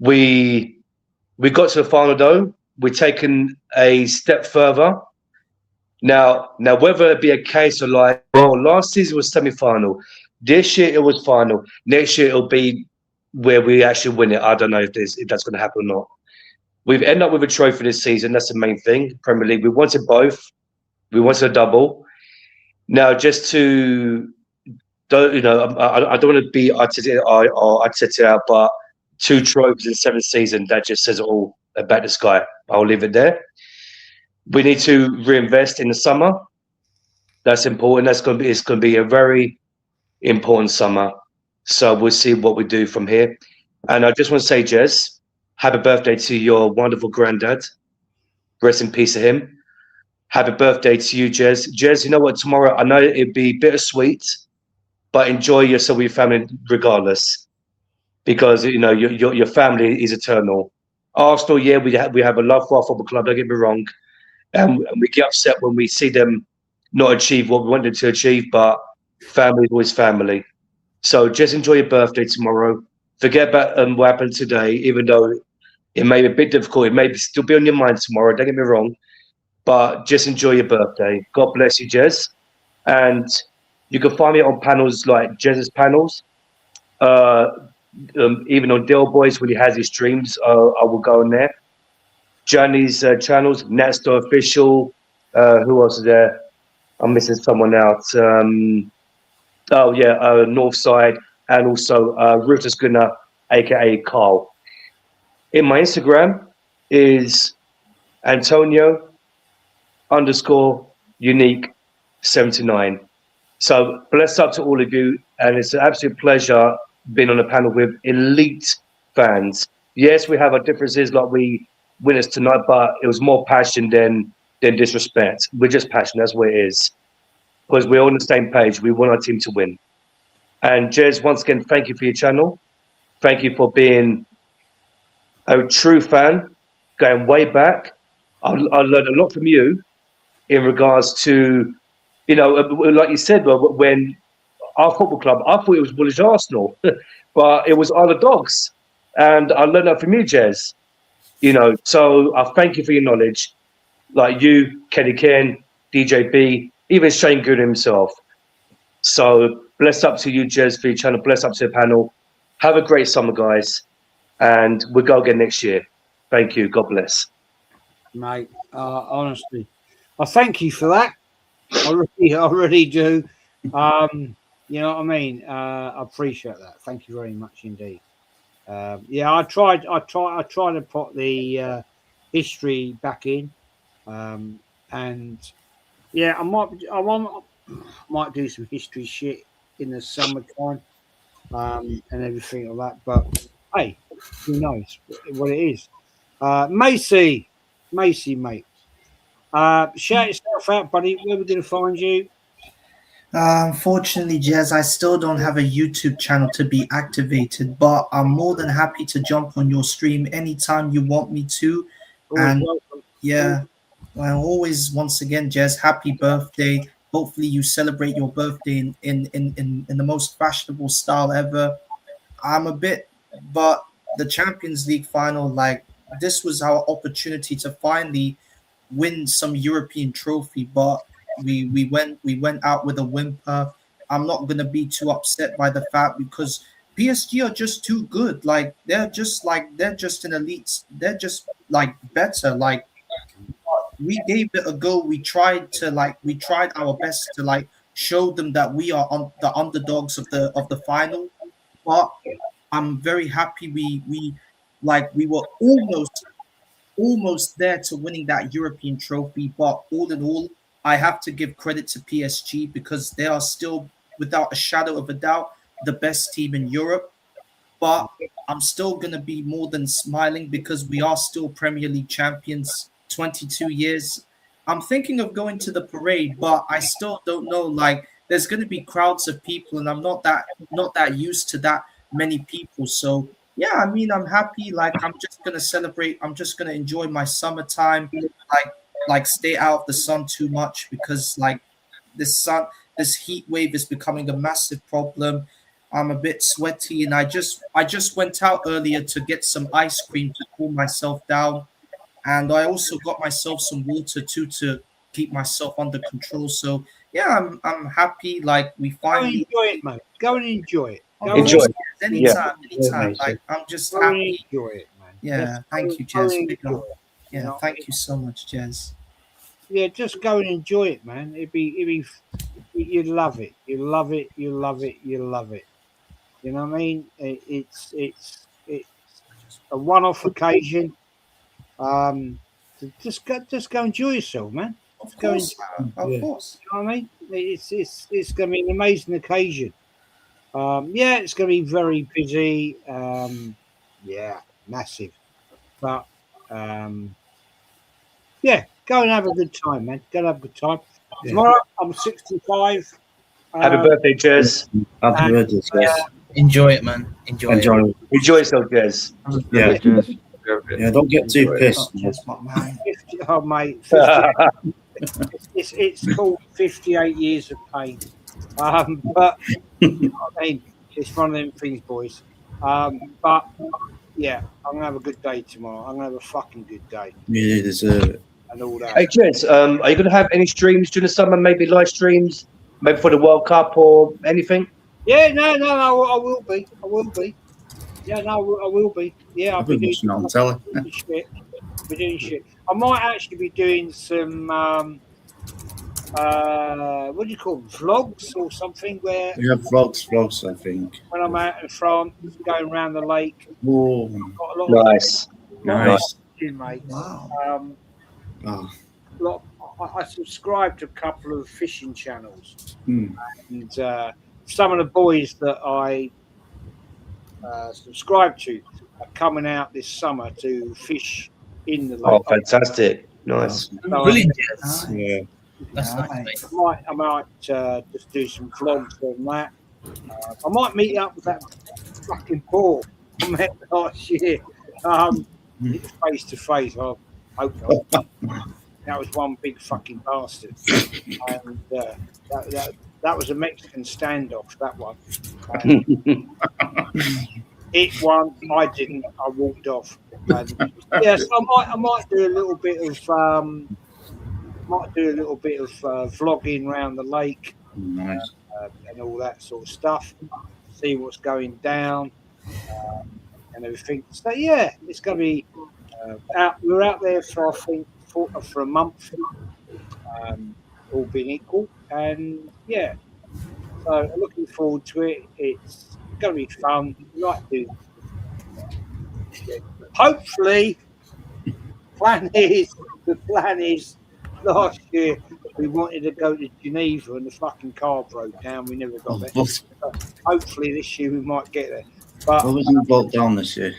We got to the final though. We've taken a step further. Now, whether it be a case of like, well, last season was semi-final. This year it was final. Next year it'll be where we actually win it. I don't know if that's going to happen or not. We've ended up with a trophy this season. That's the main thing. Premier League. We wanted both. We wanted a double. Now, just to, I don't want to be Arteta, but 2 trophies in 7 seasons, that just says it all about this guy. I'll leave it there. We need to reinvest in the summer. That's important. It's going to be a very important summer. So we'll see what we do from here. And I just want to say, Jez, happy birthday to your wonderful granddad. Rest in peace to him. Happy birthday to you, Jez. Jez, you know what? Tomorrow, I know it'd be bittersweet, but enjoy yourself with your family regardless, because your family is eternal. Arsenal, yeah, we have a love for our football club. Don't get me wrong, and we get upset when we see them not achieve what we wanted to achieve. But family is always family. So just enjoy your birthday tomorrow. Forget about what happened today, even though it may be a bit difficult. It may still be on your mind tomorrow. Don't get me wrong, but just enjoy your birthday. God bless you, Jez. And you can find me on panels like Jez's panels. Even on Dale Boys when he has his streams, I will go on there. Johnny's channels, Natstar Official. Who else is there? I'm missing someone out. Northside, and also Ruthless Gunner, aka Carl. In my Instagram is Antonio_unique79. So bless up to all of you, and it's an absolute pleasure being on a panel with elite fans. Yes, we have our differences, like we witnessed tonight, but it was more passion than disrespect. We're just passionate. That's what it is, because we're all on the same page. We want our team to win. And Jez, once again, thank you for your channel. Thank you for being a true fan, going way back. I learned a lot from you in regards to, like you said, when our football club, I thought it was Woolwich Arsenal, but it was Isle of Dogs. And I learned that from you, Jez. So I thank you for your knowledge. Like you, Kenny Ken, DJ B, even Shane Good himself. So bless up to you, Jez, for your channel. Bless up to the panel. Have a great summer, guys. And we'll go again next year. Thank you. God bless. Mate, honestly, I thank you for that. I really do. You know what I mean? I appreciate that. Thank you very much indeed. I tried to put the history back in, and yeah, I might do some history shit in the summertime, and everything like that. But hey, who knows what it is? Macy, mate. Shout yourself out, buddy. Where we're gonna find you? Unfortunately, Jez, I still don't have a YouTube channel to be activated, but I'm more than happy to jump on your stream anytime you want me to. And yeah, well, always, once again, Jez, happy birthday. Hopefully you celebrate your birthday in the most fashionable style ever. But the Champions League final, like, this was our opportunity to finally win some European trophy, but we went out with a whimper. I'm not gonna be too upset by the fact, because PSG are just too good. Like they're just an elite. They're just like better. Like we gave it a go. We tried our best to like show them that we are on the underdogs of the final. But I'm very happy we were almost there to winning that European trophy. But all in all, I have to give credit to PSG, because they are still, without a shadow of a doubt, the best team in Europe. But I'm still going to be more than smiling, because we are still Premier League champions 22 years. I'm thinking of going to the parade, but I still don't know. Like, there's going to be crowds of people, and I'm not that used to that many people. So yeah, I mean, I'm happy. Like, I'm just gonna celebrate. I'm just gonna enjoy my summertime. Like stay out of the sun too much because like this heat wave is becoming a massive problem. I'm a bit sweaty, and I just went out earlier to get some ice cream to cool myself down, and I also got myself some water too to keep myself under control. So yeah, I'm happy. Like we Go and finally, enjoy it, mate. Go and enjoy it. of Go and Enjoy. course, Yeah. anytime, Yeah, anytime. mate. Like I'm just Go and happy. enjoy it, man. Yeah, Just thank you, go Jez. and Big enjoy up. it. Yeah, You know, thank you so much, Jez. yeah, just go and enjoy it, man. You'd love it. You love it. You love it. You love it. You know what I mean? It's a one-off occasion. Just go enjoy yourself, man. Of Just go course, of Yeah. course. You know what I mean? It's going to be an amazing occasion. Yeah, it's going to be very busy. Yeah, massive. But yeah, go and have a good time, man. Go and have a good time. Yeah. Tomorrow, I'm 65. Happy birthday, Jez. Happy birthday, Jez. Enjoy it, man. Enjoy it. Enjoy it. Enjoy yourself, Jez. Yeah. Jez. Yeah, don't get too Enjoy it. pissed. Not just my man. 50, oh, mate, 50, it's called 58 years of pain. But you know what I mean? It's one of them things, boys. But yeah, I'm gonna have a good day tomorrow. I'm gonna have a fucking good day You deserve it. and all that. Hey, Jez, are you going to have any streams during the summer? Maybe live streams, maybe for the World Cup or anything? Yeah, no, I will be. I will be. Yeah, no, I will be. Yeah, I'll I've be been watching it on telly. doing shit. Be doing shit. I might actually be doing some what do you call them? Vlogs or something where We have vlogs, I think. when I'm out in France, going around the lake. Oh, Got a lot of Nice. nice. mates. Wow. Oh, I subscribe to a couple of fishing channels, hmm. and some of the boys that I subscribe to are coming out this summer to fish in the lake. Oh, fantastic. Nice. So Brilliant, Jez. Yeah. That's nice, Nice. mate. I might just do some vlogs on that. I might meet up with that fucking Paul I met last year. Face to face. I hope not. That was one big fucking bastard. And that was a Mexican standoff, that one. It won, I didn't. I walked off. And, yes, I might do a little bit of vlogging around the lake Nice. and all that sort of stuff. See what's going down and everything. So yeah, it's going to be out. We're out there for I think for a month, all being equal, and yeah. So looking forward to it. It's going to be fun. We like to. Hopefully, the plan is last year we wanted to go to Geneva and the fucking car broke down. We never got there. But Hopefully this year we might get there. But what wasn't broke down this year?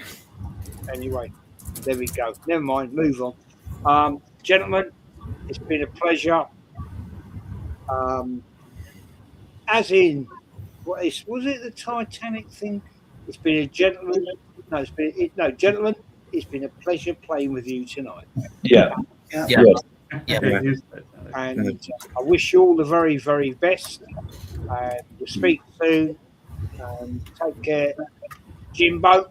anyway, there we go. Never mind. Move on. Gentlemen, it's been a pleasure. As in, was it the Titanic thing? It's been a gentleman. No, gentlemen. It's been a pleasure playing with you tonight. Yeah. Yeah. Yeah. And I wish you all the very, very best. And we'll speak soon. Take care. Jimbo,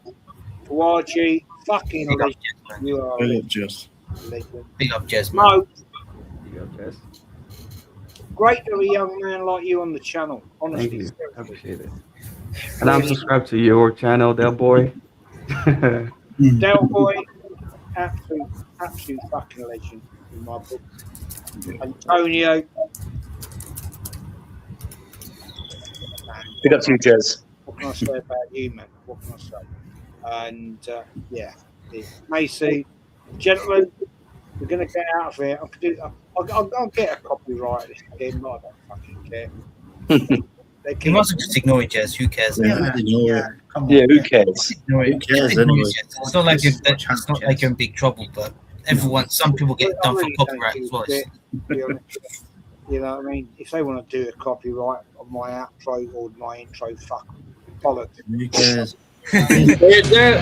Kawaji, fucking Big up, legend. Jez, man. You are a Brilliant, just. legend. Big up, Jez, man. Mo, Big up, Jez. great to have a young man like you on the channel. Thank Honestly. you. I appreciate it. And I'm subscribed to your channel, Del Boy. Del Boy, absolute fucking legend in my book. Antonio, Big up to you, Jez. what can I say about you, man? What can I say? And yeah, Macy, gentlemen, we're gonna get out of here. I'll get a copyright this again, but I don't fucking care. You must just ignore it, Jez. Who cares? Come on. Yeah, who cares? Ignore it. Who cares Just ignore anyway? it, Jez. It's not like you're in big trouble, but everyone. Some people get I done for really don't copyright give as a well. bit, to be honest. You know what I mean? If they want to do a copyright of my outro or my intro, fuck bollocks. Who cares? They're